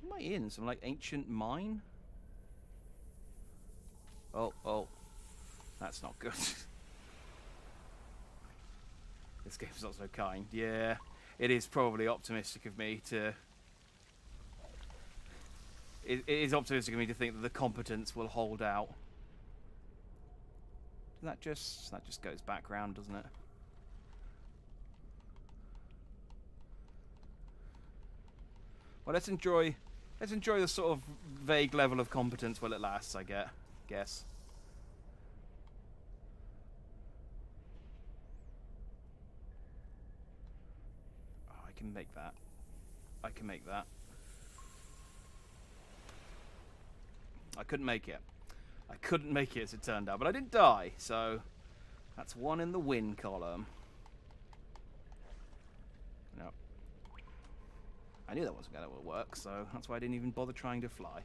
Am I in some like ancient mine? Oh, that's not good. This game's not so kind. Yeah, it is probably optimistic of me to. It is optimistic of me to think that the competence will hold out. That just goes back round, doesn't it? Well, let's enjoy the sort of vague level of competence while it lasts, I guess. Oh, I can make that. I can make that. I couldn't make it. I couldn't make it as it turned out, but I didn't die, so that's one in the win column. No. I knew that wasn't going to work, so that's why I didn't even bother trying to fly.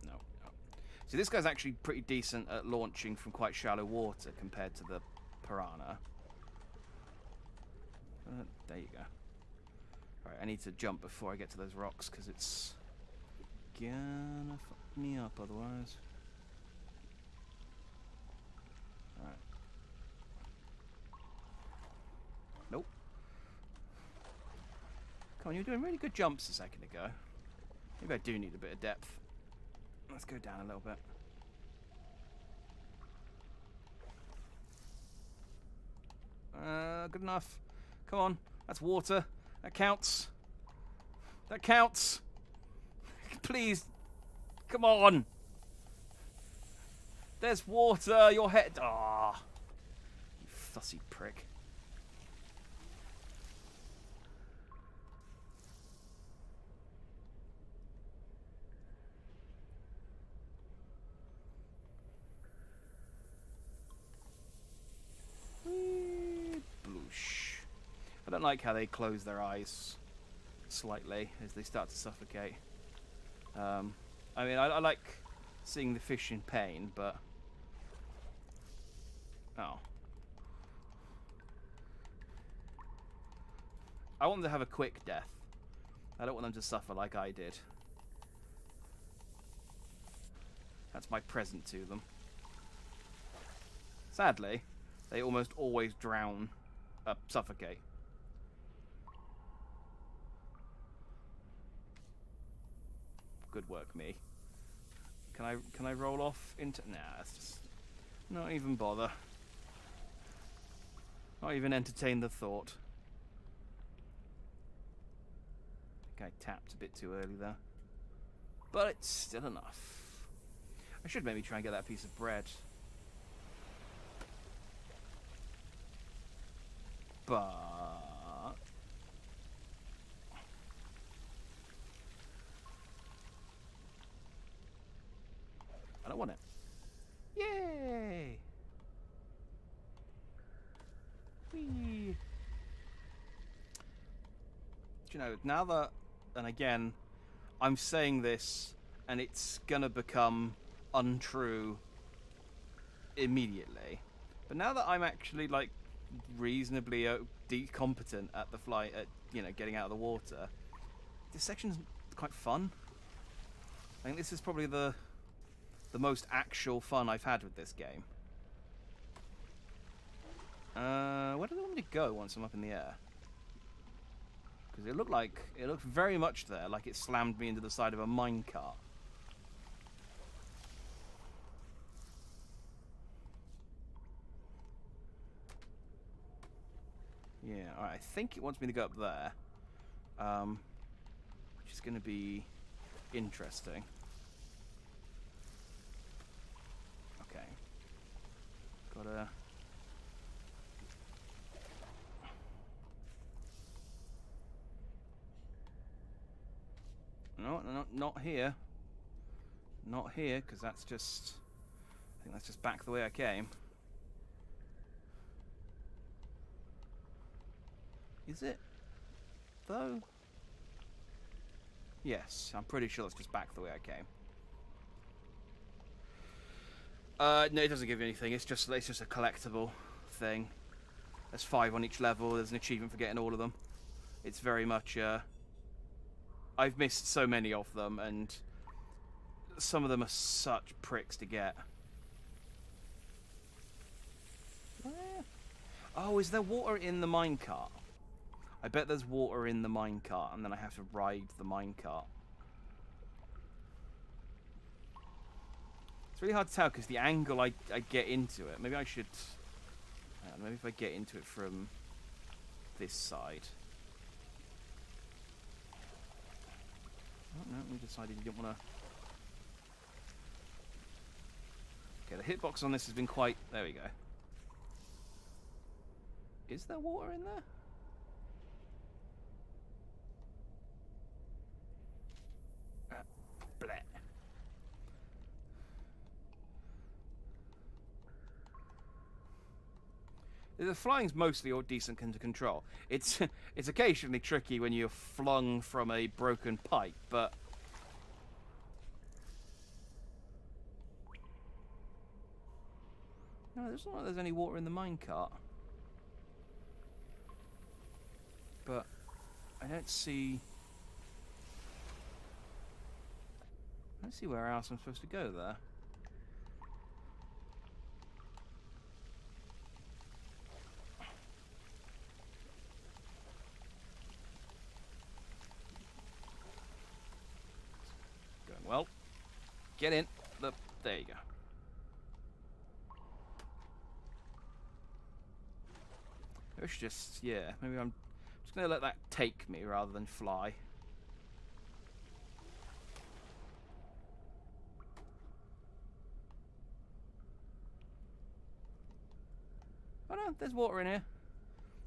No. See, this guy's actually pretty decent at launching from quite shallow water compared to the piranha. There you go. Alright, I need to jump before I get to those rocks, because it's gonna fuck me up otherwise. Alright. Nope. Come on, you were doing really good jumps a second ago. Maybe I do need a bit of depth. Let's go down a little bit. Good enough. Come on, that's water. That counts. That counts. Please. Come on. There's water. Your head. Ah. You fussy prick. Bloosh. I don't like how they close their eyes slightly as they start to suffocate. I mean, I like seeing the fish in pain, but... Oh. I want them to have a quick death. I don't want them to suffer like I did. That's my present to them. Sadly, they almost always drown, suffocate. Good work, me. Can I roll off into? Nah, it's just not even bother. Not even entertain the thought. I think I tapped a bit too early there, but it's still enough. I should maybe try and get that piece of bread. But I don't want it. Yay! Whee! Do you know, now that, and again, I'm saying this, and it's gonna become untrue immediately. But now that I'm actually, like, reasonably competent at the flight, at, you know, getting out of the water, this section's quite fun. I think this is probably the most actual fun I've had with this game. Where do they want me to go once I'm up in the air? Because it looked very much there, like it slammed me into the side of a minecart. Yeah, alright, I think it wants me to go up there. Which is going to be interesting. Okay. Gotta... No, not here. Not here, because that's just think that's just back the way I came. Is it? Though? Yes, I'm pretty sure that's just back the way I came. No, it doesn't give you anything. It's just a collectible thing. There's 5 on each level. There's an achievement for getting all of them. It's very much, I've missed so many of them, and some of them are such pricks to get. Oh, is there water in the minecart? I bet there's water in the minecart, and then I have to ride the minecart. It's really hard to tell because the angle I get into it. Maybe I should... maybe if I get into it from this side. Oh, no, we decided you didn't want to... Okay, the hitbox on this has been quite... There we go. Is there water in there? Bleh. The flying's mostly all decent to control. It's occasionally tricky when you're flung from a broken pipe, but no, there's not like there's any water in the minecart. But I don't see where else I'm supposed to go there. Going well. Get in. There you go. Maybe I should just, yeah, maybe I'm just going to let that take me rather than fly. Oh no, there's water in here.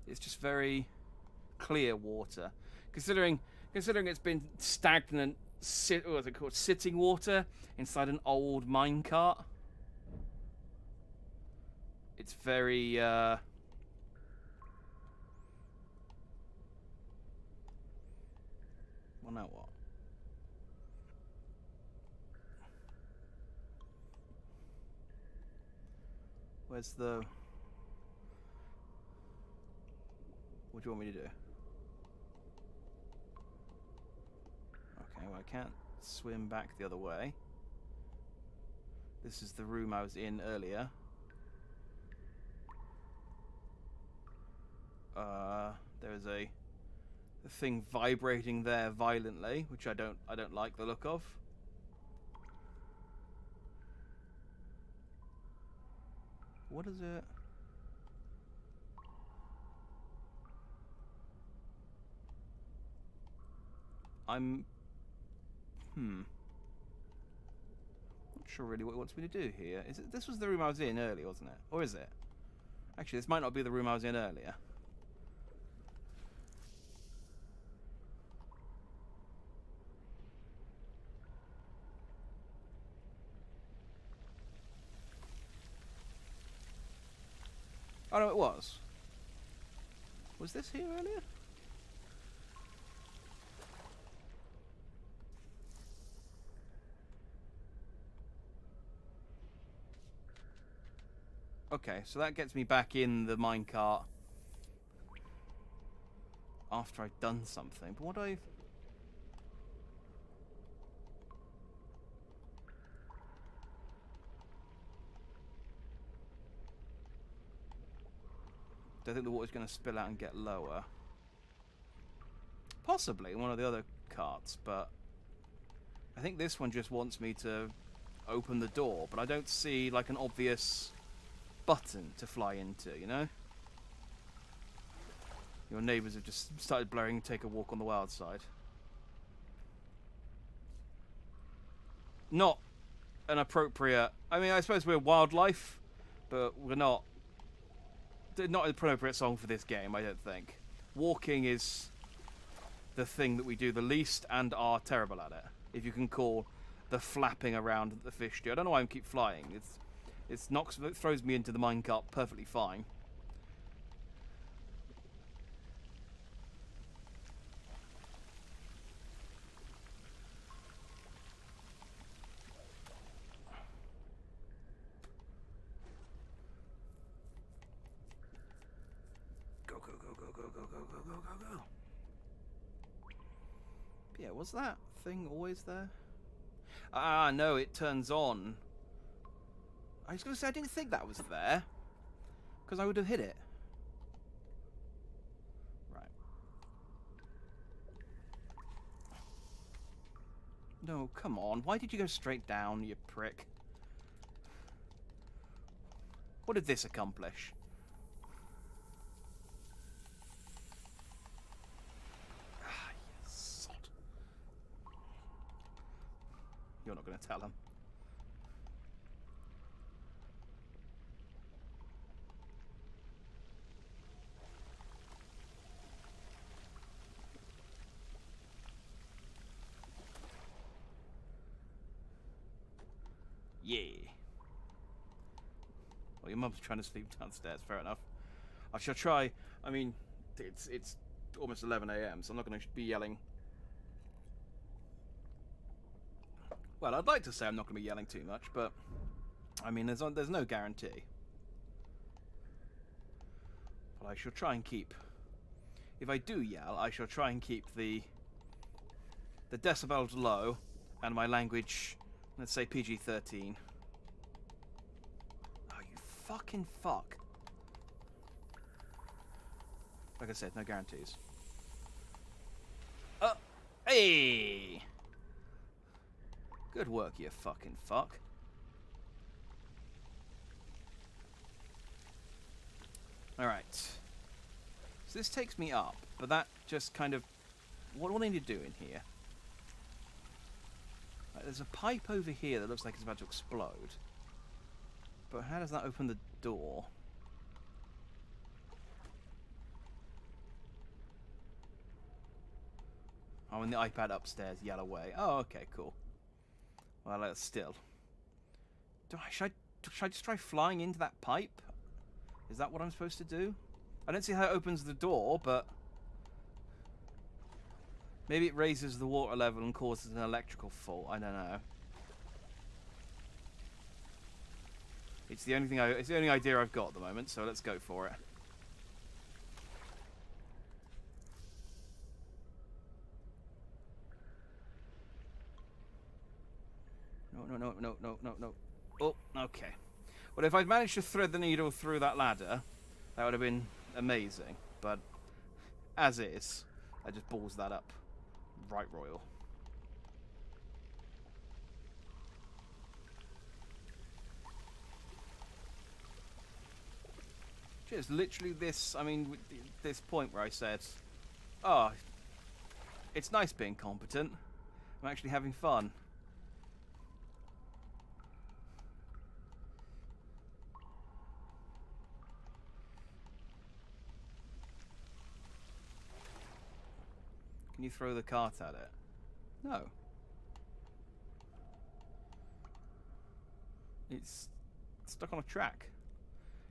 It's just very clear water. Considering it's been stagnant, what's it called, sitting water inside an old minecart. It's very, well, now what? Where's the... What do you want me to do? Okay, well I can't swim back the other way. This is the room I was in earlier. There is a thing vibrating there violently, which I don't like the look of. What is it? I'm... Not sure really what it wants me to do here. Is it, this was the room I was in earlier, wasn't it? Or is it? Actually, this might not be the room I was in earlier. Oh no, it was. Was this here earlier? Okay, so that gets me back in the minecart after I've done something. But what I've... Do I think the water's going to spill out and get lower? Possibly, one of the other carts, but I think this one just wants me to open the door, but I don't see like an obvious button to fly into, you know? Your neighbours have just started blaring Take a Walk on the Wild Side. Not an appropriate... I mean, I suppose we're wildlife, but we're not an appropriate song for this game, I don't think. Walking is the thing that we do the least and are terrible at it. If you can call the flapping around that the fish do. I don't know why I keep flying. It throws me into the minecart perfectly fine. Go, go, go, go, go, go, go, go, go, go, go. Yeah, was that thing always there? Ah, no, it turns on. I was going to say, I didn't think that was there. Because I would have hit it. Right. No, come on. Why did you go straight down, you prick? What did this accomplish? Ah, you sod. You're not going to tell him. Yeah. Well, your mum's trying to sleep downstairs. Fair enough. I shall try. I mean, it's almost 11 a.m., so I'm not going to be yelling. Well, I'd like to say I'm not going to be yelling too much, but I mean, there's no guarantee. But I shall try and keep. If I do yell, I shall try and keep the decibels low and my language, let's say PG-13. Oh, you fucking fuck. Like I said, no guarantees. Hey! Good work, you fucking fuck. Alright. So this takes me up, but that just kind of... What do I need to do in here? Right, there's a pipe over here that looks like it's about to explode. But how does that open the door? Oh, and the iPad upstairs yell away. Oh, okay, cool. Well, still. Should I just try flying into that pipe? Is that what I'm supposed to do? I don't see how it opens the door, but... Maybe it raises the water level and causes an electrical fault. I don't know. It's the only thing it's the only idea I've got at the moment, so let's go for it. No. Oh, okay. Well, if I'd managed to thread the needle through that ladder, that would have been amazing. But, as is, I just balls that up. Right royal. Just literally this, I mean, this point where I said, oh, it's nice being competent. I'm actually having fun. Can you throw the cart at it? No. It's stuck on a track.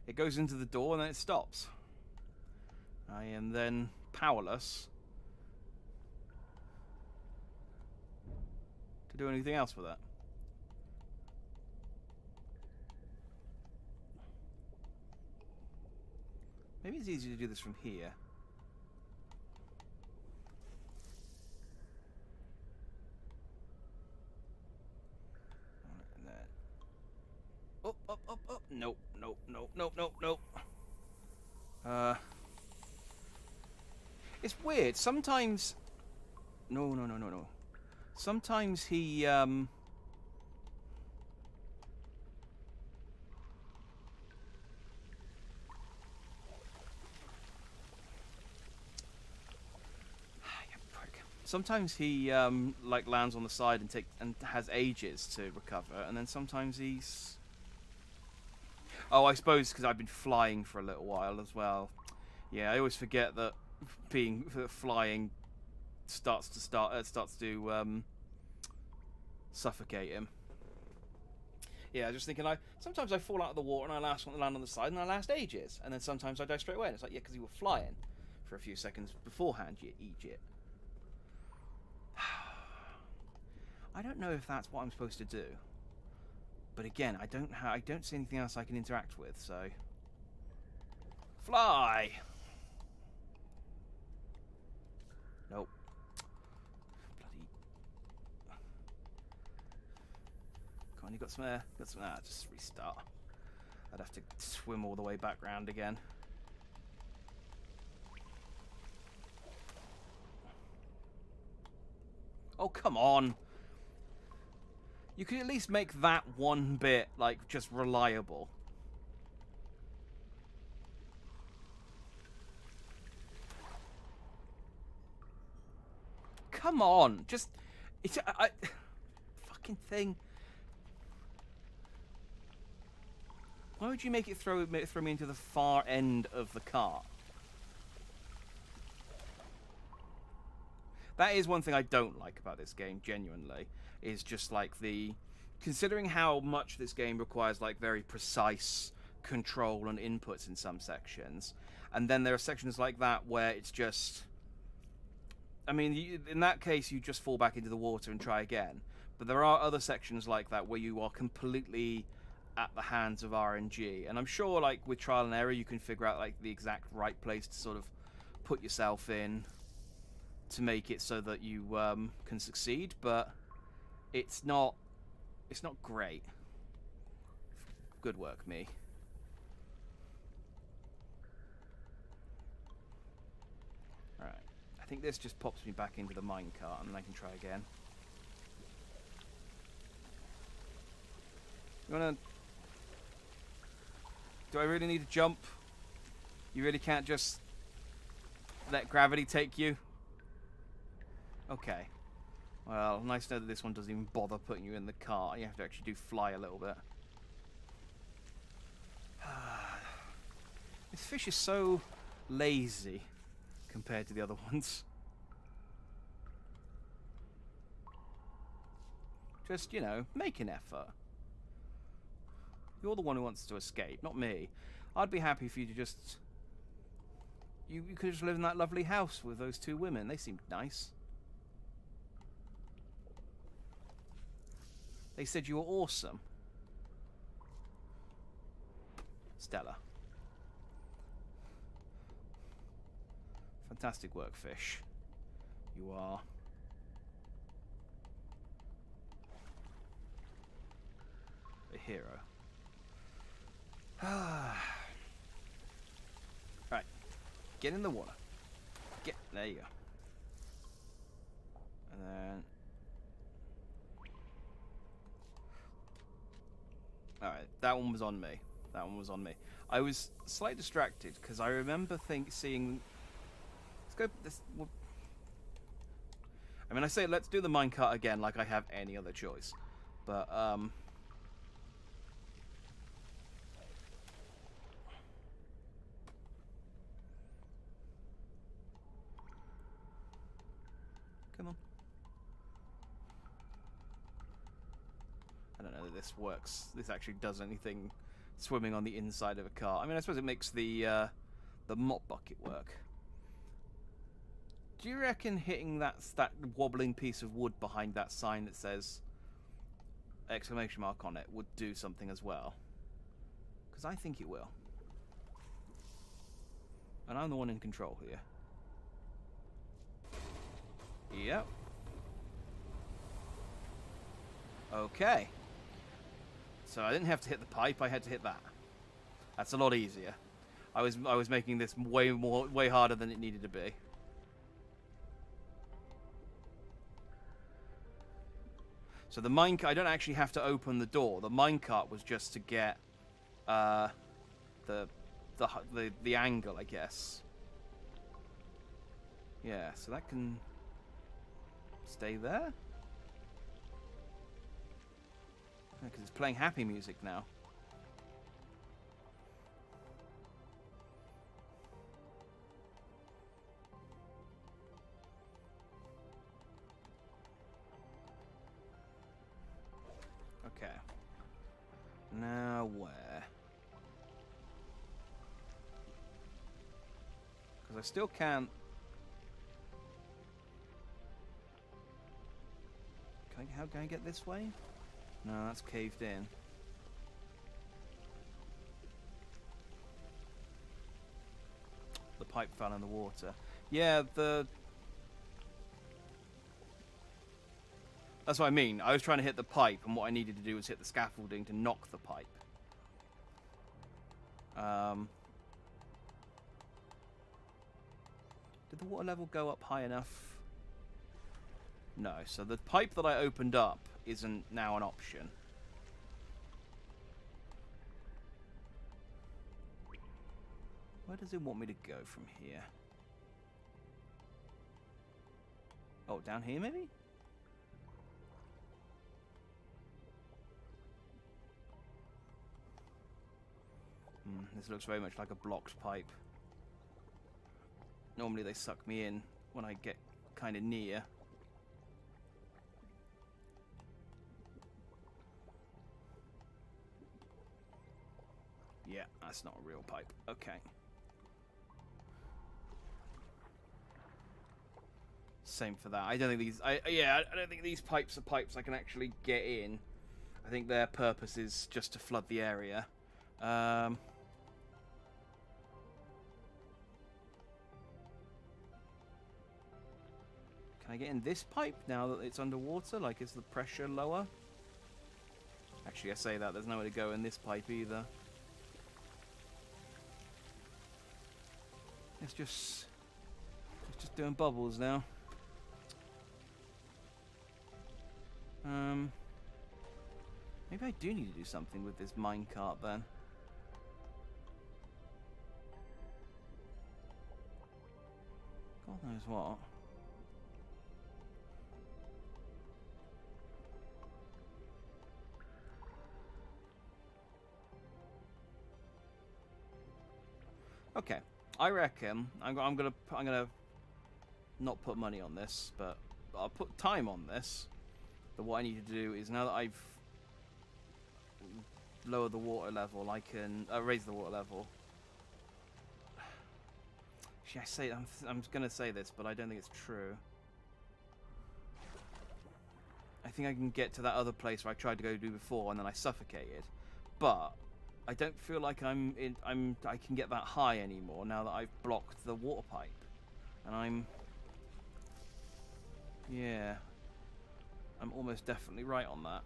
It goes into the door and then it stops. I am then powerless to do anything else with that. Maybe it's easier to do this from here. Up. Nope. It's weird. Sometimes... No. Sometimes he, Sometimes he, like, lands on the side and has ages to recover, and then sometimes he's... Oh, I suppose because I've been flying for a little while as well. Yeah, I always forget that flying starts to suffocate him. Yeah, I was just thinking, sometimes I fall out of the water and I land on the side and I last ages. And then sometimes I die straight away. And it's like, yeah, because you were flying for a few seconds beforehand, you idiot. I don't know if that's what I'm supposed to do. But again, I don't see anything else I can interact with, so... Fly! Nope. Bloody... Come on, you got some air? Got some air? Just restart. I'd have to swim all the way back round again. Oh, come on! You could at least make that one bit, like, just reliable. Come on! Just... It's... fucking thing. Why would you make it throw me into the far end of the cart? That is one thing I don't like about this game, genuinely, is just like the... Considering how much this game requires like very precise control and inputs in some sections, and then there are sections like that where it's just... I mean, in that case, you just fall back into the water and try again. But there are other sections like that where you are completely at the hands of RNG. And I'm sure, like, with trial and error, you can figure out, like, the exact right place to sort of put yourself in to make it so that you can succeed. But it's not great. Good work, me. Alright. I think this just pops me back into the minecart, and then I can try again. You wanna... Do I really need to jump? You really can't just let gravity take you? Okay. Well, nice to know that this one doesn't even bother putting you in the cart. You have to actually do fly a little bit. This fish is so lazy compared to the other ones. Just, you know, make an effort. You're the one who wants to escape, not me. I'd be happy for you to just... You could just live in that lovely house with those two women. They seemed nice. They said you were awesome. Stella. Fantastic work, fish. You are... a hero. Right. Get in the water. There you go. And then... Alright, that one was on me. That one was on me. I was slightly distracted because I remember seeing... Let's go... I mean, I say let's do the minecart again like I have any other choice. But, Come on. I don't know that this works. This actually does anything swimming on the inside of a car. I mean, I suppose it makes the mop bucket work. Do you reckon hitting that wobbling piece of wood behind that sign that says exclamation mark on it would do something as well? Because I think it will. And I'm the one in control here. Yep. Okay. So I didn't have to hit the pipe, I had to hit that. That's a lot easier. I was making this way harder than it needed to be. So the minecart, I don't actually have to open the door. The minecart was just to get the angle, I guess. Yeah, so that can stay there. Because it's playing happy music now. Okay. where? Because I still can't... How can I get this way? No, that's caved in. The pipe fell in the water. Yeah, that's what I mean. I was trying to hit the pipe, and what I needed to do was hit the scaffolding to knock the pipe. Did the water level go up high enough? No, so the pipe that I opened up isn't now an option. Where does it want me to go from here? Oh, down here maybe? This looks very much like a blocked pipe. Normally they suck me in when I get kind of near. Yeah, that's not a real pipe. Okay. Same for that. I don't think these... I don't think these pipes are pipes I can actually get in. I think their purpose is just to flood the area. Can I get in this pipe now that it's underwater? Like, is the pressure lower? Actually, I say that. There's nowhere to go in this pipe either. It's just doing bubbles now. Maybe I do need to do something with this minecart then. God knows what. Okay, I reckon I'm gonna not put money on this, but I'll put time on this. But what I need to do is, now that I've lowered the water level, I can raise the water level. Actually, I'm gonna say this, but I don't think it's true. I think I can get to that other place where I tried to go to before, and then I suffocated. But I don't feel like I can get that high anymore now that I've blocked the water pipe, and yeah, I'm almost definitely right on that.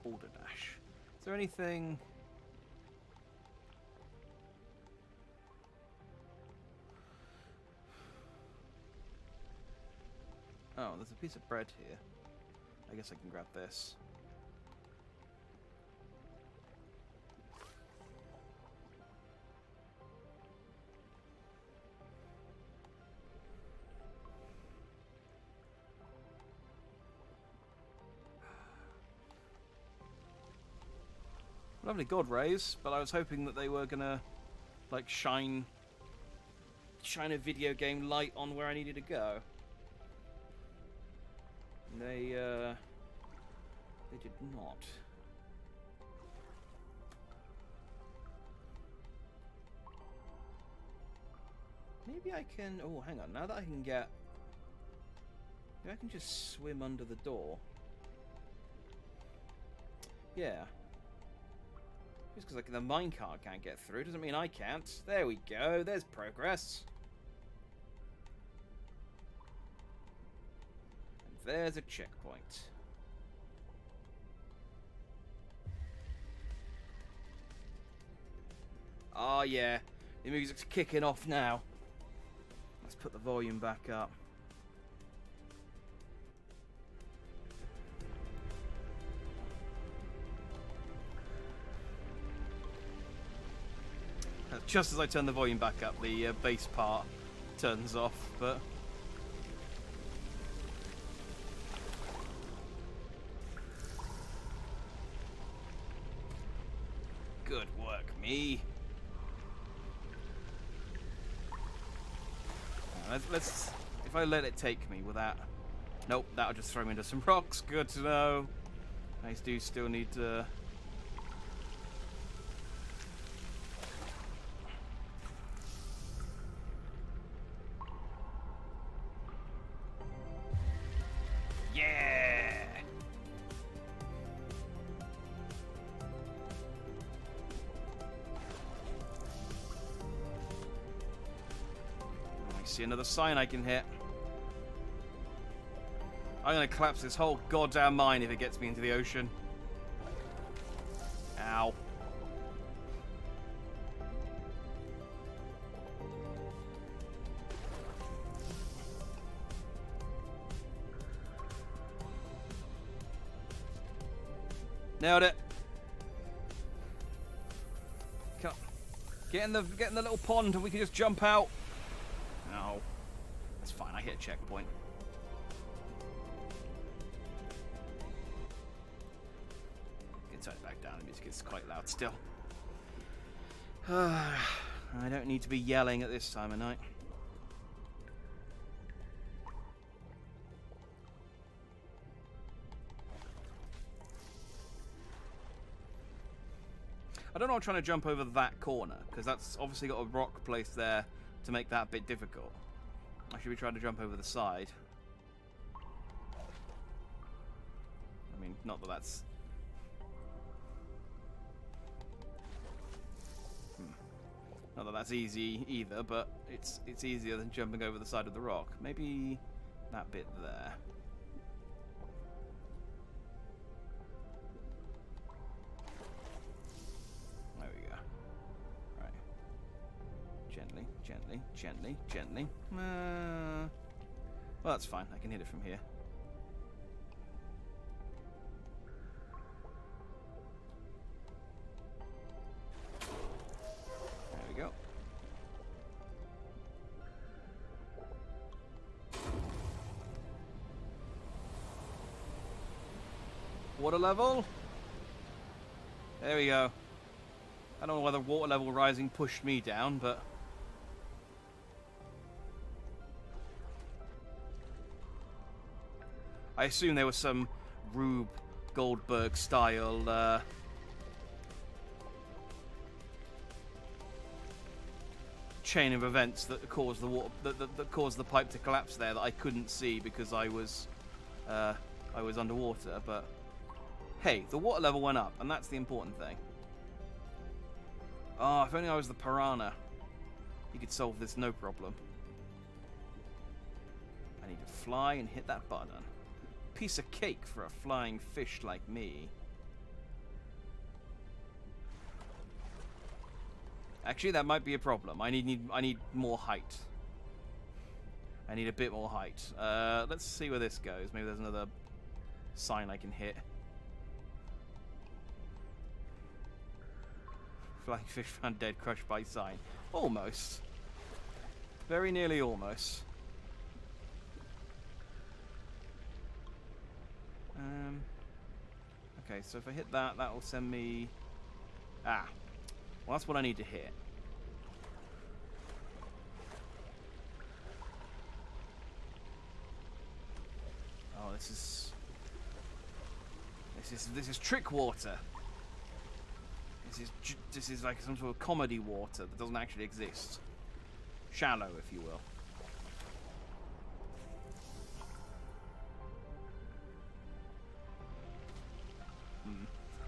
Border dash. Is there anything? Oh, there's a piece of bread here. I guess I can grab this. Lovely god rays, but I was hoping that they were gonna, like, shine a video game light on where I needed to go. They did not. Maybe I can... Oh, hang on. Now that I can get... Maybe I can just swim under the door. Yeah. Just because, like, the minecart can't get through doesn't mean I can't. There we go. There's progress. And there's a checkpoint. Oh, yeah. The music's kicking off now. Let's put the volume back up. Just as I turn the volume back up, the bass part turns off, but... Good work, me. Let's if I let it take me, will that... Nope, that'll just throw me into some rocks. Good to know. I do still need to... Yeah! I see another sign I can hit. I'm gonna collapse this whole goddamn mine if it gets me into the ocean. Ow. Nailed it. Get in the little pond and we can just jump out. No. That's fine, I hit a checkpoint. Turn it back down, the music is quite loud still. I don't need to be yelling at this time of night. I don't know, I'm trying to jump over that corner, because that's obviously got a rock placed there to make that a bit difficult. I should be trying to jump over the side. I mean, not that that's... Not that that's easy either, but it's easier than jumping over the side of the rock. Maybe that bit there. There we go. Right. Gently, gently, gently, gently. Well, that's fine. I can hit it from here. Go. Water level. There we go. I don't know whether water level rising pushed me down, but I assume there was some Rube Goldberg style chain of events that caused the water that caused the pipe to collapse there that I couldn't see because I was underwater. But hey, the water level went up, and that's the important thing. Oh, if only I was the piranha, you could solve this no problem. I need to fly and hit that button. Piece of cake for a flying fish like me. Actually, that might be a problem. I need more height. I need a bit more height. Let's see where this goes. Maybe there's another sign I can hit. Flying fish found dead, crushed by sign. Almost. Very nearly almost. Okay, so if I hit that, that will send me... Ah. Well, that's what I need to hit. Oh, this is trick water. This is like some sort of comedy water that doesn't actually exist. Shallow, if you will.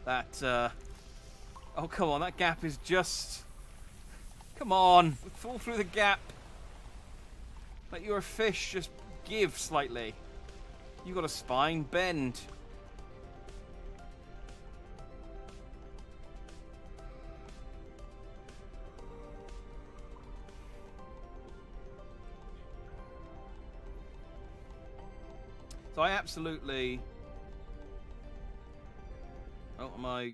That oh, come on, that gap is just... Come on, fall through the gap. Like you're a fish, just give slightly. You got a spine, bend. So I absolutely... Oh, am I...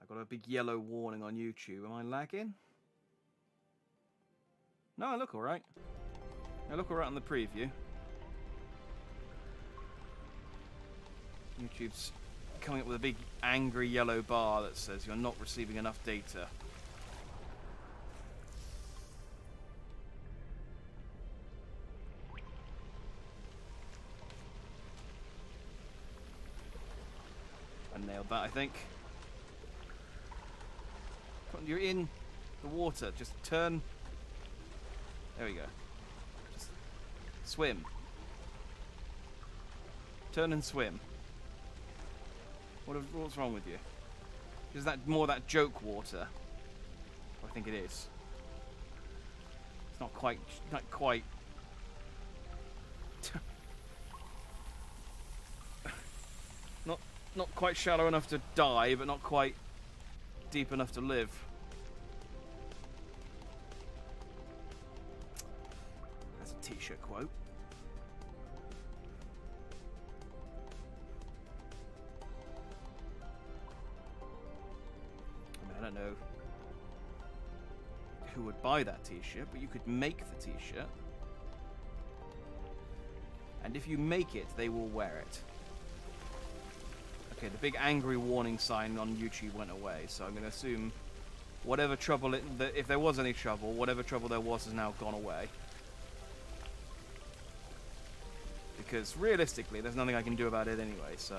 Got a big yellow warning on YouTube. Am I lagging? No, I look alright. I look alright on the preview. YouTube's coming up with a big angry yellow bar that says you're not receiving enough data. nailed that, I think. Come on, you're in the water. Just turn. There we go. Just swim. Turn and swim. What's wrong with you? Is that more that joke water? I think it is. It's not quite. Not quite. Not quite shallow enough to die, but not quite deep enough to live. That's a t-shirt quote. I mean, I don't know who would buy that t-shirt, but you could make the t-shirt. And if you make it, they will wear it. Okay, the big angry warning sign on YouTube went away, so I'm going to assume whatever trouble, if there was any trouble, whatever trouble there was has now gone away. Because realistically, there's nothing I can do about it anyway, so...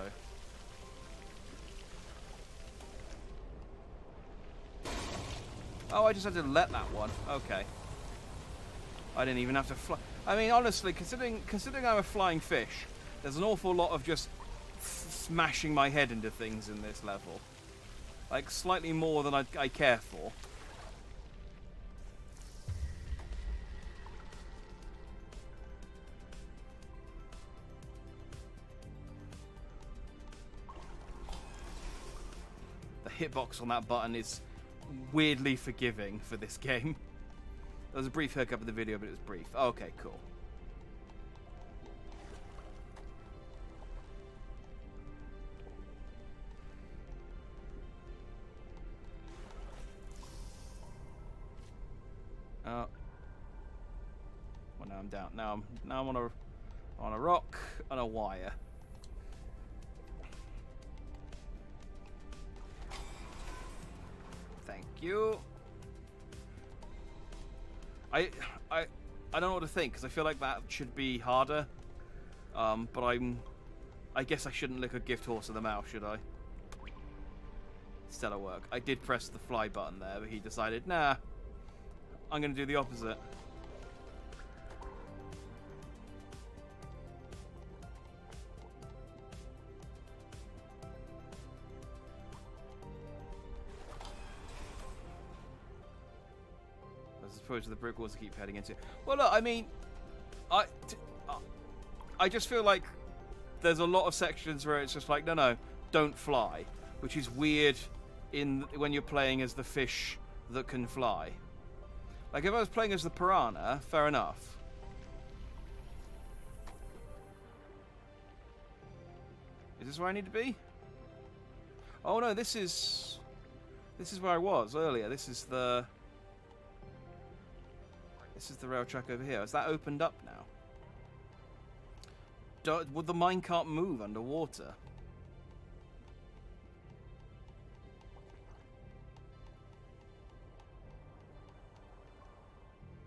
Oh, I just had to let that one. Okay. I didn't even have to fly. I mean, honestly, considering I'm a flying fish, there's an awful lot of just smashing my head into things in this level. Like, slightly more than I care for. The hitbox on that button is weirdly forgiving for this game. There was a brief hiccup of the video, but it was brief. Okay, cool. Well, now I'm down. Now I'm on a rock and a wire. Thank you. I don't know what to think, because I feel like that should be harder. But I guess I shouldn't lick a gift horse in the mouth, should I? Stellar work. I did press the fly button there, but he decided, nah, I'm going to do the opposite. As opposed to the brick walls I keep heading into. Well, look, I mean, I just feel like there's a lot of sections where it's just like, no, don't fly, which is weird when you're playing as the fish that can fly. Like, if I was playing as the piranha, fair enough. Is this where I need to be? Oh no, this is where I was earlier. This is the rail track over here. Is that opened up now? Would the minecart move underwater?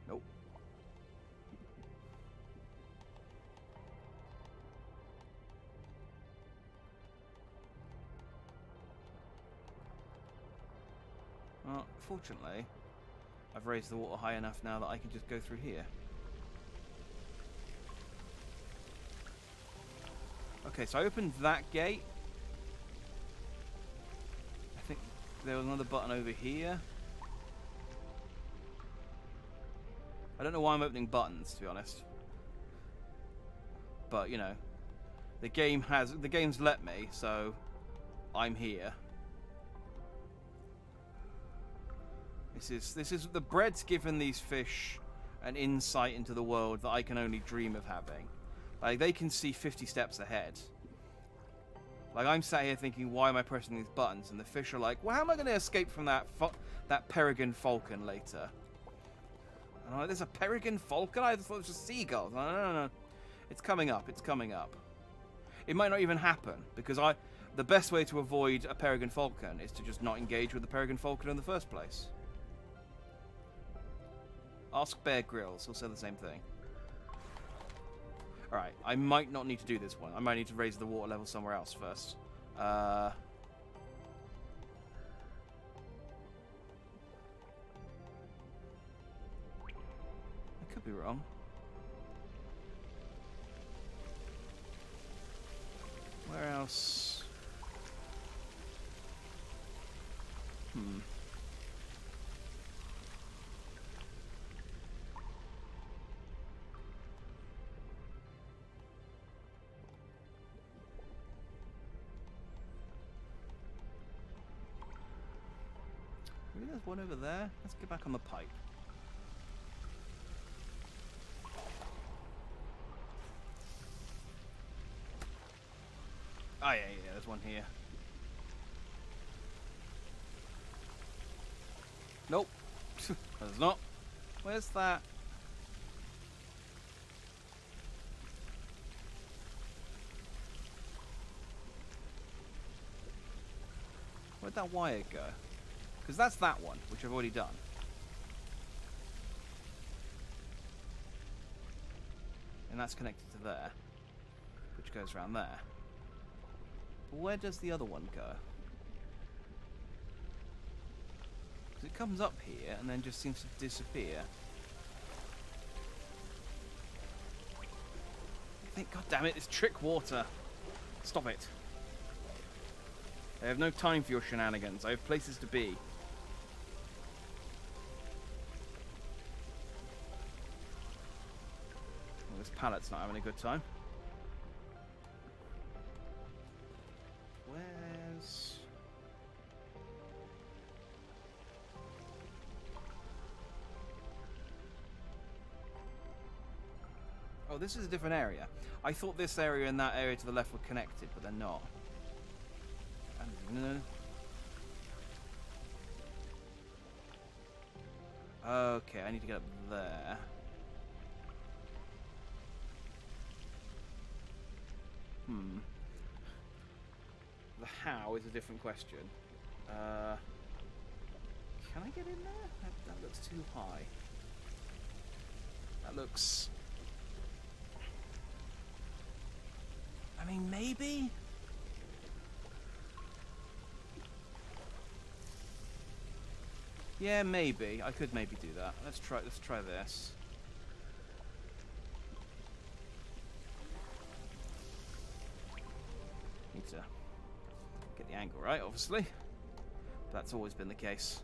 Nope. Well, fortunately, I've raised the water high enough now that I can just go through here. Okay, so I opened that gate. I think there was another button over here. I don't know why I'm opening buttons, to be honest. But, you know, the game's let me, so I'm here. This is the bread's given these fish an insight into the world that I can only dream of having. Like, they can see 50 steps ahead. Like, I'm sat here thinking, why am I pressing these buttons? And the fish are like, well, how am I going to escape from that peregrine falcon later? And I'm like, there's a peregrine falcon? I thought it was just seagulls. No. It's coming up. It's coming up. It might not even happen, because the best way to avoid a peregrine falcon is to just not engage with the peregrine falcon in the first place. Ask Bear Grylls, he'll say the same thing. Alright, I might not need to do this one. I might need to raise the water level somewhere else first. could be wrong. Where else? Maybe there's one over there. Let's get back on the pipe. Oh yeah, there's one here. Nope. There's not. Where's that? Where'd that wire go? Because that's that one, which I've already done. And that's connected to there, which goes around there. But where does the other one go? Because it comes up here and then just seems to disappear. I think, God damn it, it's trick water. Stop it. I have no time for your shenanigans. I have places to be. Well, this pallet's not having a good time. Where's... Oh, this is a different area. I thought this area and that area to the left were connected, but they're not. No. Okay, I need to get up there. The how is a different question. Can I get in there? That looks too high. That looks... I mean, maybe? Yeah, maybe. I could maybe do that. Let's try this. Need to get the angle right, obviously. That's always been the case.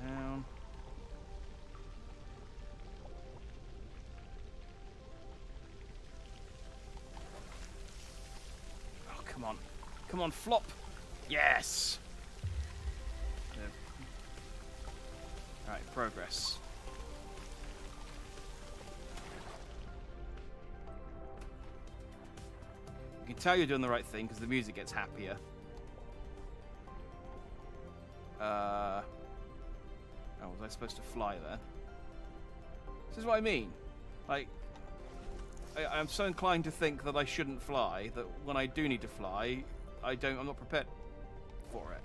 Down. Oh, come on. Come on, flop. Yes! Alright, progress. You can tell you're doing the right thing because the music gets happier. Oh, was I supposed to fly there? This is what I mean. Like, I'm so inclined to think that I shouldn't fly, that when I do need to fly, I'm not prepared for it.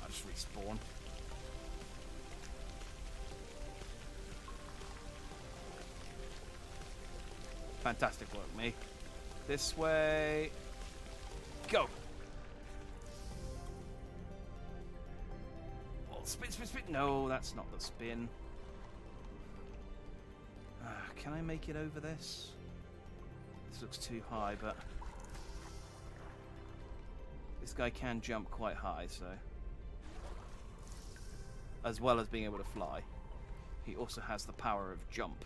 I'll just respawn. Fantastic work, me. This way. Go! Oh, spin, spin, spin. No, that's not the spin. Can I make it over this? This looks too high, but... this guy can jump quite high, so... as well as being able to fly. He also has the power of jump.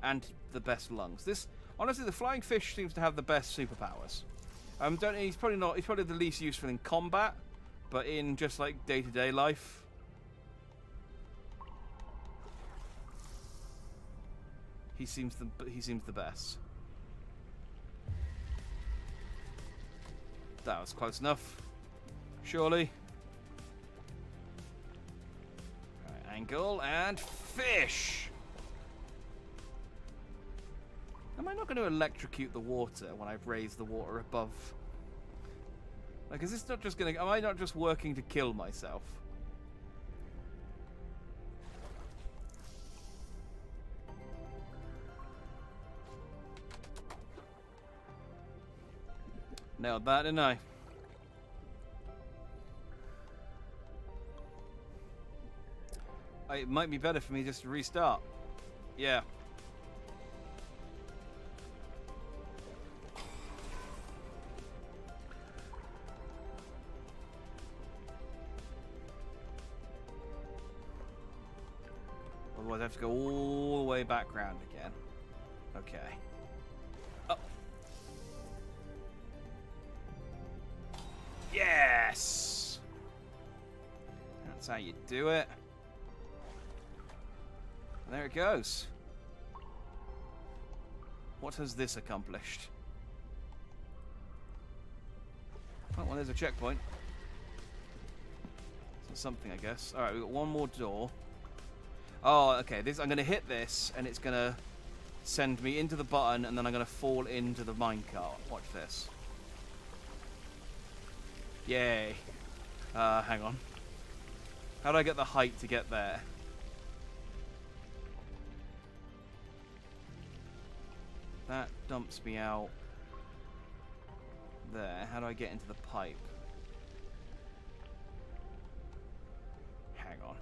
And the best lungs. This, honestly, the flying fish seems to have the best superpowers. He's probably the least useful in combat, but in just like day-to-day life, he seems the best. That was close enough, surely. Right, angle and fish. Am I not going to electrocute the water when I've raised the water above? Like, is this not just going to... am I not just working to kill myself? nailed that, didn't I? It might be better for me just to restart. Yeah. Otherwise I have to go all the way back round again. Okay. Oh. Yes! That's how you do it. And there it goes. What has this accomplished? Oh, well, there's a checkpoint. So something, I guess. Alright, we've got one more door. Oh, okay. This I'm going to hit this, and it's going to send me into the button, and then I'm going to fall into the minecart. Watch this. Yay. Hang on. How do I get the height to get there? That dumps me out there. How do I get into the pipe? Hang on.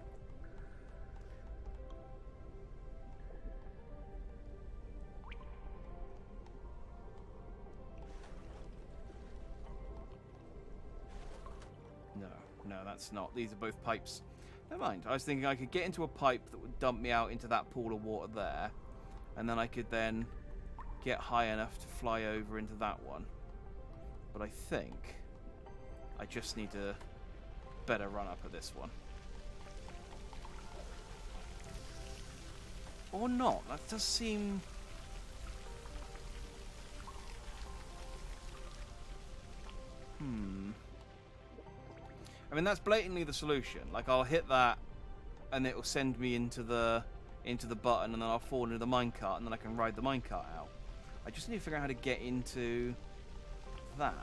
No, that's not. These are both pipes. Never mind. I was thinking I could get into a pipe that would dump me out into that pool of water there. And then I could then get high enough to fly over into that one. But I think I just need to better run up at this one. Or not. That does seem... I mean, that's blatantly the solution. Like, I'll hit that, and it'll send me into the button, and then I'll fall into the minecart, and then I can ride the minecart out. I just need to figure out how to get into that.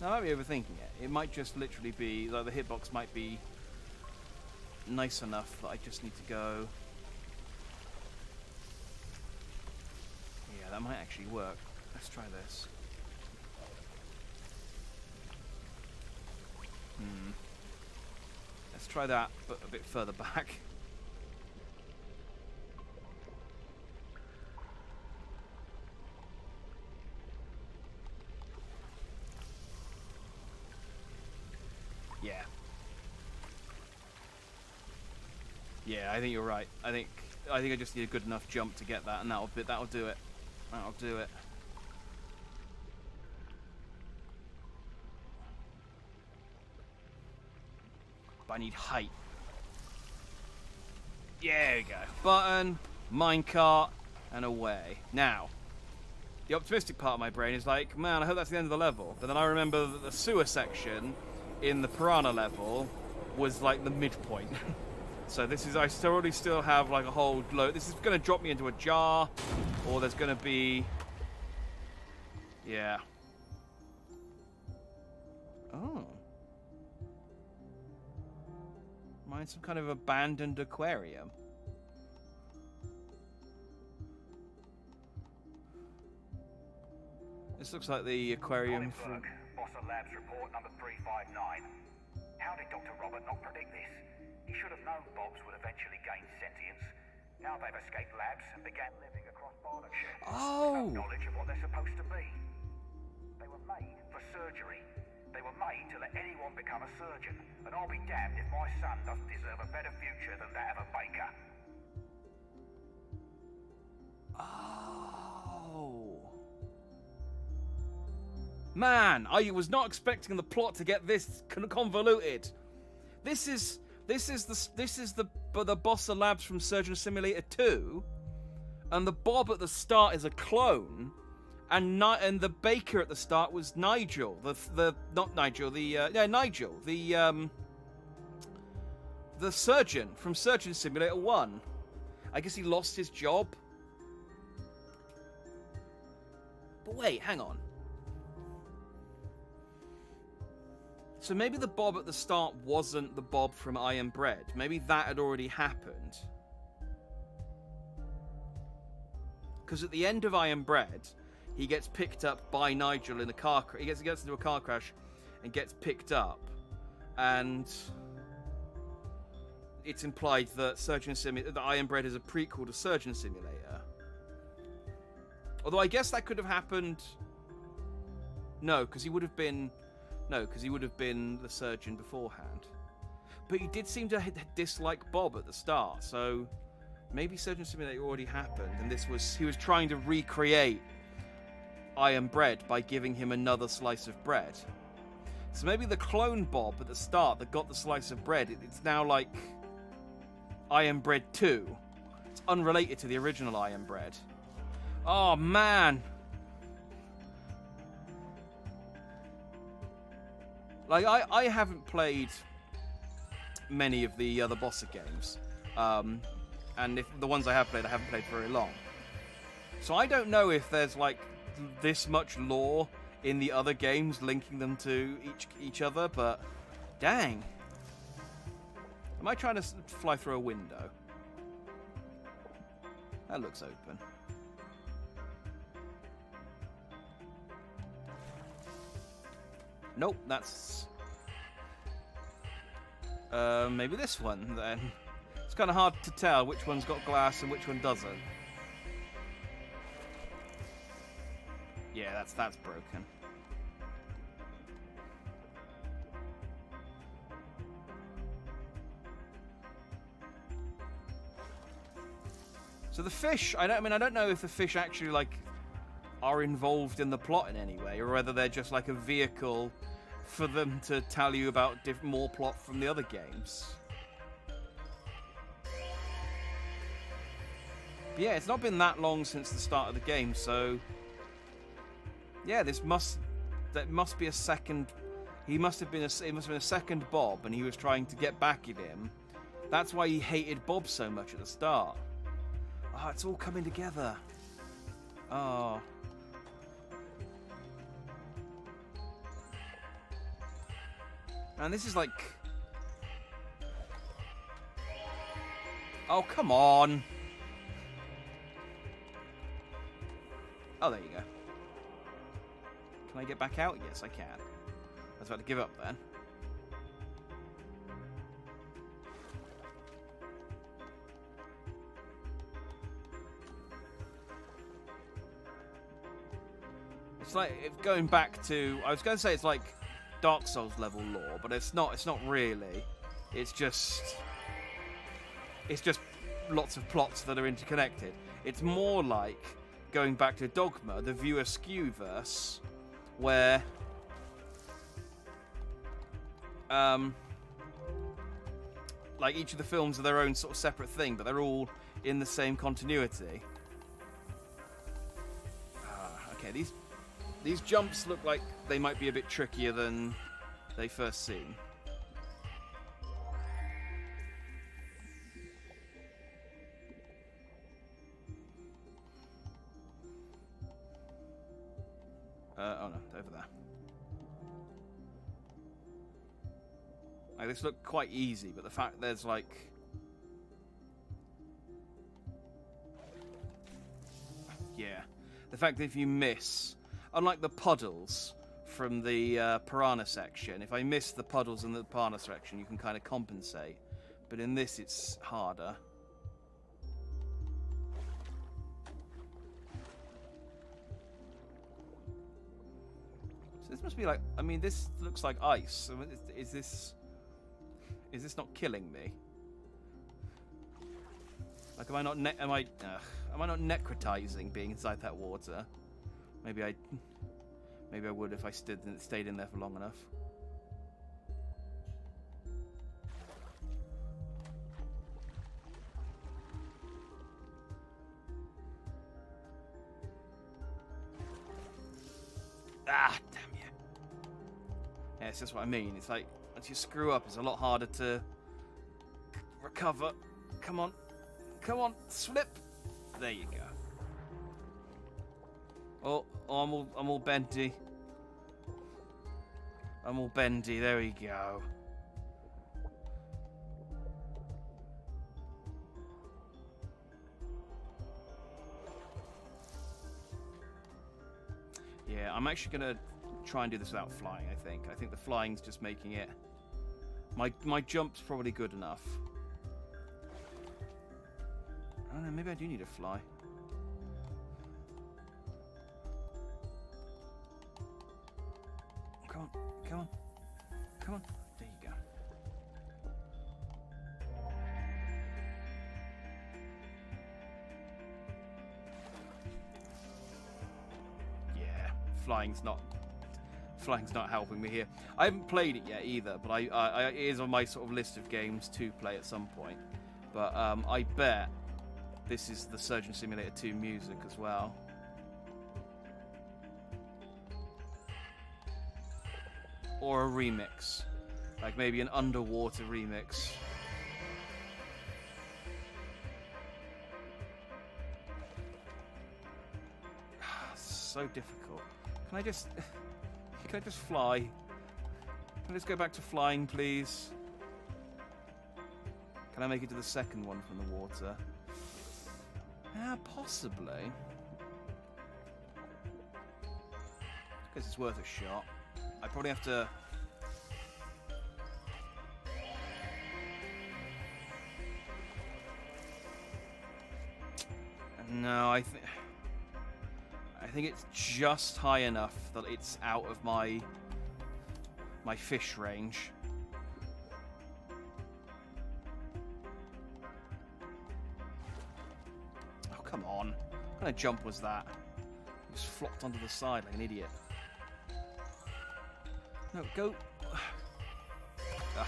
Now, I might be overthinking it. It might just literally be, like, the hitbox might be nice enough that I just need to go... Yeah, that might actually work. Let's try this. Let's try that, but a bit further back. Yeah. Yeah, I think you're right. I think I just need a good enough jump to get that, and that'll do it. That'll do it. But I need height. Yeah, there we go. Button, minecart, and away. Now, the optimistic part of my brain is like, man, I hope that's the end of the level. But then I remember that the sewer section in the piranha level was like the midpoint. So this is, I still have like a whole load. This is going to drop me into a jar, or there's going to be, yeah. Oh. Mine's some kind of abandoned aquarium. This looks like the aquarium from... Bossa Labs report number 359. How did Dr. Robert not predict this? He should have known Bobs would eventually gain sentience. Now they've escaped labs and began living across Barnardshire. Oh! No knowledge of what they're supposed to be. They were made for surgery. They were made to let anyone become a surgeon. And I'll be damned if my son doesn't deserve a better future than that of a baker. Oh. Man, I was not expecting the plot to get this convoluted. This is the Bossa Labs from Surgeon Simulator 2, and the Bob at the start is a clone, and the baker at the start was Nigel. Nigel, the surgeon from Surgeon Simulator 1. I guess he lost his job. But wait, hang on. So maybe the Bob at the start wasn't the Bob from I Am Bread. Maybe that had already happened. Because at the end of I Am Bread, he gets picked up by Nigel in a car crash. He gets into a car crash and gets picked up. And it's implied that that I Am Bread is a prequel to Surgeon Simulator. Although I guess that could have happened... No, because he would have been the surgeon beforehand. But he did seem to dislike Bob at the start, so maybe Surgeon Simulator already happened, and he was trying to recreate I Am Bread by giving him another slice of bread. So maybe the clone Bob at the start that got the slice of bread, it's now like I Am Bread 2. It's unrelated to the original I Am Bread. Oh, man! Like, I haven't played many of the other Bossa games. And if the ones I have played, I haven't played very long. So I don't know if there's, like, this much lore in the other games linking them to each other, but dang. Am I trying to fly through a window? That looks open. Nope, that's... maybe this one, then. It's kind of hard to tell which one's got glass and which one doesn't. Yeah, that's broken. So the fish, I don't know if the fish actually, like, are involved in the plot in any way, or whether they're just like a vehicle for them to tell you about more plot from the other games. But yeah, it's not been that long since the start of the game, so yeah, that must be a second. It must have been a second Bob, and he was trying to get back at him. That's why he hated Bob so much at the start. Oh, it's all coming together. Oh. And this is like... Oh, come on. Oh, there you go. Can I get back out? Yes, I can. I was about to give up then. It's like going back to... I was going to say it's like Dark Souls level lore, but it's not. It's not really. It's just lots of plots that are interconnected. It's more like going back to Dogma, the View Askew verse, where like each of the films are their own sort of separate thing, but they're all in the same continuity. Okay, these jumps look like they might be a bit trickier than they first seem. Oh no, over there. Like, this looked quite easy, but the fact there's like... Yeah. The fact that if you miss... Unlike the puddles from the piranha section, if I miss the puddles in the piranha section, you can kind of compensate. But in this, it's harder. So this must be like... I mean, this looks like ice. Is this not killing me? Like, am I not necrotizing being inside that water? Maybe I would if I stayed in there for long enough. Ah, damn you. Yeah, it's just what I mean. It's like, once you screw up, it's a lot harder to recover. Come on. Come on, slip. There you go. Oh, I'm all benty. I'm all bendy. There we go. Yeah, I'm actually going to try and do this without flying, I think. I think the flying's just making it... My jump's probably good enough. I don't know, maybe I do need to fly. Come on, come on, come on. There you go. Yeah, flying's not helping me here. I haven't played it yet either, but it is on my sort of list of games to play at some point. But I bet this is the Surgeon Simulator 2 music as well. Or a remix. Like maybe an underwater remix. So difficult. Can I just fly? Can I just go back to flying, please? Can I make it to the second one from the water? Possibly. Guess it's worth a shot. I probably have to... No, I think it's just high enough that it's out of my fish range. Oh, come on. What kind of jump was that? He just flopped onto the side like an idiot. No, go... Ugh.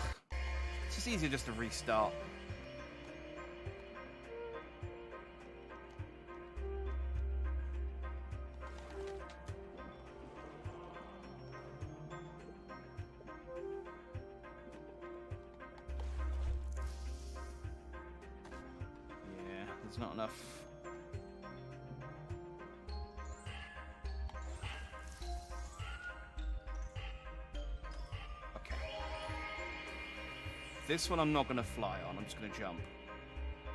It's just easier just to restart. Yeah, there's not enough... This one I'm not going to fly on, I'm just going to jump.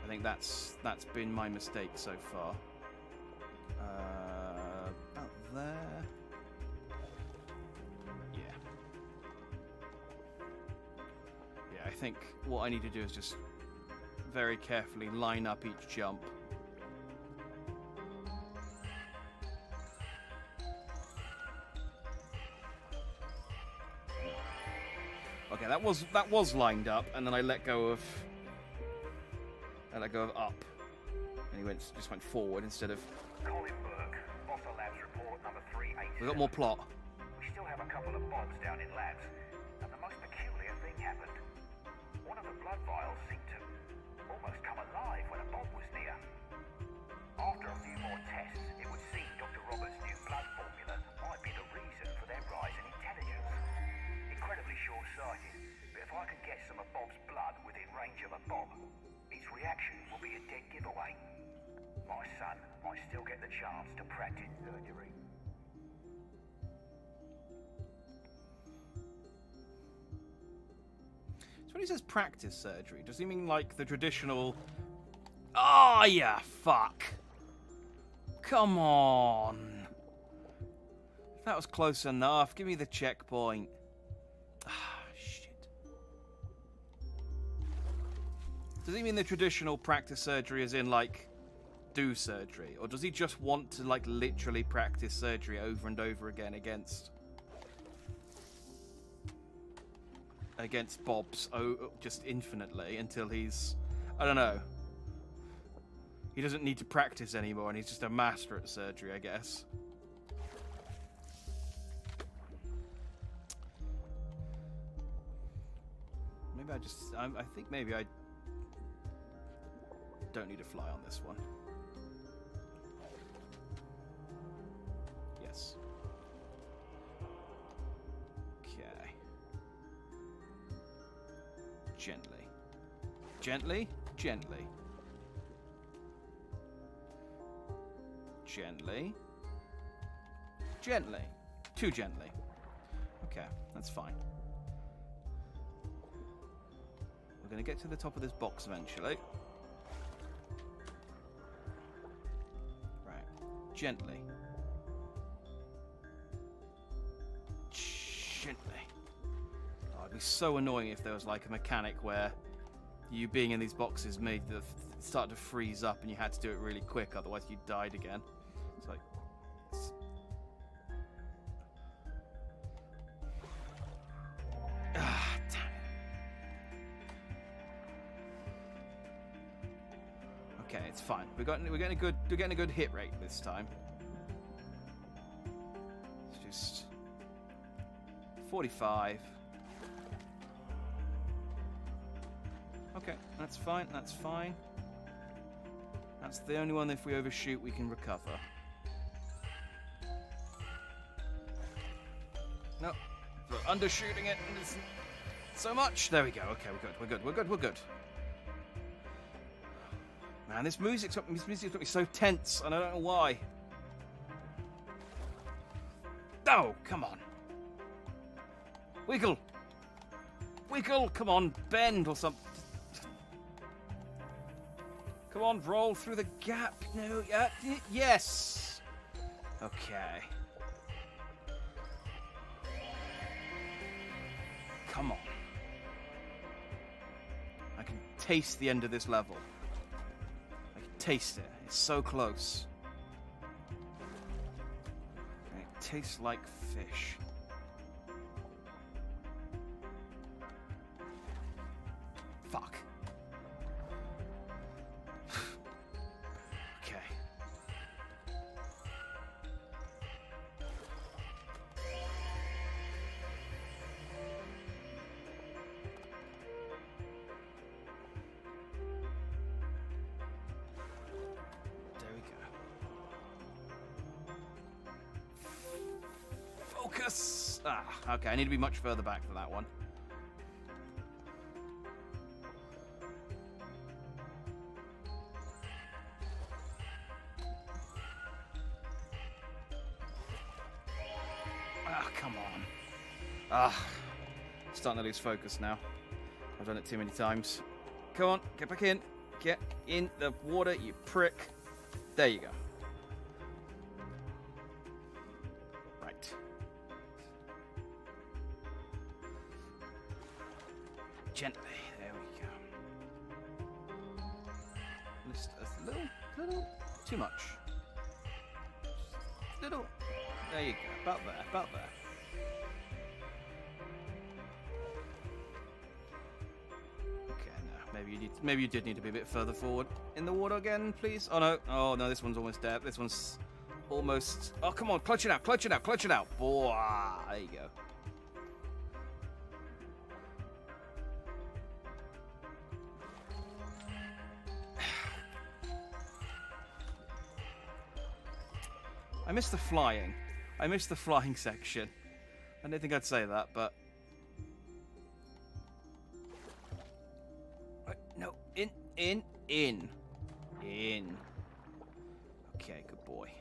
I think that's been my mistake so far. About there. Yeah. Yeah, I think what I need to do is just very carefully line up each jump. Okay, that was lined up, and then I let go of up, and he just went forward instead of. Colin Burke, Bossa Labs report number 387. We got more plot. We still have a couple of bobs down in labs, and the most peculiar thing happened. One of the blood vials seemed to almost come alive when a bob was near. After a few more tests, it would seem Dr. Roberts' new blood formula might be the reason for their rise in intelligence. Incredibly short-sighted, but if I can get some of Bob's blood within range of a bob, its reaction will be a dead giveaway. My son might still get the chance to practice surgery. So when he says practice surgery, does he mean like the traditional... Oh, yeah, fuck. Come on. If that was close enough, give me the checkpoint. Ah, shit. Does he mean the traditional practice surgery as in, like, do surgery? Or does he just want to, like, literally practice surgery over and over again against Bob's just infinitely until he's... I don't know. He doesn't need to practice anymore and he's just a master at surgery, I guess. Maybe I think maybe I don't need to fly on this one. Yes. Okay. Gently. Gently? Gently. Gently. Gently. Too gently. Okay, that's fine. We're going to get to the top of this box eventually. Right. Gently. Gently. Oh, it'd be so annoying if there was like a mechanic where you being in these boxes made the start to freeze up and you had to do it really quick, otherwise you died again. It's like... Ah, damn it. Okay, it's fine. We're getting a good hit rate this time. It's just 45. Okay, that's fine. That's fine. That's the only one. If we overshoot, we can recover. No, we're undershooting it so much. There we go. Okay, we're good. Man, this music's got me so tense, and I don't know why. Oh, come on. Wiggle. Come on, bend or something. Come on, roll through the gap. No, yes. Okay. Come on. I can taste the end of this level. I can taste it. It's so close. And it tastes like fish. Fuck. Okay. There we go. Focus! Ah, okay, I need to be much further back for that one. Come on. Starting to lose focus now. I've done it too many times. Come on, get back in. Get in the water, you prick. There you go. Right. Gently. There we go. Just a little too much. Little. There you go. About there. Okay, no. Maybe you did need to be a bit further forward in the water again, please. Oh no, this one's almost dead. This one's almost. Oh, come on, clutch it out. Boy, there you go. I miss the flying. I miss the flying section. I didn't think I'd say that, but... No, in. Okay, good boy.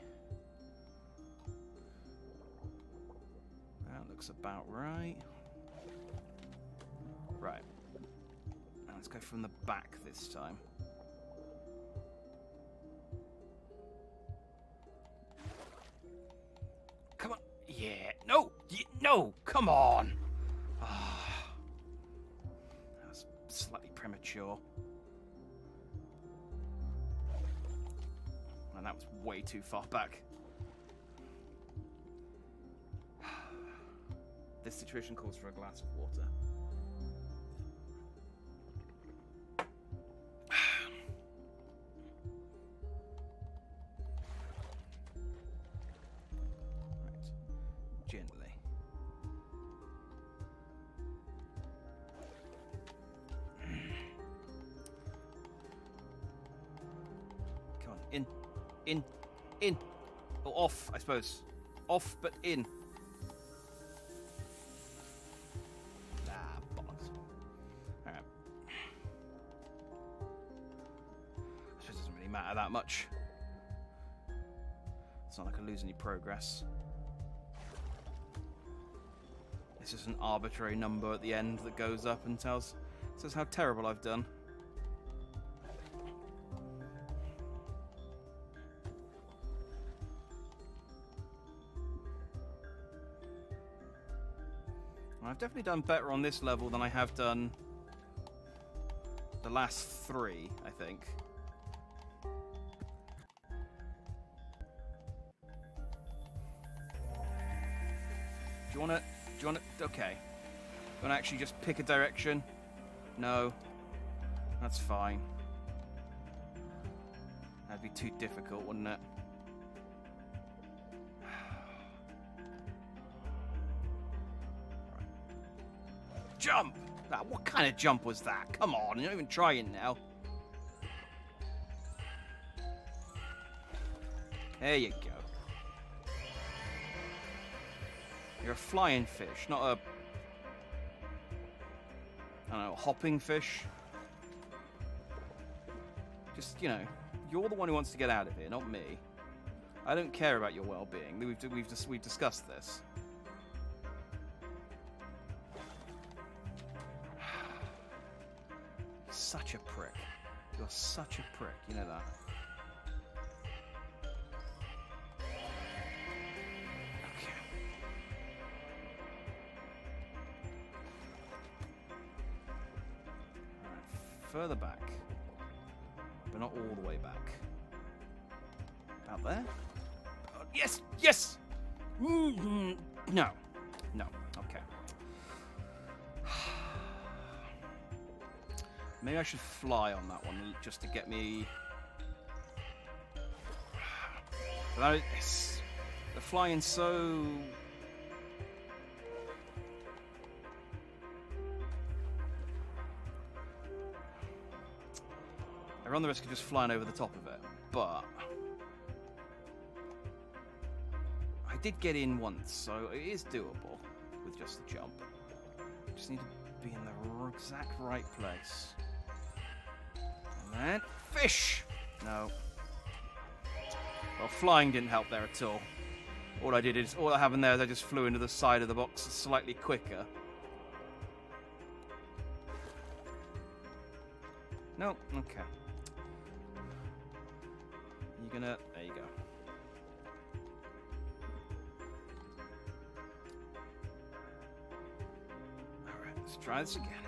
That looks about right. Right. Now let's go from the back this time. Come on. Yeah. No. Come on. That was slightly premature. And that was way too far back. This situation calls for a glass of water. Gently. Come on, in. Or off, I suppose. Off, but in. Bollocks. Alright. I suppose it doesn't really matter that much. It's not like I lose any progress. It's just an arbitrary number at the end that goes up and says how terrible I've done. I've definitely done better on this level than I have done the last 3, I think. Do you wanna, okay. You wanna actually just pick a direction? No. That's fine. That'd be too difficult, wouldn't it? Jump! What kind of jump was that? Come on, you're not even trying now. There you go. You're a flying fish, not a... I don't know, hopping fish. Just, you know, you're the one who wants to get out of here, not me. I don't care about your well-being. We've discussed this. Such a prick. You're such a prick, you know that. Okay. Alright, further back. But not all the way back. About there? Oh, yes! Yes! No. No. Okay. Maybe I should fly on that one just to get me... The flying's so... I run the risk of just flying over the top of it, but... I did get in once, so it is doable with just the jump. Just need to be in the exact right place. And then, fish! No. Well, flying didn't help there at all. All that happened there is I just flew into the side of the box slightly quicker. No, okay. There you go. Alright, let's try this again.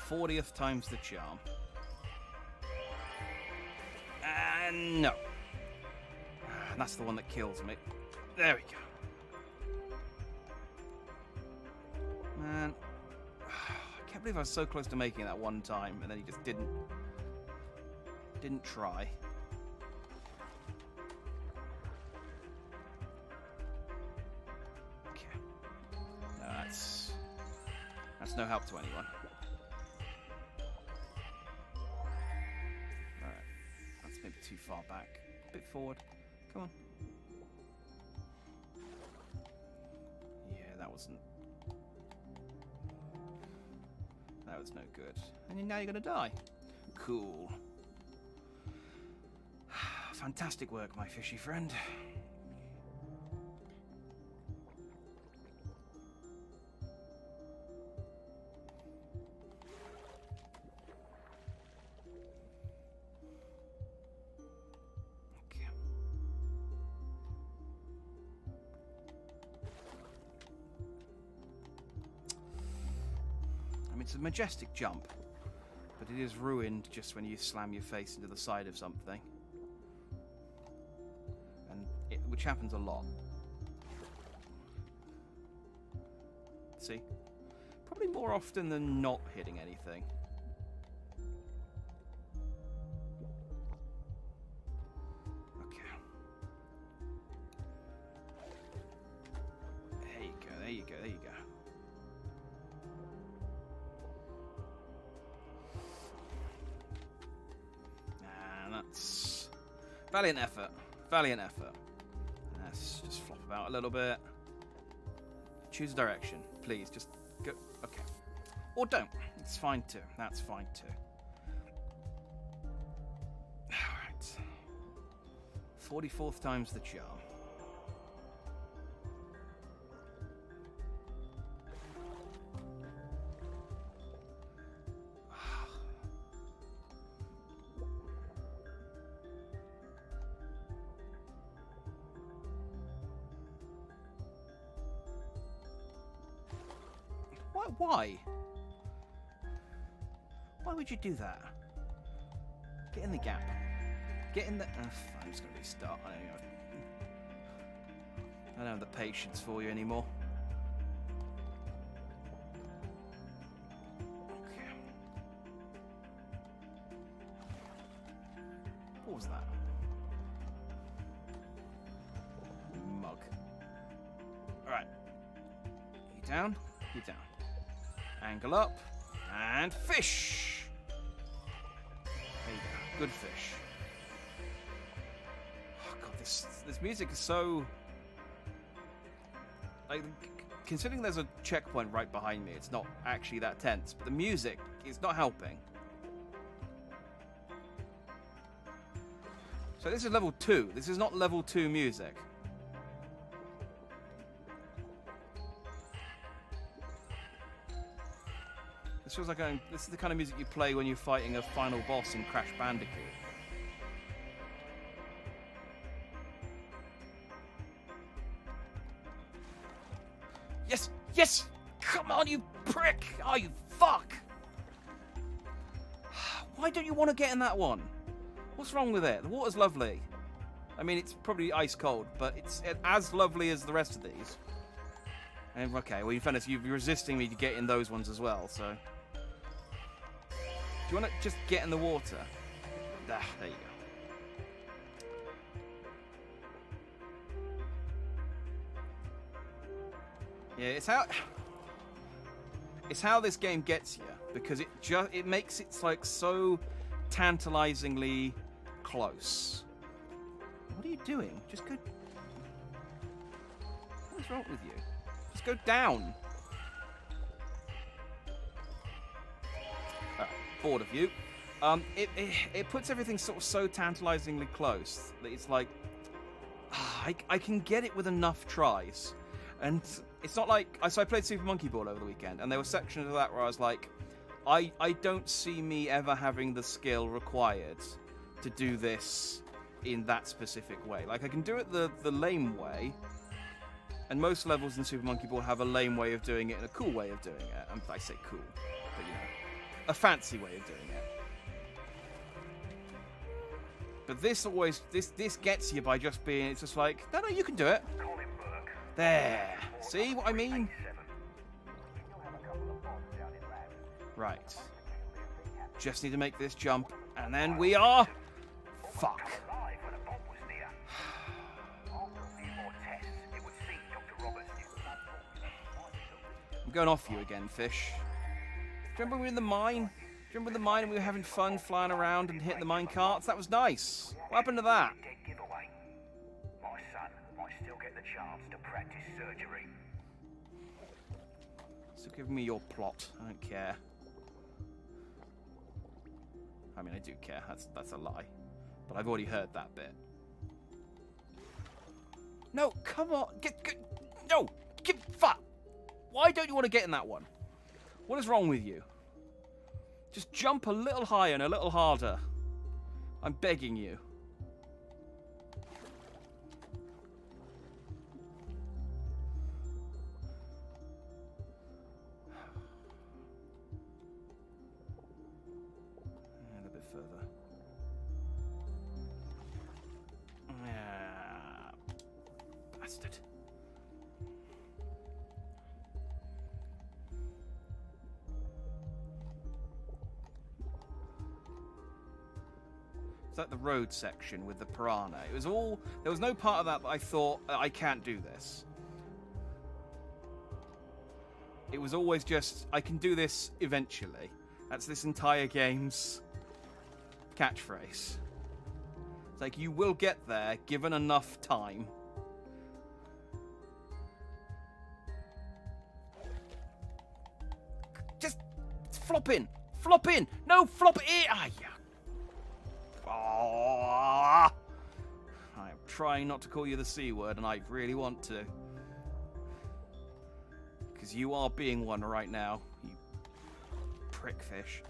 40th time's the charm. And no. And that's the one that kills me. There we go. Man. I can't believe I was so close to making it that one time, and then he just didn't try. Okay. No, that's no help to anyone. Alright. That's maybe too far back. A bit forward. Come on. Yeah, that was no good. And now you're gonna die. Cool. Fantastic work, my fishy friend. Okay. I mean, it's a majestic jump, but it is ruined just when you slam your face into the side of something. Which happens a lot. See? Probably more often than not hitting anything. Okay. There you go, there you go, there you go. And that's... Valiant effort. Valiant effort. Let's just flop about a little bit. Choose a direction, please. Just go. Okay. Or don't. It's fine too. That's fine too. Alright. 44th time's the charm. Why? Why would you do that? Get in the gap. Get in the... I'm just going to restart. I don't have the patience for you anymore. Okay. What was that? Mug. Alright. You down? You down. Angle up. And fish! There you go. Good fish. Oh god, this music is so... Like, considering there's a checkpoint right behind me, it's not actually that tense, but the music is not helping. So this is level 2. This is not level 2 music. This feels like this is the kind of music you play when you're fighting a final boss in Crash Bandicoot. Yes! Yes! Come on, you prick! Oh, you fuck! Why don't you want to get in that one? What's wrong with it? The water's lovely. I mean, it's probably ice cold, but it's as lovely as the rest of these. And, okay, well, in fairness, you're resisting me to get in those ones as well, so... Do you want to just get in the water? There you go. Yeah, it's how this game gets you, because it makes it like so tantalizingly close. What are you doing? Just go. What is wrong with you? Just go down. Bored of you. It puts everything sort of so tantalizingly close that it's like I can get it with enough tries, and it's not like so I played Super Monkey Ball over the weekend, and there were sections of that where I was like, I don't see me ever having the skill required to do this in that specific way. Like I can do it the lame way, and most levels in Super Monkey Ball have a lame way of doing it and a cool way of doing it. And I say cool, but you know. A fancy way of doing it. But this gets you by just being, it's just like, no, you can do it. There. See what I mean? Right. Just need to make this jump, and then we are... Fuck. I'm going off you again, fish. Do you remember when we were in the mine? Do you remember the mine and we were having fun flying around and hitting the mine carts? That was nice. What happened to that? My son might still get the chance to practice surgery. So give me your plot. I don't care. I mean, I do care. That's a lie. But I've already heard that bit. No, come on. No! Fuck! Why don't you want to get in that one? What is wrong with you? Just jump a little higher and a little harder. I'm begging you. And a bit further. Ah, bastard. It's like the road section with the piranha. It was all... There was no part of that I thought, I can't do this. It was always just, I can do this eventually. That's this entire game's catchphrase. It's like, you will get there, given enough time. Just flop in! Flop in! No, flop in! Ah, yeah. Oh, I am trying not to call you the C word, and I really want to. Because you are being one right now, you prickfish.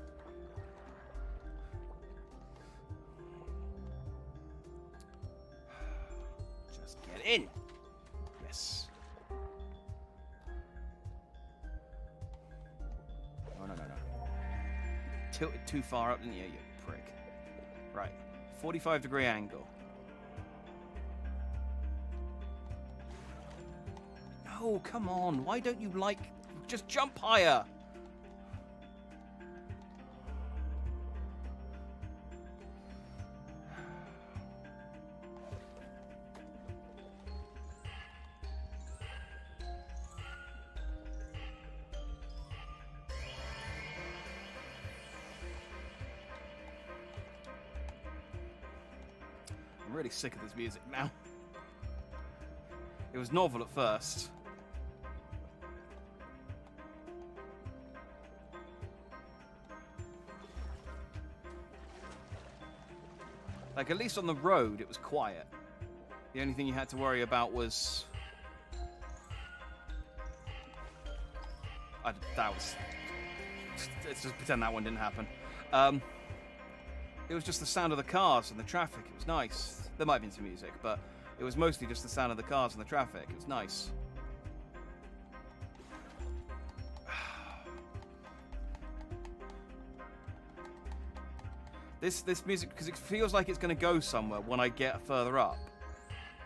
Just get in. Yes. tilted too far up, didn't you, you prick? Right. 45-degree angle. No, come on. Why don't you like... Just jump higher. I'm really sick of this music now. It was novel at first. Like, at least on the road, it was quiet. The only thing you had to worry about was... Let's just pretend that one didn't happen. It was just the sound of the cars and the traffic. It was nice. There might have been some music, but it was mostly just the sound of the cars and the traffic. It was nice. This music, because it feels like it's going to go somewhere when I get further up,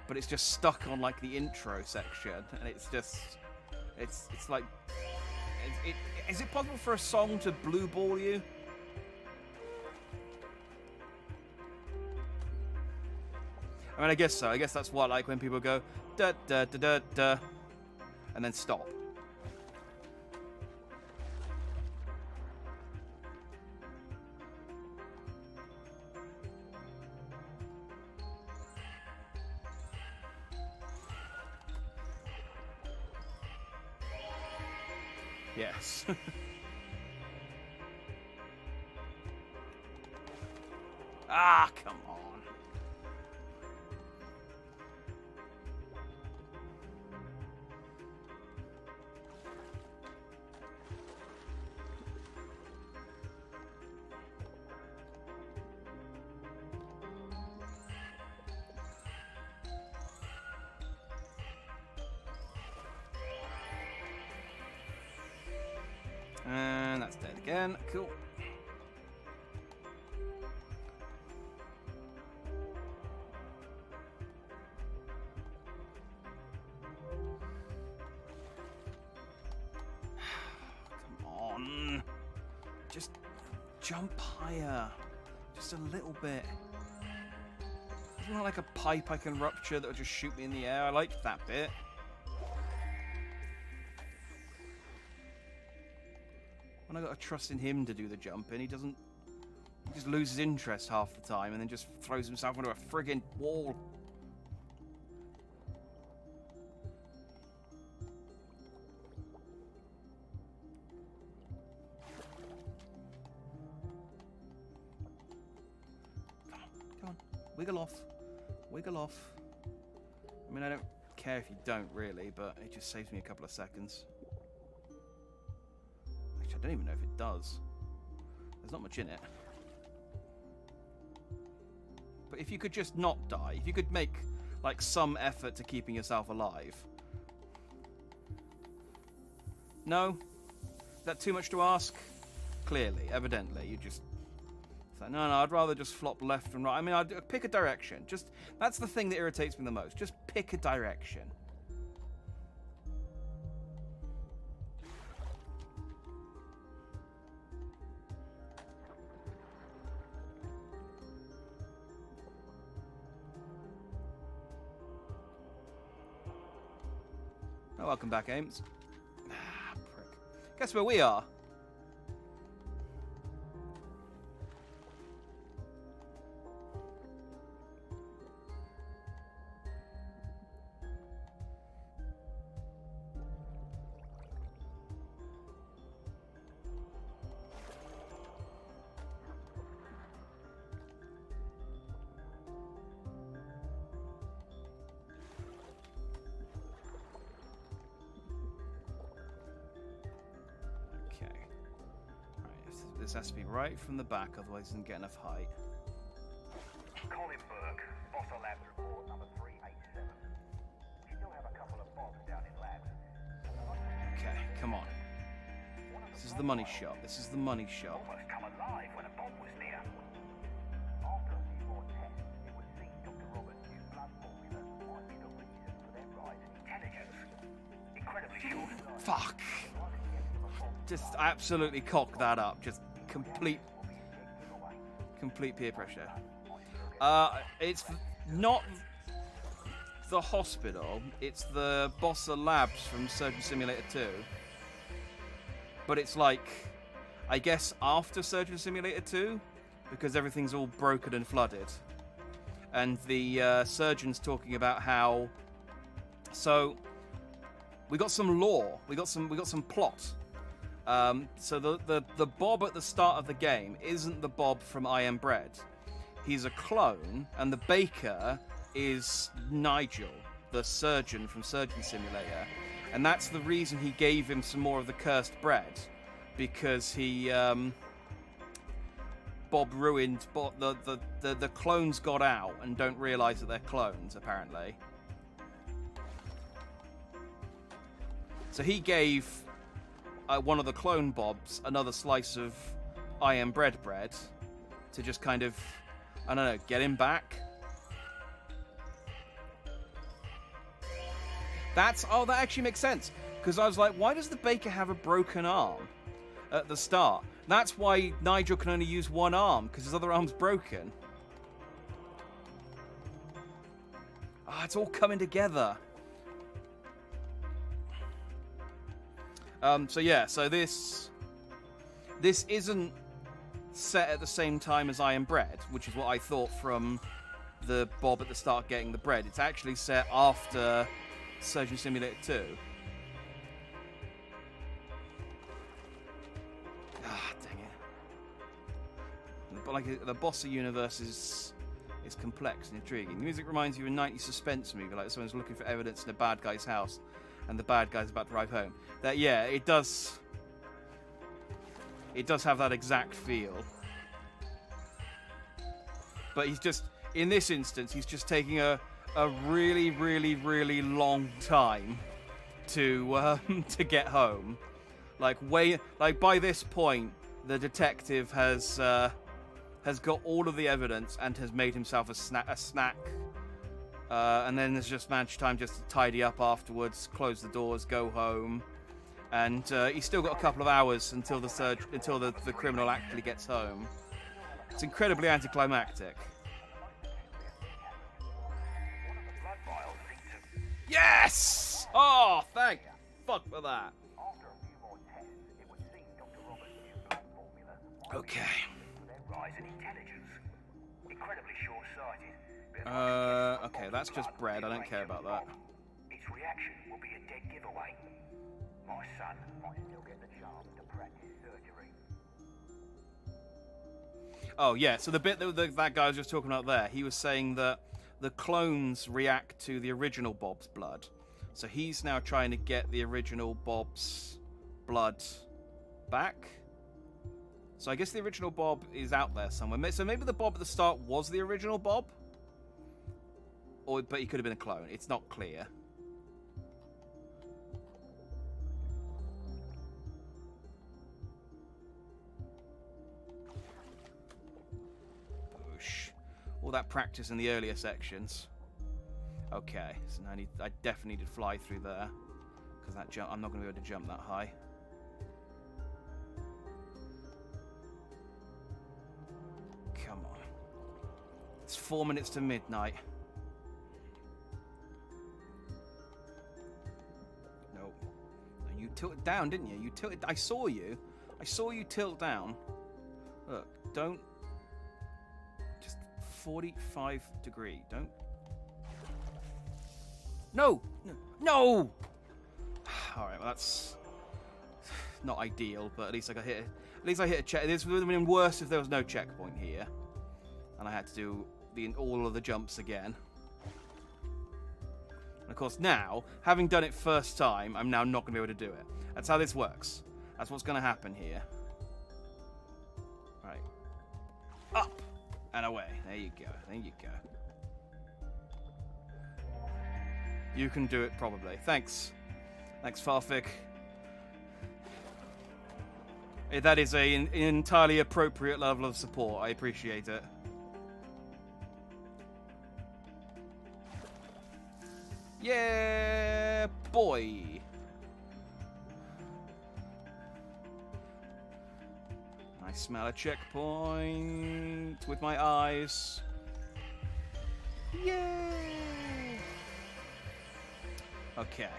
but it's just stuck on like the intro section, and it's just, it's like, is it possible for a song to blue ball you? I mean, I guess so. I guess that's what, like, when people go da da da da da, and then stop. Yes. Ah, come on. And that's dead again. Cool. Come on. Just jump higher. Just a little bit. Isn't that like a pipe I can rupture that will just shoot me in the air? I like that bit. When I got to trust in him to do the jumping, he doesn't. He just loses interest half the time and then just throws himself onto a friggin' wall. Come on. Wiggle off. Wiggle off. I mean, I don't care if you don't really, but it just saves me a couple of seconds. I don't even know if it does. There's not much in it. But if you could just not die, if you could make like some effort to keeping yourself alive. No? Is that too much to ask? Clearly, evidently, you just say, no, I'd rather just flop left and right. I mean, I'd pick a direction. Just that's the thing that irritates me the most. Just pick a direction. Oh, welcome back, Ames. Ah, prick. Guess where we are? This has to be right from the back, otherwise it doesn't get enough height. Colin Burke, Bossa Labs report number 387. We still have a couple of bombs down in labs. Okay, come on. This is the money shot. This is the money shot. Almost come alive when a bomb was near. After a few more tests, it would seem Dr. Roberts' new blood formula might be the reason for their rise in intelligence. Incredibly short. Fuck. Just absolutely cock that up. Just complete peer pressure. It's not the hospital. It's the Bossa Labs from Surgeon Simulator 2. But it's like, I guess after Surgeon Simulator 2, because everything's all broken and flooded. And the surgeon's talking about how... So, we got some lore. We got some plot. So the Bob at the start of the game isn't the Bob from I Am Bread. He's a clone, and the baker is Nigel, the surgeon from Surgeon Simulator. And that's the reason he gave him some more of the cursed bread, because he Bob ruined. The clones got out and don't realize that they're clones, apparently. So he gave one of the clone Bobs another slice of I Am bread to just kind of, I don't know, get him back. That actually makes sense. Because I was like, why does the baker have a broken arm at the start? That's why Nigel can only use one arm, because his other arm's broken. It's all coming together. So this isn't set at the same time as I Am Bread, which is what I thought from the Bob at the start getting the bread. It's actually set after Surgeon Simulator 2. Dang it. But like the Bossa universe is complex and intriguing. The music reminds you of a 90s suspense movie, like someone's looking for evidence in a bad guy's house and the bad guy's about to drive home. It does have that exact feel. But he's just, in this instance, he's just taking a really, really, really long time to get home. By this point, the detective has got all of the evidence and has made himself a snack. And then there's just managed time just to tidy up afterwards, close the doors, go home, and he's still got a couple of hours until the criminal actually gets home. It's incredibly anticlimactic. Yes! Oh, thank fuck for that. After a few more tests, it would seem Dr. Roberts' new blood formula might Okay. be their rise in intelligence. Incredibly short-sighted. Okay, that's just bread. I don't care about that. Its reaction will be a dead giveaway. My son might still get the chance to practice surgery. Oh, yeah, so the bit that guy was just talking about there, he was saying that the clones react to the original Bob's blood. So he's now trying to get the original Bob's blood back. So I guess the original Bob is out there somewhere. So maybe the Bob at the start was the original Bob? But he could have been a clone. It's not clear. Boosh. All that practice in the earlier sections. Okay, so now I definitely need to fly through there, because that jump, I'm not going to be able to jump that high. Come on. It's 4 minutes to midnight. Nope. You tilted down, didn't you? You tilted. I saw you. I saw you tilt down. Look, don't. Just 45 degree. Don't. No! No! Alright, well that's not ideal, but at least I hit a check. This would have been worse if there was no checkpoint here. And I had to do all of the jumps again. And of course now, having done it first time, I'm now not going to be able to do it. That's how this works. That's what's going to happen here. Right. Up! And away. There you go. There you go. You can do it, probably. Thanks. Thanks, Farfik. That is an entirely appropriate level of support. I appreciate it. Yeah, boy. I smell a checkpoint with my eyes. Yay! Okay.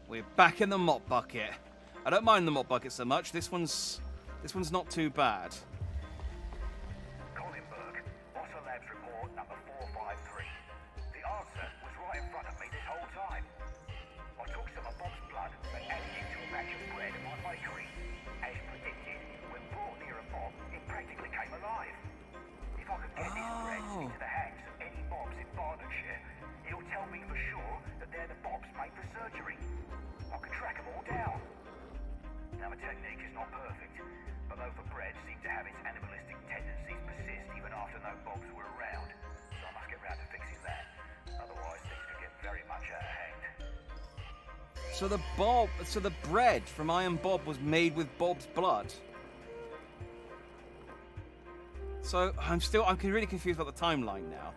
We're back in the mop bucket. I don't mind the mop bucket so much. This one's not too bad. Collinberg, Otter Labs report number 453. The answer was right in front of me this whole time. I took some of Bob's blood and added it to a batch of bread in my bakery. As predicted, when brought near a mob, it practically came alive. If I could get this bread into the hands of any mobs in Barnardshire, it'll tell me for sure that they're the mobs made for surgery. I could track them all down. Now, my technique is not perfect, but though the bread seemed to have its animalistic tendencies persist even after no mobs were around, so I must get round to fixing that. Otherwise, things could get very much out of hand. So the bread from Iron Bob was made with Bob's blood. So I'm really confused about the timeline now,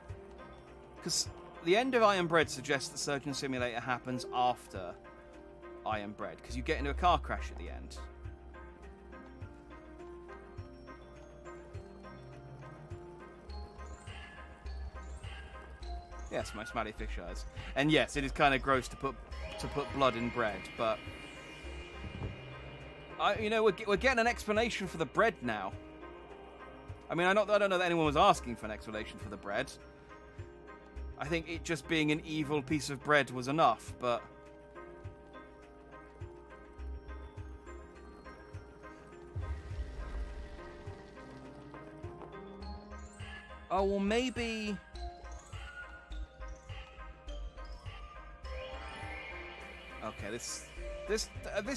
because the end of Iron Bread suggests that Surgeon Simulator happens after Iron Bread, because you get into a car crash at the end. Yes, my smelly fish eyes. And yes, it is kind of gross to put blood in bread, but we're getting an explanation for the bread now. I mean, I don't know that anyone was asking for an explanation for the bread. I think it just being an evil piece of bread was enough, but oh, well, maybe. Okay, this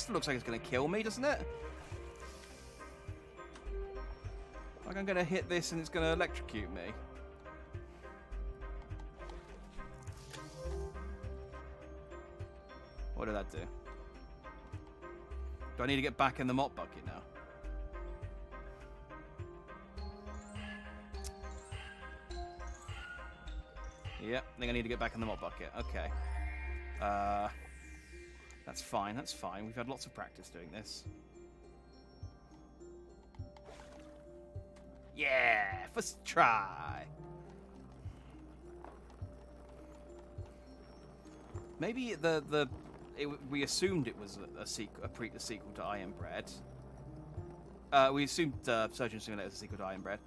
looks like it's gonna kill me, doesn't it? Like I'm gonna hit this and it's gonna electrocute me. What did that do? Do I need to get back in the mop bucket now? Yep, I think I need to get back in the mop bucket. Okay. That's fine, that's fine. We've had lots of practice doing this. Yeah, first try. Maybe we assumed it was a sequel to Iron Bread. We assumed Surgeon Simulator was a sequel to Iron Bread,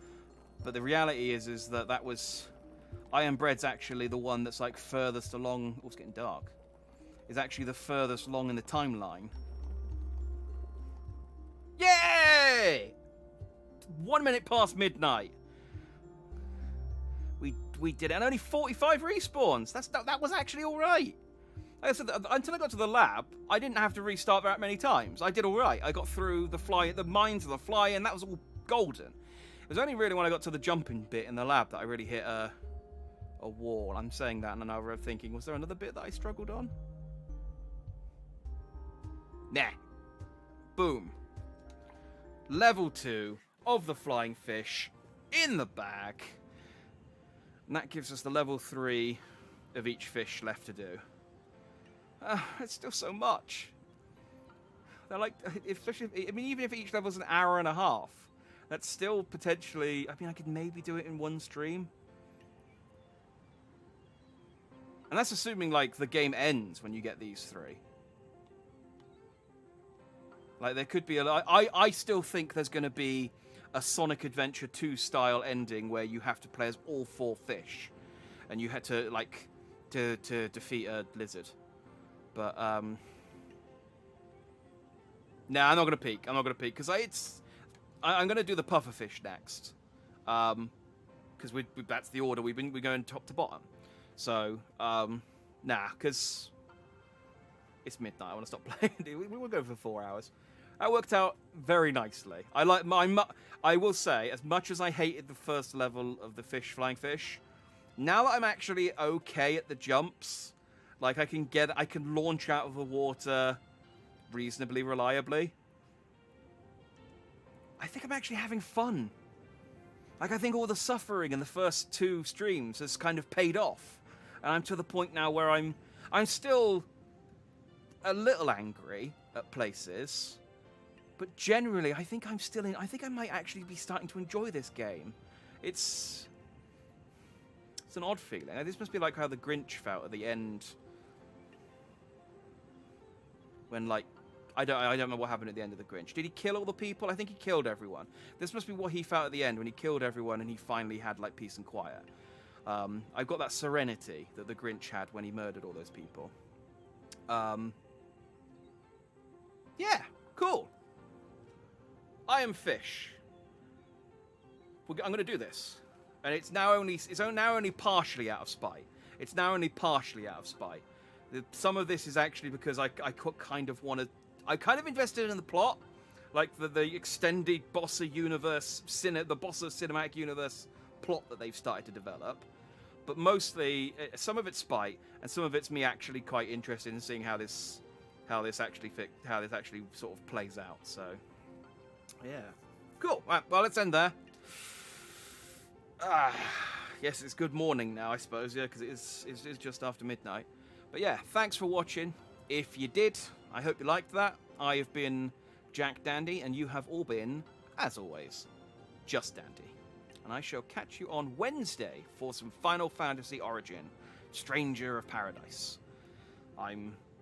but the reality is that was Iron Bread's actually the one that's like furthest along. Oh, it's getting dark. Is actually the furthest along in the timeline. Yay! 1 minute past midnight. We did it, and only 45 respawns. That was actually all right. Like I said, until I got to the lab, I didn't have to restart that many times. I did all right. I got through the mines of the fly, and that was all golden. It was only really when I got to the jumping bit in the lab that I really hit a wall. I'm saying that, and then I was thinking, was there another bit that I struggled on? Nah. Boom. Level 2 of the flying fish in the bag. And that gives us the level 3 of each fish left to do. It's still so much. They're like, especially, even if each level's an hour and a half, that's still potentially, I mean, I could maybe do it in one stream. And that's assuming, like, the game ends when you get these 3. Like, there could be I still think there's going to be a Sonic Adventure 2 style ending where you have to play as all 4 fish. And you had to, like, to defeat a lizard. But, nah, I'm not going to peek. I'm not going to peek. Because I'm going to do the pufferfish next. Because that's the order we're going top to bottom. So, nah, because it's midnight. I want to stop playing. We will go for 4 hours. That worked out very nicely. I will say, as much as I hated the first level of the flying fish, Now that I'm actually okay at the jumps, like I can launch out of the water reasonably reliably. I think I'm actually having fun. Like, I think all the suffering in the first 2 streams has kind of paid off. And I'm to the point now where I'm still a little angry at places. But generally, I think I might actually be starting to enjoy this game. It's an odd feeling. This must be like how the Grinch felt at the end. When, like, I don't know what happened at the end of the Grinch. Did he kill all the people? I think he killed everyone. This must be what he felt at the end when he killed everyone and he finally had, like, peace and quiet. I've got that serenity that the Grinch had when he murdered all those people. Yeah, cool. I am Fish. I'm going to do this. And it's now only partially out of spite. It's now only partially out of spite. Some of this is actually because I kind of want to... I kind of invested in the plot, like the extended Bossa universe, the Bossa cinematic universe plot that they've started to develop. But mostly, some of it's spite, and some of it's me actually quite interested in seeing how this actually sort of plays out. So, yeah, cool. Right, well, let's end there. Yes, it's good morning now, I suppose. Yeah, because it is just after midnight. But yeah, thanks for watching. If you did, I hope you liked that. I have been Jack Dandy, and you have all been, as always, Just Dandy. And I shall catch you on Wednesday for some Final Fantasy Origin, Stranger of Paradise.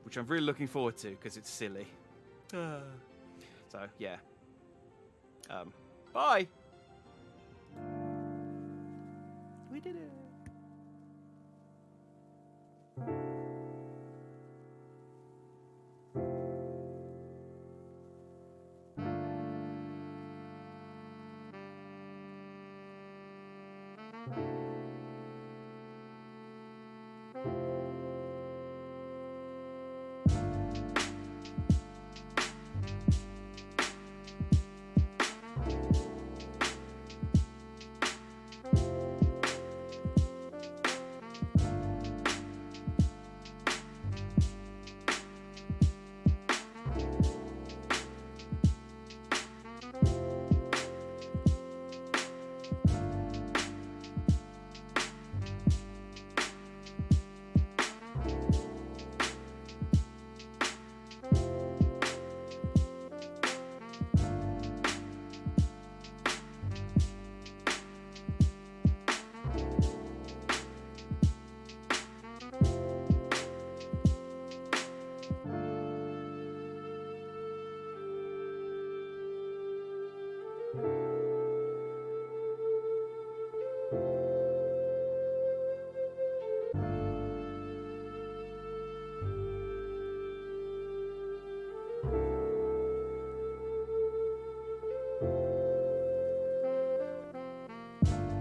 Which I'm really looking forward to, because it's silly. So, yeah. Bye! We did it!